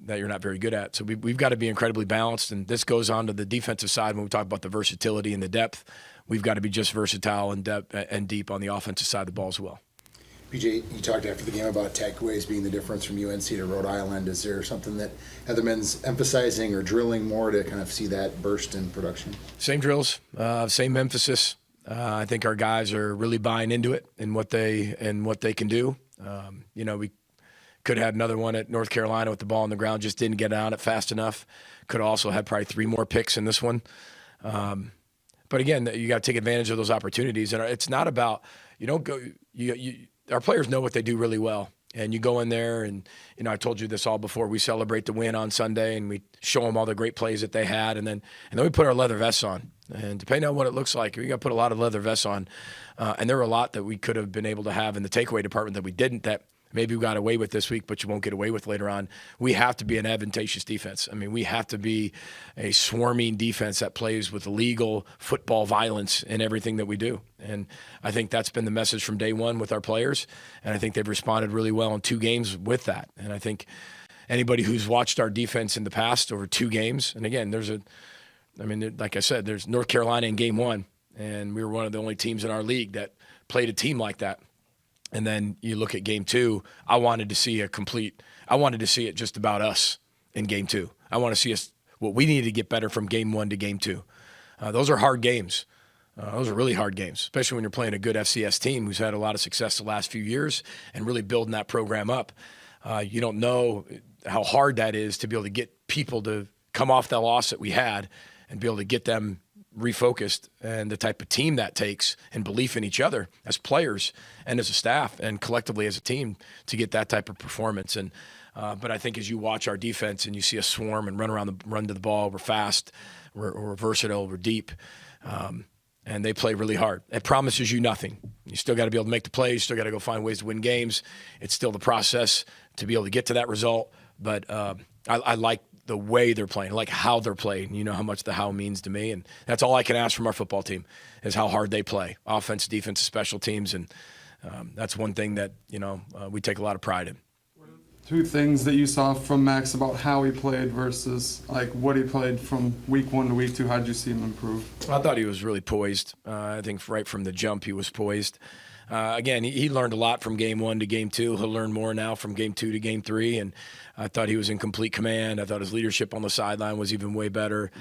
that you're not very good at. So we've got to be incredibly balanced, and this goes on to the defensive side when we talk about the versatility and the depth. We've got to be just versatile and depth and deep on the offensive side of the ball as well. PJ, you talked after the game about takeaways being the difference from UNC to Rhode Island. Is there something that Heatherman's emphasizing or drilling more to kind of see that burst in production? Same drills, same emphasis. I think our guys are really buying into it and what they can do. We Could have had another one at North Carolina with the ball on the ground, just didn't get on it fast enough. Could have also had probably 3 more picks in this one. But again, you got to take advantage of those opportunities. And it's not about, you don't go, our players know what they do really well. And you go in there and, I told you this all before, we celebrate the win on Sunday and we show them all the great plays that they had. And then we put our leather vests on. And depending on what it looks like, we got to put a lot of leather vests on. And there were a lot that we could have been able to have in the takeaway department that we didn't, that maybe we got away with this week, but you won't get away with later on. We have to be an advantageous defense. I mean, we have to be a swarming defense that plays with legal football violence in everything that we do. And I think that's been the message from day one with our players. And I think they've responded really well in 2 games with that. And I think anybody who's watched our defense in the past over 2 games, and again, like I said, there's North Carolina in game 1, and we were one of the only teams in our league that played a team like that. And then you look at game 2, I wanted to see it just about us in game 2. I want to see us, what we need to get better from game 1 to game 2. Those are hard games. Those are really hard games, especially when you're playing a good FCS team who's had a lot of success the last few years and really building that program up. You don't know how hard that is to be able to get people to come off that loss that we had and be able to get them refocused, and the type of team that takes and belief in each other as players and as a staff and collectively as a team to get that type of performance. And but I think as you watch our defense and you see us swarm and run to the ball, we're fast, we're versatile, we're deep, and they play really hard. It promises you nothing. You still got to be able to make the plays. You still got to go find ways to win games. It's still the process to be able to get to that result. But I like the way they're playing, like how they're playing. You know how much the how means to me, and that's all I can ask from our football team is how hard they play, offense, defense, special teams, and that's one thing that we take a lot of pride in. 2 things that you saw from Max about how he played versus like what he played from week 1 to week 2. How did you see him improve? I thought he was really poised. I think right from the jump he was poised. Again, he learned a lot from game 1 to game 2. He'll learn more now from game 2 to game 3. And I thought he was in complete command. I thought his leadership on the sideline was even way better.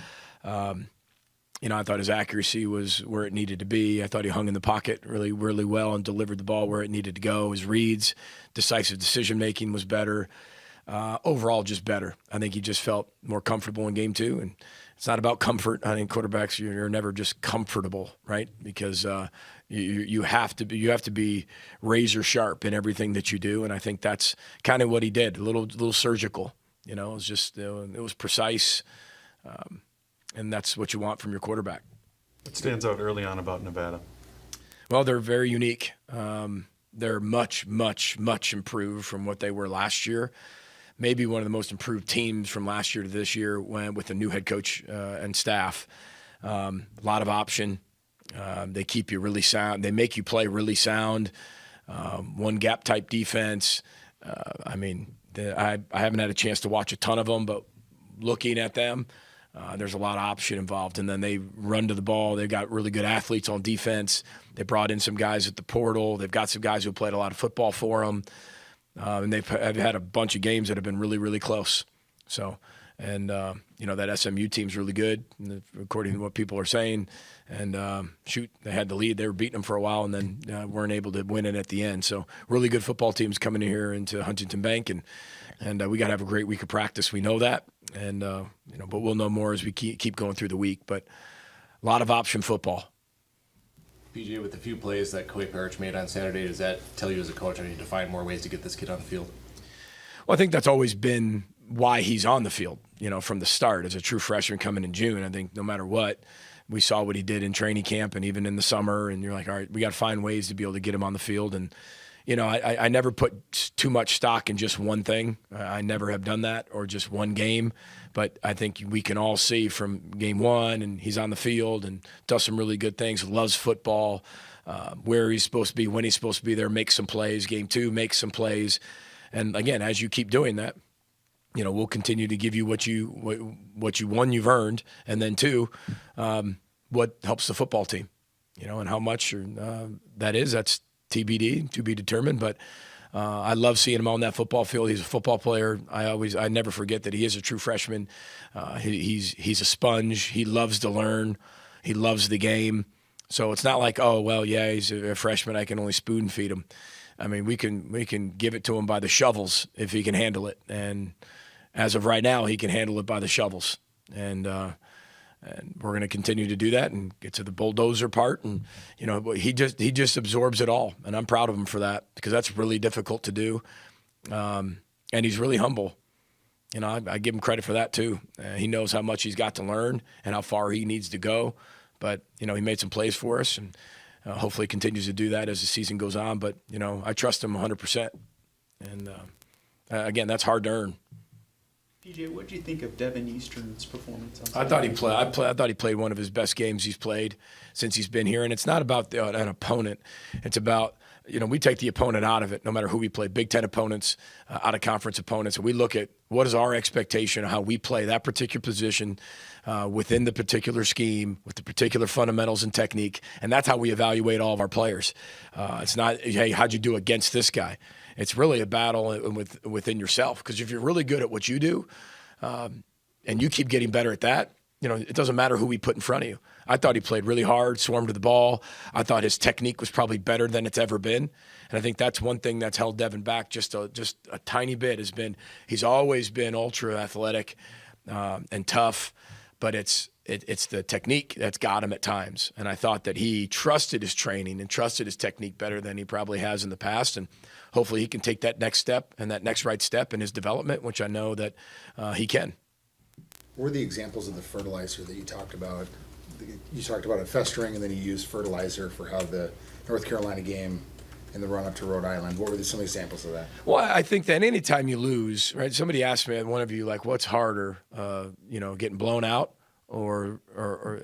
I thought his accuracy was where it needed to be. I thought he hung in the pocket really, really well and delivered the ball where it needed to go. His reads, decisive decision-making was better. Overall, just better. I think he just felt more comfortable in game 2. And it's not about comfort. I think quarterbacks, you're never just comfortable, right? Because you have to be razor sharp in everything that you do, and I think that's kind of what he did. A little surgical, it was just it was precise, and that's what you want from your quarterback. What stands out early on about Nevada? Well, they're very unique. They're much, much, much improved from what they were last year. Maybe one of the most improved teams from last year to this year with the new head coach and staff. A lot of option. They keep you really sound. They make you play really sound. One gap type defense. I haven't had a chance to watch a ton of them, but looking at them, there's a lot of option involved. And then they run to the ball. They've got really good athletes on defense. They brought in some guys at the portal. They've got some guys who played a lot of football for them. And they've had a bunch of games that have been really, really close. So, and that SMU team's really good, according to what people are saying. And they had the lead. They were beating them for a while, and then weren't able to win it at the end. So, really good football teams coming in here into Huntington Bank, and we got to have a great week of practice. We know that, and but we'll know more as we keep going through the week. But a lot of option football. PJ, with the few plays that Coy Parrish made on Saturday, does that tell you as a coach I need to find more ways to get this kid on the field? Well, I think that's always been why he's on the field, from the start. As a true freshman coming in June, I think no matter what, we saw what he did in training camp and even in the summer, and you're like, all right, we got to find ways to be able to get him on the field. And, I never put too much stock in just one thing. I never have done that, or just one game. But I think we can all see from game 1, and he's on the field and does some really good things, loves football, where he's supposed to be, when he's supposed to be there, makes some plays. Game 2, makes some plays. And, again, as you keep doing that, we'll continue to give you what one, you've earned, and then 2, what helps the football team, and how much that is, that's TBD, to be determined. But I love seeing him on that football field. He's a football player. I never forget that he is a true freshman. He's a sponge. He loves to learn. He loves the game. So it's not like, oh, well, yeah, he's a freshman, I can only spoon feed him. I mean, we can give it to him by the shovels if he can handle it. And as of right now, he can handle it by the shovels. And we're going to continue to do that and get to the bulldozer part. And, you know, he just absorbs it all. And I'm proud of him for that, because that's really difficult to do. And he's really humble. You know, I give him credit for that too. He knows how much he's got to learn and how far he needs to go. But, you know, he made some plays for us, and hopefully continues to do that as the season goes on. But, you know, I trust him 100%. And, again, that's hard to earn. PJ, what do you think of Devin Eastern's performance on Saturday? I thought he played one of his best games he's played since he's been here. And it's not about an opponent. It's about, you know, we take the opponent out of it, no matter who we play, Big Ten opponents, out-of-conference opponents. And we look at what is our expectation of how we play that particular position within the particular scheme, with the particular fundamentals and technique. And that's how we evaluate all of our players. It's not, hey, how'd you do against this guy? It's really a battle within yourself. Because if you're really good at what you do and you keep getting better at that, you know, it doesn't matter who we put in front of you. I thought he played really hard, swarmed to the ball. I thought his technique was probably better than it's ever been. And I think that's one thing that's held Devin back just a tiny bit, has been he's always been ultra athletic and tough, but it's the technique that's got him at times. And I thought that he trusted his training and trusted his technique better than he probably has in the past. And hopefully he can take that next step and that next right step in his development, which I know that he can. What were the examples of the fertilizer that you talked about? You talked about it festering, and then you used fertilizer for how the North Carolina game in the run-up to Rhode Island. What were some examples of that? Well, I think that anytime you lose, right? Somebody asked me, one of you, like, what's harder, you know, getting blown out or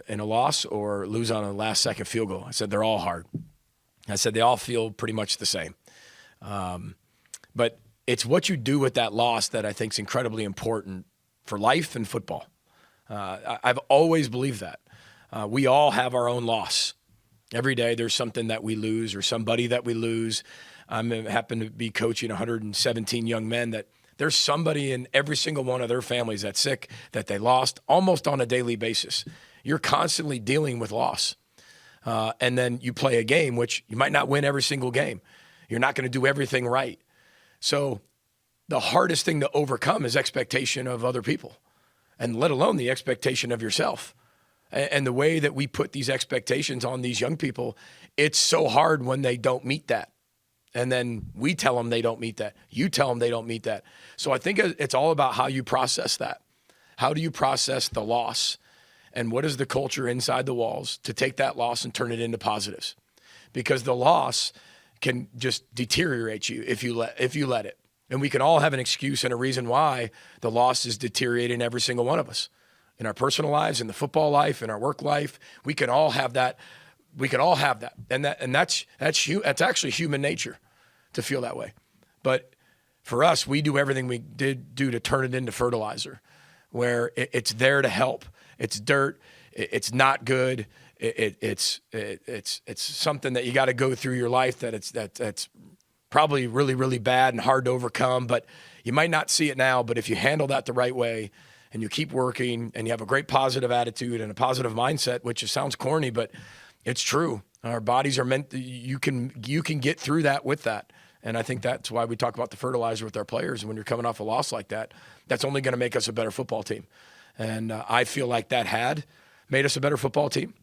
in a loss, or lose on a last-second field goal? I said they're all hard. I said they all feel pretty much the same. But it's what you do with that loss that I think is incredibly important for life and football. I've always believed that. We all have our own loss. Every day there's something that we lose or somebody that we lose. I happen to be coaching 117 young men that there's somebody in every single one of their families that's sick, that they lost almost on a daily basis. You're constantly dealing with loss. And then you play a game, which you might not win every single game. You're not going to do everything right. So the hardest thing to overcome is expectation of other people, and let alone the expectation of yourself. And the way that we put these expectations on these young people, it's so hard when they don't meet that. And then we tell them they don't meet that. You tell them they don't meet that. So I think it's all about how you process that. How do you process the loss? And what is the culture inside the walls to take that loss and turn it into positives? Because the loss can just deteriorate you if you let it. And we can all have an excuse and a reason why the loss is deteriorating every single one of us. In our personal lives, in the football life, in our work life, we can all have that. We can all have that. And that's actually human nature to feel that way. But for us, we do everything we do to turn it into fertilizer, where it's there to help. It's dirt. It's not good. It's something that you got to go through your life that's probably really, really bad and hard to overcome, but you might not see it now. But if you handle that the right way and you keep working and you have a great positive attitude and a positive mindset, which sounds corny, but it's true. Our bodies are meant to, you can get through that with that. And I think that's why we talk about the fertilizer with our players. When you're coming off a loss like that, that's only going to make us a better football team. And I feel like that had made us a better football team.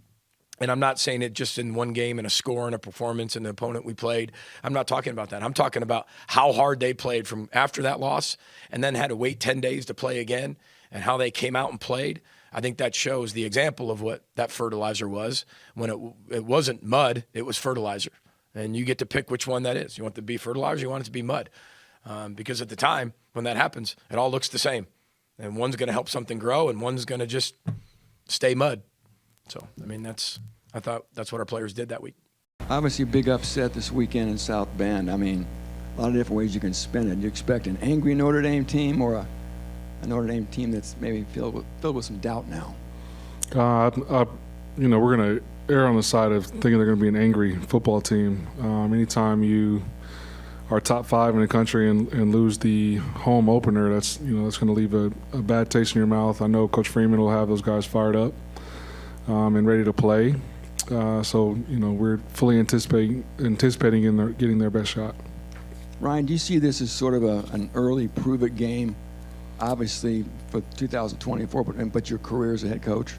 And I'm not saying it just in one game and a score and a performance and the opponent we played. I'm not talking about that. I'm talking about how hard they played from after that loss and then had to wait 10 days to play again, and how they came out and played. I think that shows the example of what that fertilizer was. When it wasn't mud, it was fertilizer. And you get to pick which one that is. You want it to be fertilizer, you want it to be mud. Because at the time, when that happens, it all looks the same. And one's going to help something grow, and one's going to just stay mud. So, I mean, I thought that's what our players did that week. Obviously, a big upset this weekend in South Bend. I mean, a lot of different ways you can spin it. You expect an angry Notre Dame team or a Notre Dame team that's maybe filled with some doubt now? We're going to err on the side of thinking they're going to be an angry football team. Anytime you are top 5 in the country and lose the home opener, that's going to leave a bad taste in your mouth. I know Coach Freeman will have those guys fired up and ready to play. So we're fully anticipating getting their best shot. Ryan, do you see this as sort of an early prove-it game, obviously for 2024, but your career as a head coach?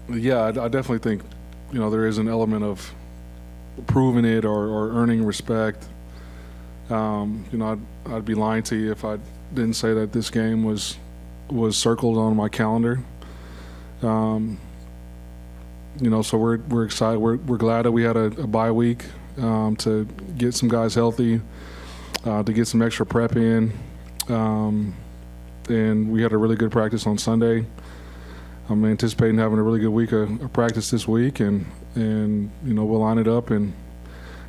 Yeah, I definitely think, there is an element of proving it or earning respect. I'd be lying to you if I didn't say that this game was circled on my calendar. So we're excited. We're glad that we had a bye week to get some guys healthy, to get some extra prep in, and we had a really good practice on Sunday. I'm anticipating having a really good week of practice this week, and we'll line it up and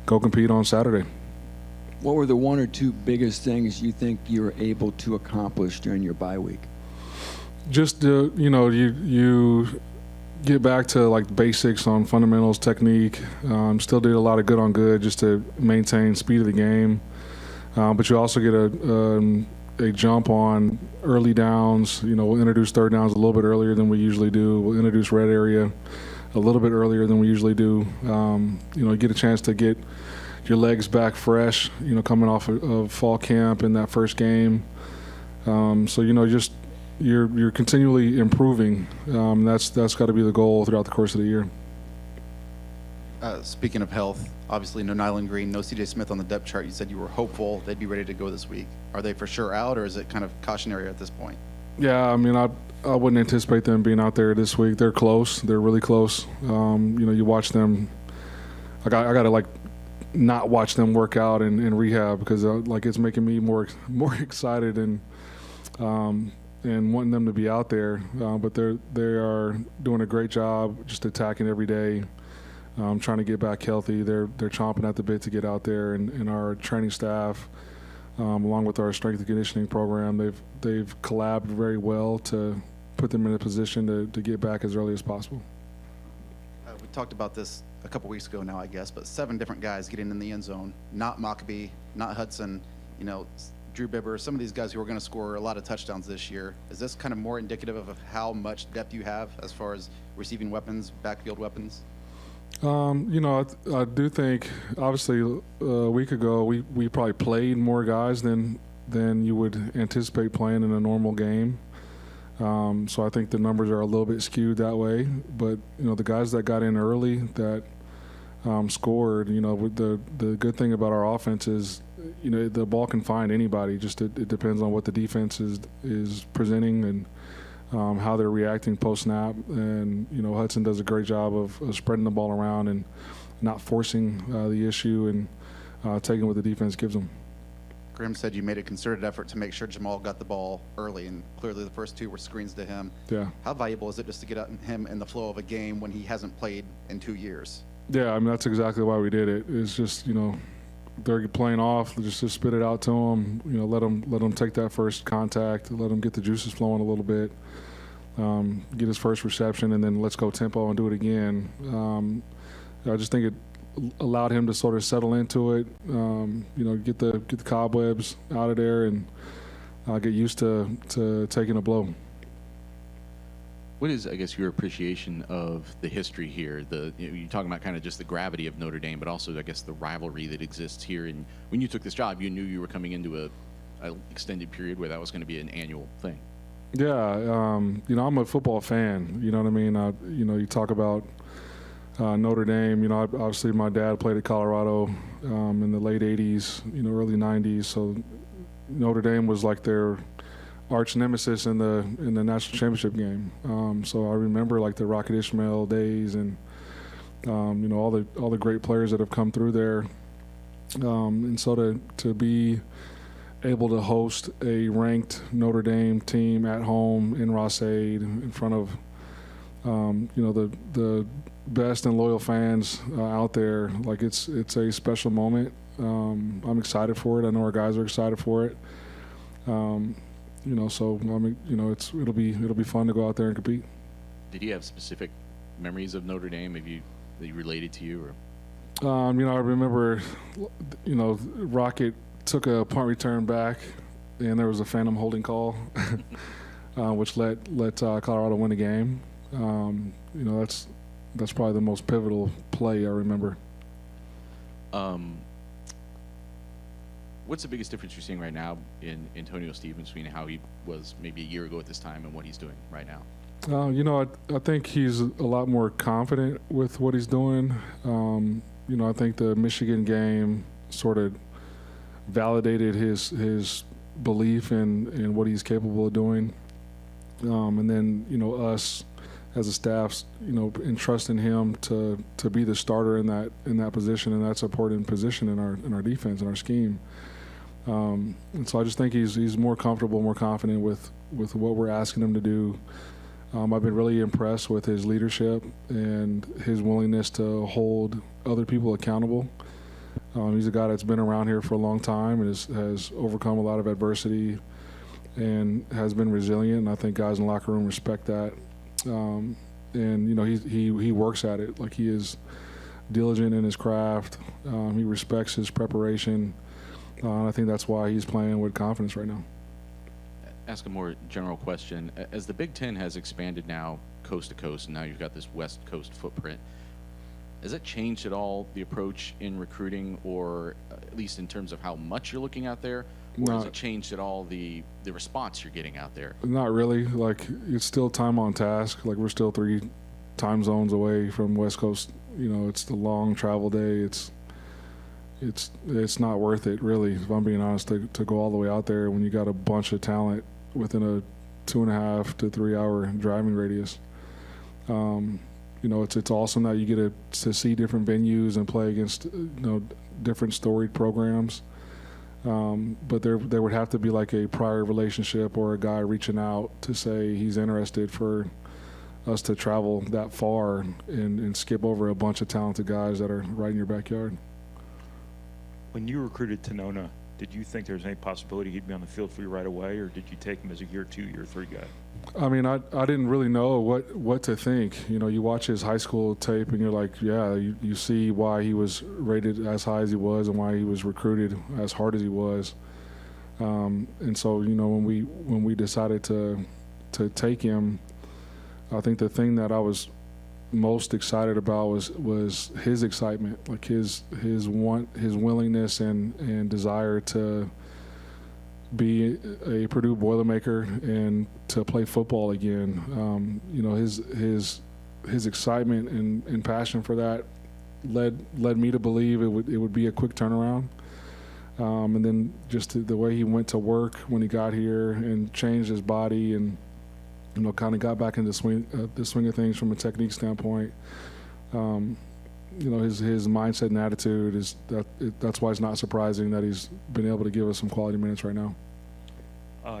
go compete on Saturday. What were the one or two biggest things you think you were able to accomplish during your bye week? Just you get back to like basics on fundamentals, technique. Still did a lot of good on good just to maintain speed of the game, but you also get a jump on early downs. We'll introduce third downs a little bit earlier than we usually do. We'll introduce red area a little bit earlier than we usually do. You get a chance to get your legs back fresh, coming off of fall camp in that first game. Just you're continually improving. That's got to be the goal throughout the course of the year. Speaking of health, obviously no Nyland Green, no C.J. Smith on the depth chart. You said you were hopeful they'd be ready to go this week. Are they for sure out, or is it kind of cautionary at this point? Yeah, I wouldn't anticipate them being out there this week. They're close. They're really close. You watch them. I got to not watch them work out in rehab because it's making me more excited and wanting them to be out there. But they are doing a great job just attacking every day. Trying to get back healthy. They're chomping at the bit to get out there, and our training staff, along with our strength and conditioning program, they've collabed very well to put them in a position to get back as early as possible. We talked about this a couple weeks ago now, I guess, but 7 different guys getting in the end zone. Not Mockbee, not Hudson, Drew Bibber, some of these guys who are going to score a lot of touchdowns this year. Is this kind of more indicative of how much depth you have as far as receiving weapons, backfield weapons? I do think, obviously, a week ago we probably played more guys than you would anticipate playing in a normal game. So I think the numbers are a little bit skewed that way. But the guys that got in early that scored, with the good thing about our offense is, the ball can find anybody. Just it depends on what the defense is presenting and how they're reacting post-snap. And, Hudson does a great job of spreading the ball around and not forcing the issue and taking what the defense gives them. Graham said you made a concerted effort to make sure Jamal got the ball early, and clearly the first 2 were screens to him. Yeah. How valuable is it just to get him in the flow of a game when he hasn't played in 2 years? Yeah, that's exactly why we did it. It's just, they're playing off, just spit it out to them, let them take that first contact, let them get the juices flowing a little bit. Get his first reception, and then let's go tempo and do it again. I just think it allowed him to sort of settle into it, get the cobwebs out of there, and get used to taking a blow. What is, I guess, your appreciation of the history here? You're talking about kind of just the gravity of Notre Dame, but also, I guess, the rivalry that exists here. And when you took this job, you knew you were coming into a extended period where that was going to be an annual thing. Yeah, I'm a football fan. You know what I mean? You talk about Notre Dame. Obviously my dad played at Colorado in the late '80s, early '90s. So Notre Dame was like their arch nemesis in the national championship game. So I remember like the Rocket Ishmael days and all the great players that have come through there. And so to be able to host a ranked Notre Dame team at home in Ross-Ade in front of the best and loyal fans out there, like it's a special moment. I'm excited for it. I know our guys are excited for it. So it'll be fun to go out there and compete. Did you have specific memories of Notre Dame that you related to you, or? I remember, Rocket took a punt return back, and there was a phantom holding call, which let Colorado win the game. That's probably the most pivotal play I remember. What's the biggest difference you're seeing right now in Antonio Stevens between how he was maybe a year ago at this time and what he's doing right now? I think he's a lot more confident with what he's doing. I think the Michigan game sort of validated his belief in what he's capable of doing. And then, us as a staff, entrusting him to be the starter in that position, and that's an important position in our defense and our scheme. And so I just think he's more comfortable, more confident with what we're asking him to do. I've been really impressed with his leadership and his willingness to hold other people accountable. He's a guy that's been around here for a long time and has overcome a lot of adversity and has been resilient. And I think guys in the locker room respect that. And he works at it. Like, he is diligent in his craft. He respects his preparation. I think that's why he's playing with confidence right now. Ask a more general question. As the Big Ten has expanded now coast to coast, and now you've got this West Coast footprint, has it changed at all the approach in recruiting, or at least in terms of how much you're looking out there? Or has it changed at all the response you're getting out there? Not really. Like, it's still time on task. Like, we're still 3 time zones away from West Coast. It's the long travel day. It's not worth it, really, if I'm being honest, to go all the way out there when you got a bunch of talent within a 2.5 to 3 hour driving radius. It's awesome that you get to see different venues and play against different storied programs. But there would have to be like a prior relationship or a guy reaching out to say he's interested for us to travel that far and skip over a bunch of talented guys that are right in your backyard. When you recruited Tenona, did you think there was any possibility he'd be on the field for you right away, or did you take him as a year 2, year 3 guy? I mean, I didn't really know what to think. You watch his high school tape and you're like, yeah, you see why he was rated as high as he was and why he was recruited as hard as he was. And so, when we decided to take him, I think the thing that I was most excited about was his excitement, like his willingness and desire to be a Purdue Boilermaker and to play football again. His excitement and passion for that led me to believe it would be a quick turnaround. And then just the way he went to work when he got here and changed his body and kind of got back into the swing of things from a technique standpoint. His mindset and attitude is that's why it's not surprising that he's been able to give us some quality minutes right now.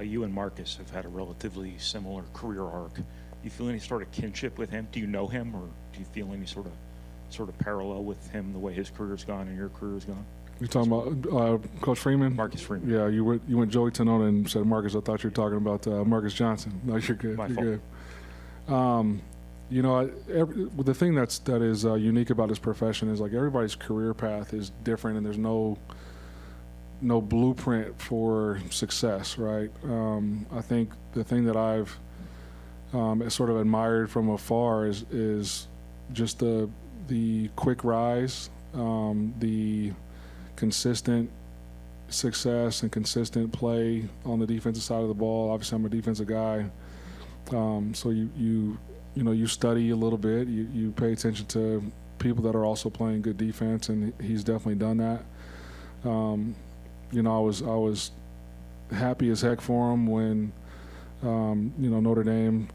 You and Marcus have had a relatively similar career arc. Do you feel any sort of kinship with him? Do you know him, or do you feel any sort of parallel with him, the way his career's gone and your career's gone? You're talking about Coach Freeman? Marcus Freeman. Yeah, you went Joey Tenona and said Marcus. I thought you were talking about Marcus Johnson. No, you're good. You're good. The thing that is unique about this profession is, like, everybody's career path is different, and there's no blueprint for success, right? I think the thing that I've sort of admired from afar is just the quick rise, the consistent success and consistent play on the defensive side of the ball. Obviously, I'm a defensive guy, so you study a little bit. You pay attention to people that are also playing good defense, and he's definitely done that. I was happy as heck for him when Notre Dame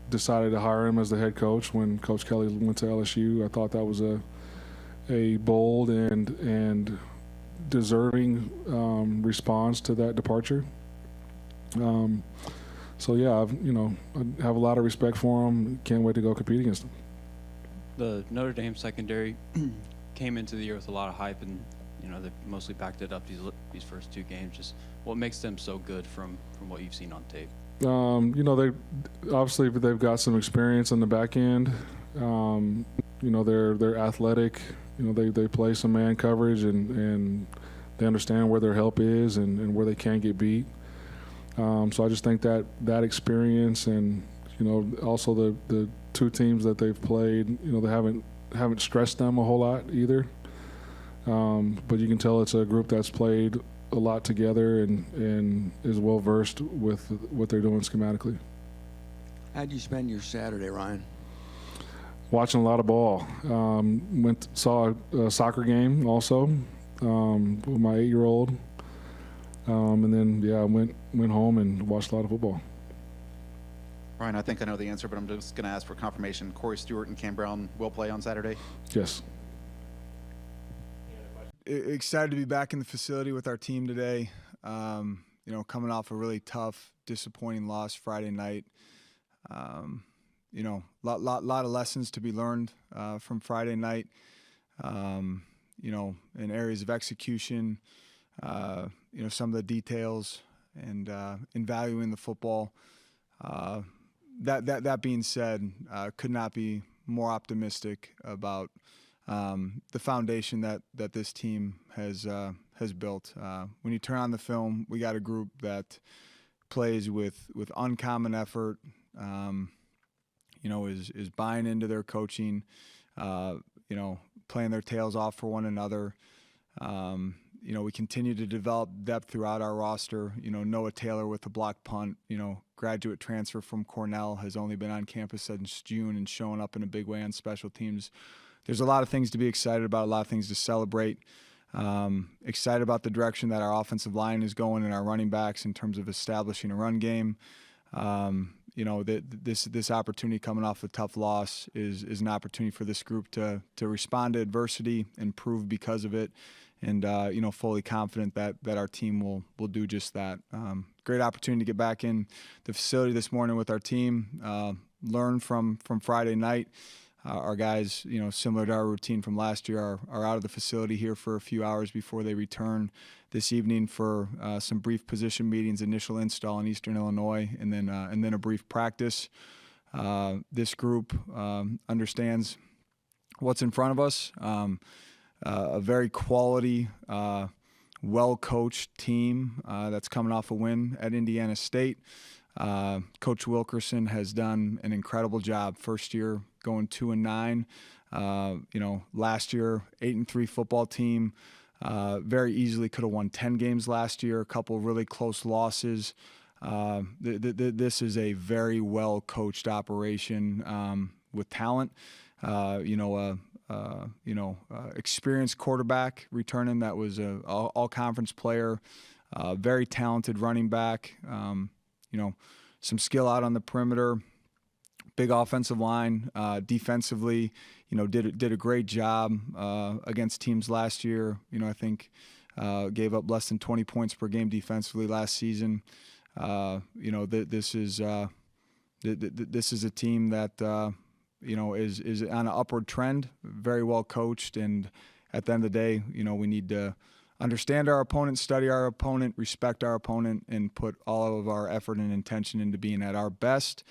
decided to hire him as the head coach when Coach Kelly went to LSU. I thought that was a bold and deserving response to that departure. So yeah, I have a lot of respect for him. Can't wait to go compete against him. The Notre Dame secondary came into the year with a lot of hype, and they mostly backed it up these first 2 games. Just what makes them so good from what you've seen on tape? They've got some experience on the back end. They're athletic. They play some man coverage and they understand where their help is and where they can get beat. So I just think that experience and also the 2 teams that they've played, they haven't stressed them a whole lot either. But you can tell it's a group that's played a lot together and is well versed with what they're doing schematically. How do you spend your Saturday, Ryan? Watching a lot of ball. Saw a soccer game also with my 8-year-old, and then went home and watched a lot of football. Ryan, I think I know the answer, but I'm just going to ask for confirmation. Corey Stewart and Cam Brown will play on Saturday? Yes. Excited to be back in the facility with our team today. Coming off a really tough, disappointing loss Friday night. Lot of lessons to be learned from Friday night. In areas of execution, some of the details and in valuing the football. That being said, could not be more optimistic about the foundation that this team has built. When you turn on the film, we got a group that plays with uncommon effort. Is buying into their coaching. Playing their tails off for one another. We continue to develop depth throughout our roster. Noah Taylor with the block punt, graduate transfer from Cornell, has only been on campus since June and showing up in a big way on special teams. There's a lot of things to be excited about, a lot of things to celebrate. Excited about the direction that our offensive line is going and our running backs in terms of establishing a run game. This opportunity coming off a tough loss is an opportunity for this group to respond to adversity, improve because of it, and fully confident that our team will do just that. Great opportunity to get back in the facility this morning with our team, learn from Friday night. Our guys, similar to our routine from last year, are out of the facility here for a few hours before they return this evening for some brief position meetings, initial install in Eastern Illinois, and then a brief practice. This group understands what's in front of us. A very quality, well-coached team that's coming off a win at Indiana State. Coach Wilkerson has done an incredible job. First year going 2-9. Last year 8-3 football team. Very easily could have won 10 games last year. A couple really close losses. This is a very well coached operation with talent. Experienced quarterback returning that was a all conference player. Very talented running back. Some skill out on the perimeter, big offensive line, defensively, did a great job against teams last year. I think gave up less than 20 points per game defensively last season. This is a team that is on an upward trend, very well coached, and at the end of the day, we need to understand our opponent, study our opponent, respect our opponent, and put all of our effort and intention into being at our best.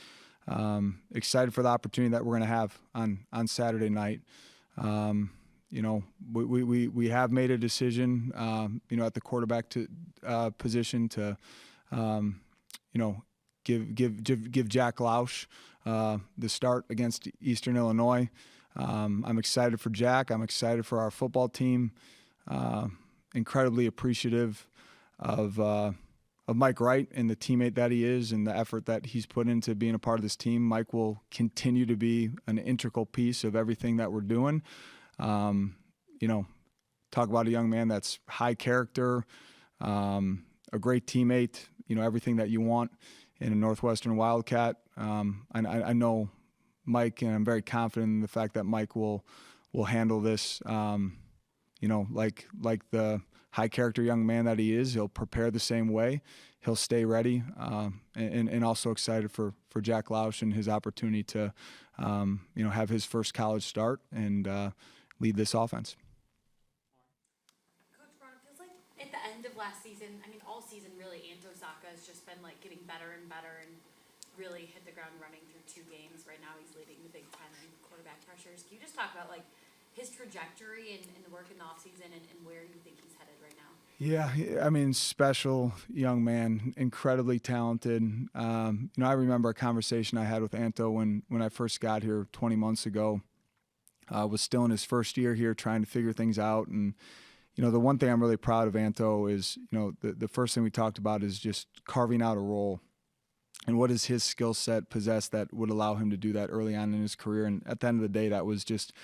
Excited for the opportunity that we're going to have on Saturday night. We have made a decision, at the quarterback position to, give Jack Lausch the start against Eastern Illinois. I'm excited for Jack. I'm excited for our football team. Incredibly appreciative of Mike Wright and the teammate that he is and the effort that he's put into being a part of this team. Mike will continue to be an integral piece of everything that we're doing. Talk about a young man that's high character, a great teammate, everything that you want in a Northwestern Wildcat. I know Mike, and I'm very confident in the fact that Mike will handle this, like the high character young man that he is. He'll prepare the same way. He'll stay ready, and also excited for Jack Lausch and his opportunity to, have his first college start and lead this offense. Coach Braun, it feels like at the end of last season, all season really, Anto Saka has just been getting better and better and really hit the ground running through 2 games. Right now he's leading the Big Ten in quarterback pressures. Can you just talk about his trajectory and the work in the offseason and where you think he's headed right now? Yeah, special young man, incredibly talented. I remember a conversation I had with Anto when I first got here 20 months ago. was still in his first year here trying to figure things out. And, the one thing I'm really proud of Anto is, the first thing we talked about is just carving out a role. And what does his skill set possess that would allow him to do that early on in his career? And at the end of the day, that was just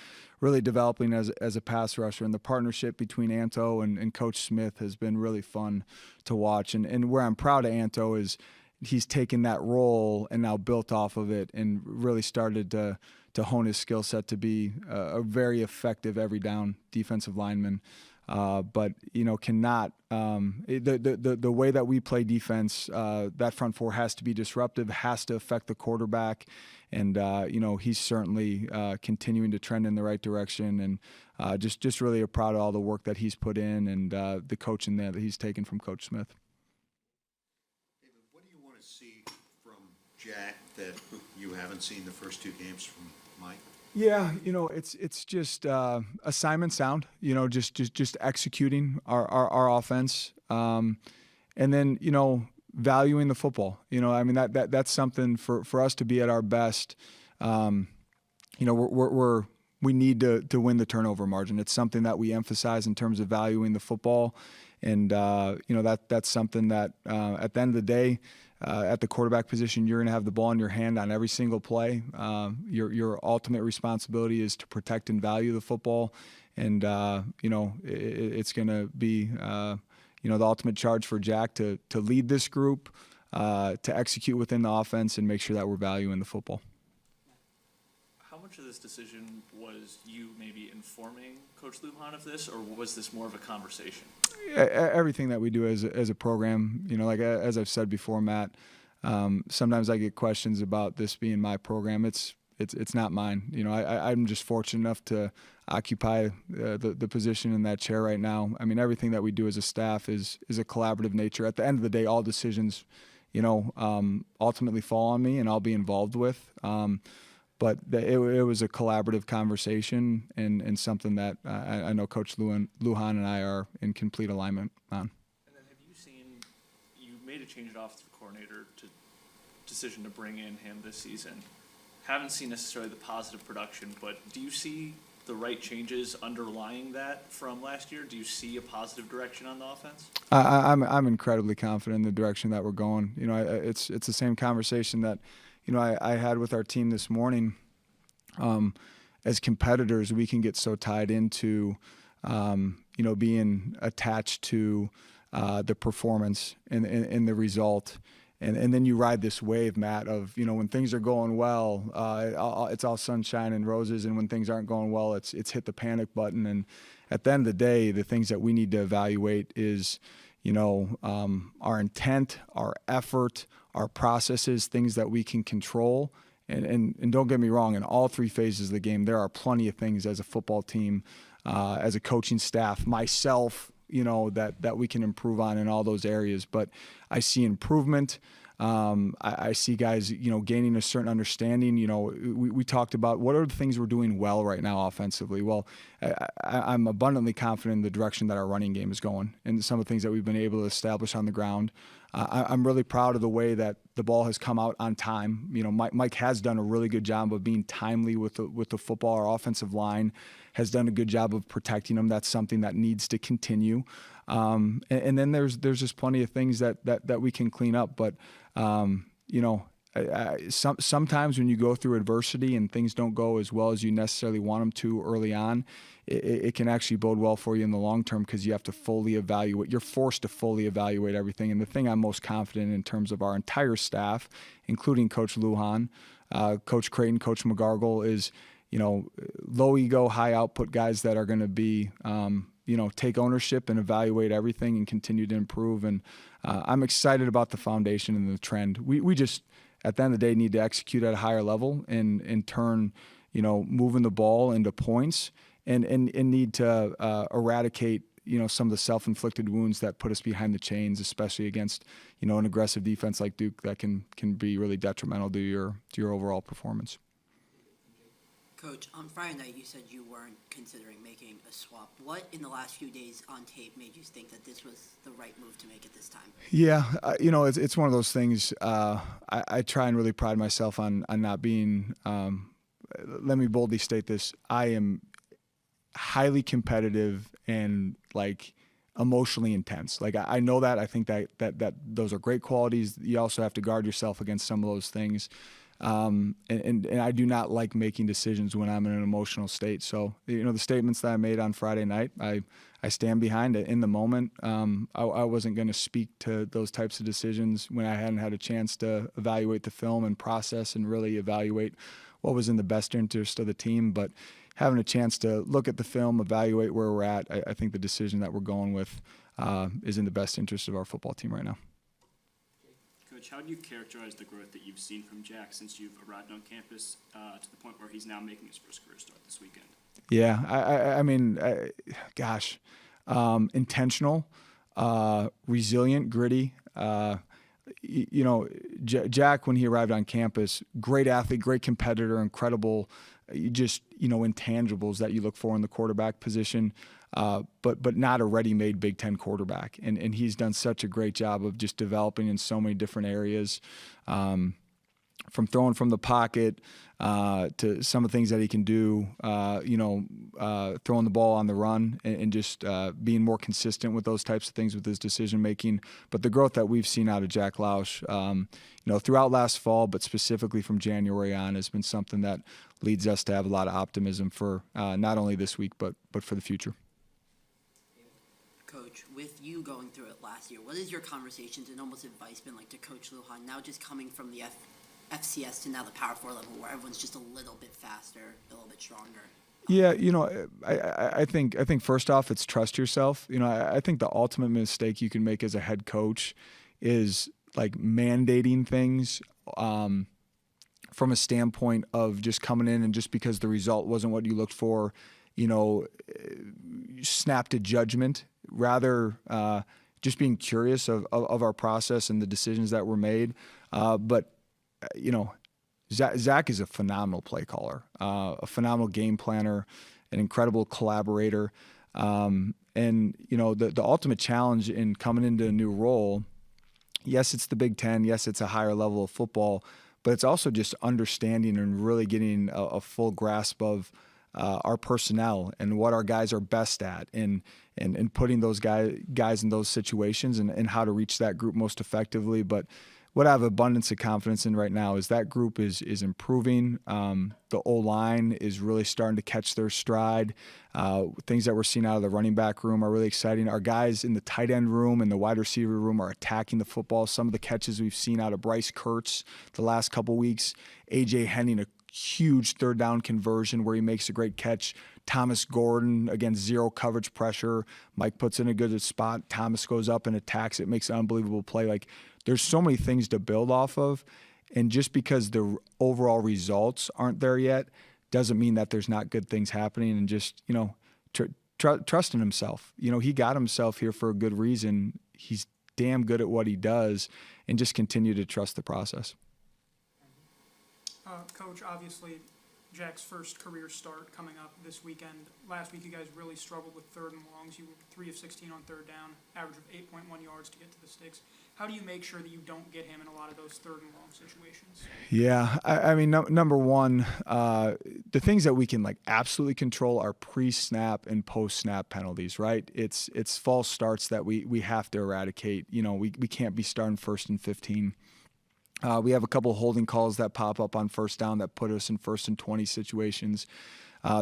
really developing as a pass rusher. And the partnership between Anto and Coach Smith has been really fun to watch. And where I'm proud of Anto is he's taken that role and now built off of it and really started to hone his skill set to be a very effective every down defensive lineman. But cannot the way that we play defense, that front four has to be disruptive, has to affect the quarterback, and he's certainly continuing to trend in the right direction, and just really proud of all the work that he's put in and the coaching that he's taken from Coach Smith. David, what do you want to see from Jack that you haven't seen the first two games from Mike? Yeah, it's just assignment sound. Just executing our offense, and then valuing the football. That's something for us to be at our best. We need to win the turnover margin. It's something that we emphasize in terms of valuing the football, and that's something that at the end of the day. At the quarterback position, you're going to have the ball in your hand on every single play. Your ultimate responsibility is to protect and value the football, and it's going to be the ultimate charge for Jack to lead this group, to execute within the offense, and make sure that we're valuing the football. How much of this decision was you maybe informing Coach Lujan of this, or was this more of a conversation? Everything that we do as a program, like as I've said before, Matt, sometimes I get questions about this being my program. It's not mine. I'm just fortunate enough to occupy the position in that chair right now. Everything that we do as a staff is a collaborative nature. At the end of the day, all decisions, ultimately fall on me and I'll be involved with. But it was a collaborative conversation and something that I know Coach Lujan and I are in complete alignment on. And then have you seen, you made a change at offensive coordinator decision to bring in him this season. Haven't seen necessarily the positive production, but do you see the right changes underlying that from last year? Do you see a positive direction on the offense? I'm incredibly confident in the direction that we're going. It's the same conversation that I had with our team this morning. As competitors, we can get so tied into, being attached to the performance and the result. And then you ride this wave, Matt, of, when things are going well, it's all sunshine and roses. And when things aren't going well, it's hit the panic button. And at the end of the day, the things that we need to evaluate is, our intent, our effort, our processes, things that we can control. And don't get me wrong, in all three phases of the game, there are plenty of things as a football team, as a coaching staff, myself, that we can improve on in all those areas. But I see improvement. I see guys, gaining a certain understanding. We talked about what are the things we're doing well right now offensively. Well, I'm abundantly confident in the direction that our running game is going and some of the things that we've been able to establish on the ground. I'm really proud of the way that the ball has come out on time. Mike has done a really good job of being timely with the football. Our offensive line has done a good job of protecting them. That's something that needs to continue. And then there's just plenty of things that we can clean up. But sometimes when you go through adversity and things don't go as well as you necessarily want them to early on, it can actually bode well for you in the long term because you have to fully evaluate. You're forced to fully evaluate everything. And the thing I'm most confident in terms of our entire staff, including Coach Lujan, Coach Creighton, Coach McGargle, is low ego, high output guys that are going to be take ownership and evaluate everything and continue to improve. And I'm excited about the foundation and the trend. We just, at the end of the day, need to execute at a higher level and turn, moving the ball into points and need to eradicate, some of the self-inflicted wounds that put us behind the chains, especially against, an aggressive defense like Duke that can be really detrimental to your overall performance. Coach, on Friday night you said you weren't considering making a swap. What in the last few days on tape made you think that this was the right move to make at this time? Yeah, it's one of those things. I try and really pride myself on not being let me boldly state this. I am highly competitive and like emotionally intense. Like I know that. I think that those are great qualities. You also have to guard yourself against some of those things. And I do not like making decisions when I'm in an emotional state. So, the statements that I made on Friday night, I stand behind it in the moment. I wasn't going to speak to those types of decisions when I hadn't had a chance to evaluate the film and process and really evaluate what was in the best interest of the team. But having a chance to look at the film, evaluate where we're at, I think the decision that we're going with is in the best interest of our football team right now. Coach, how do you characterize the growth that you've seen from Jack since you've arrived on campus to the point where he's now making his first career start this weekend? Yeah, I mean, intentional, resilient, gritty. Jack, when he arrived on campus, great athlete, great competitor, incredible, just, intangibles that you look for in the quarterback position, but not a ready-made Big Ten quarterback. And he's done such a great job of just developing in so many different areas, from throwing from the pocket to some of the things that he can do, throwing the ball on the run and just being more consistent with those types of things with his decision-making. But the growth that we've seen out of Jack Lausch, throughout last fall, but specifically from January on, has been something that leads us to have a lot of optimism for not only this week, but for the future. Coach, with you going through it last year, what has your conversations and almost advice been like to Coach Lujan, now just coming from the FCS to now the Power 4 level where everyone's just a little bit faster, a little bit stronger? Yeah, I think first off, it's trust yourself. I think the ultimate mistake you can make as a head coach is like mandating things from a standpoint of just coming in and just because the result wasn't what you looked for, snap to judgment. Rather, just being curious of our process and the decisions that were made. But Zach is a phenomenal play caller, a phenomenal game planner, an incredible collaborator. And the ultimate challenge in coming into a new role, yes, it's the Big Ten. Yes, it's a higher level of football, but it's also just understanding and really getting a full grasp of our personnel and what our guys are best at and putting those guys in those situations and how to reach that group most effectively. But what I have abundance of confidence in right now is that group is improving. The O-line is really starting to catch their stride. Things that we're seeing out of the running back room are really exciting. Our guys in the tight end room and the wide receiver room are attacking the football. Some of the catches we've seen out of Bryce Kurtz the last couple weeks, A.J. Henning, a huge third down conversion where he makes a great catch. Thomas Gordon against zero coverage pressure. Mike puts in a good spot. Thomas goes up and attacks it, makes an unbelievable play. Like, there's so many things to build off of. And just because the overall results aren't there yet doesn't mean that there's not good things happening. And just, trusting himself. He got himself here for a good reason. He's damn good at what he does, and just continue to trust the process. Coach, obviously, Jack's first career start coming up this weekend. Last week, you guys really struggled with third and longs. You were 3 of 16 on third down, average of 8.1 yards to get to the sticks. How do you make sure that you don't get him in a lot of those third and long situations? Yeah, I mean, number one, the things that we can absolutely control are pre-snap and post-snap penalties, right? It's false starts that we have to eradicate. We can't be starting 1st and 15. We have a couple of holding calls that pop up on first down that put us in 1st and 20 situations.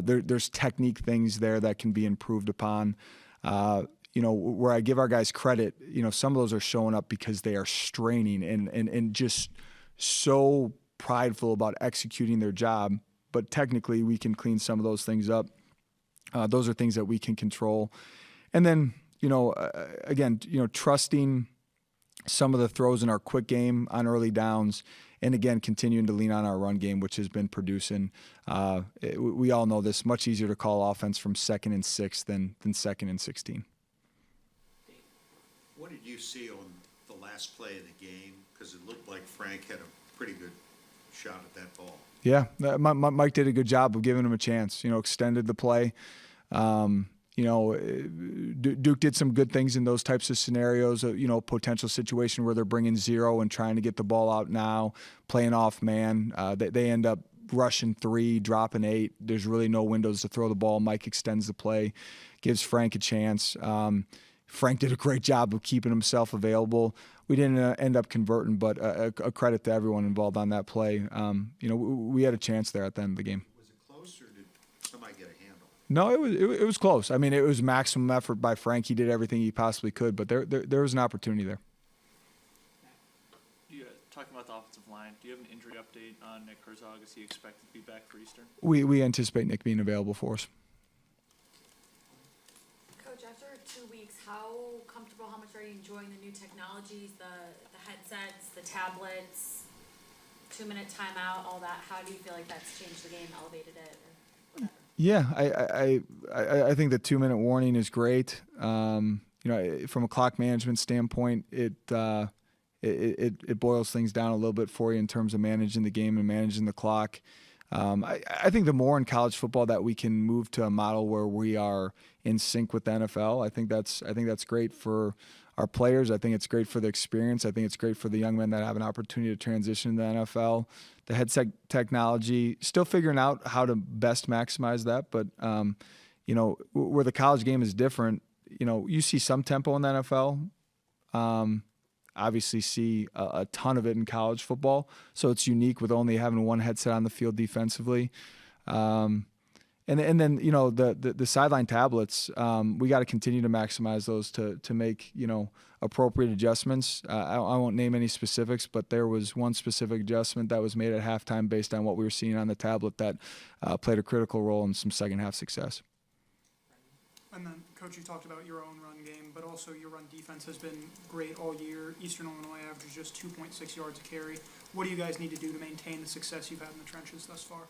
There's technique things there that can be improved upon. Where I give our guys credit, some of those are showing up because they are straining and just so prideful about executing their job. But technically, we can clean some of those things up. Those are things that we can control. And then, again, trusting some of the throws in our quick game on early downs, and again, continuing to lean on our run game, which has been producing. We all know this, much easier to call offense from 2nd and 6 than 2nd and 16. What did you see on the last play of the game? Because it looked like Frank had a pretty good shot at that ball. Yeah, Mike did a good job of giving him a chance, extended the play. Duke did some good things in those types of scenarios, potential situation where they're bringing 0 and trying to get the ball out now, playing off man. They end up rushing 3, dropping 8. There's really no windows to throw the ball. Mike extends the play, gives Frank a chance. Frank did a great job of keeping himself available. We didn't end up converting, but a credit to everyone involved on that play. We had a chance there at the end of the game. Was it close, or did somebody get a handle? No, it was close. I mean, it was maximum effort by Frank. He did everything he possibly could, but there was an opportunity there. Talking about the offensive line, do you have an injury update on Nick Herzog? Is he expected to be back for Eastern? We anticipate Nick being available for us. Coach, after 2 weeks, how comfortable, how much are you enjoying the new technologies, the headsets, the tablets, 2-minute timeout, all that? How do you feel like that's changed the game, elevated it, or whatever? Yeah, I think the 2-minute warning is great. From a clock management standpoint, it boils things down a little bit for you in terms of managing the game and managing the clock. I think the more in college football that we can move to a model where we are in sync with the NFL, I think that's great for our players. I think it's great for the experience. I think it's great for the young men that have an opportunity to transition to the NFL. The headset technology, still figuring out how to best maximize that, but where the college game is different, you see some tempo in the NFL. Obviously see a ton of it in college football. So it's unique with only having one headset on the field defensively. And then the sideline tablets, we got to continue to maximize those to make, appropriate adjustments. I won't name any specifics, but there was one specific adjustment that was made at halftime based on what we were seeing on the tablet that played a critical role in some second half success. And then, Coach, you talked about your own run game, but also your run defense has been great all year. Eastern Illinois averages just 2.6 yards a carry. What do you guys need to do to maintain the success you've had in the trenches thus far?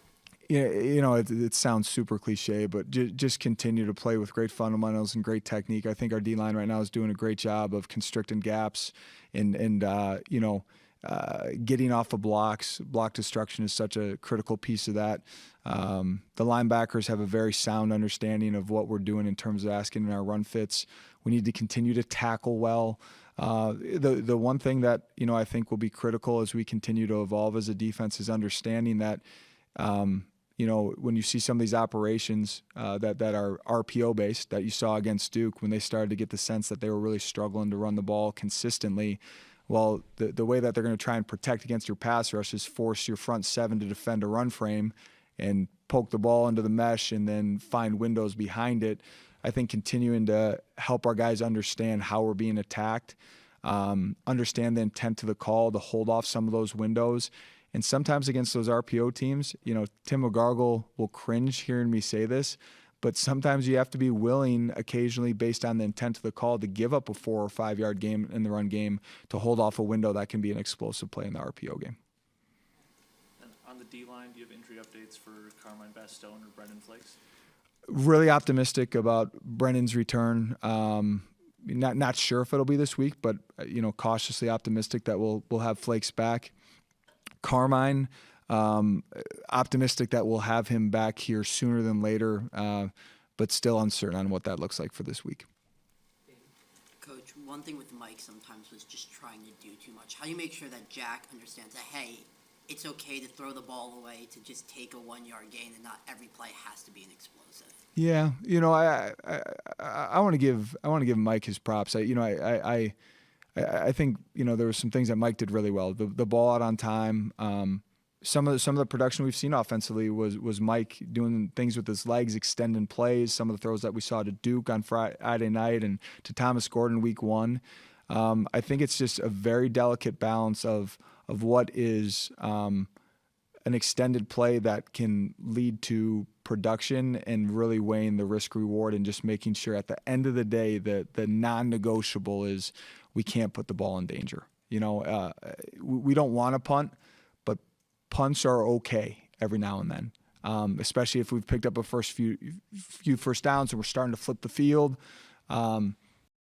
Yeah, it sounds super cliche, but just continue to play with great fundamentals and great technique. I think our D-line right now is doing a great job of constricting gaps and getting off of blocks. Block destruction is such a critical piece of that. The linebackers have a very sound understanding of what we're doing in terms of asking in our run fits. We need to continue to tackle well. The one thing that I think will be critical as we continue to evolve as a defense is understanding that when you see some of these operations that are RPO based that you saw against Duke, when they started to get the sense that they were really struggling to run the ball consistently. Well, the way that they're going to try and protect against your pass rush is force your front 7 to defend a run frame and poke the ball into the mesh and then find windows behind it. I think continuing to help our guys understand how we're being attacked, understand the intent of the call, to hold off some of those windows. And sometimes against those RPO teams, Tim McGargle will cringe hearing me say this, but sometimes you have to be willing occasionally based on the intent of the call to give up a 4 or 5 yard game in the run game to hold off a window that can be an explosive play in the RPO game. And on the D-line, do you have injury updates for Carmine Bastone or Brendan Flakes? Really optimistic about Brennan's return. Not sure if it'll be this week, but cautiously optimistic that we'll have Flakes back. Carmine, optimistic that we'll have him back here sooner than later, but still uncertain on what that looks like for this week. Coach, one thing with Mike sometimes was just trying to do too much. How do you make sure that Jack understands that, hey, it's okay to throw the ball away, to just take a 1 yard gain, and not every play has to be an explosive? Yeah, I want to give Mike his props. I think there were some things that Mike did really well. The ball out on time. Some of the production we've seen offensively was Mike doing things with his legs, extending plays. Some of the throws that we saw to Duke on Friday night and to Thomas Gordon week 1. I think it's just a very delicate balance of what is an extended play that can lead to production and really weighing the risk reward and just making sure at the end of the day that the non-negotiable is we can't put the ball in danger. We don't want to punt, but punts are okay every now and then, especially if we've picked up a few first downs and we're starting to flip the field.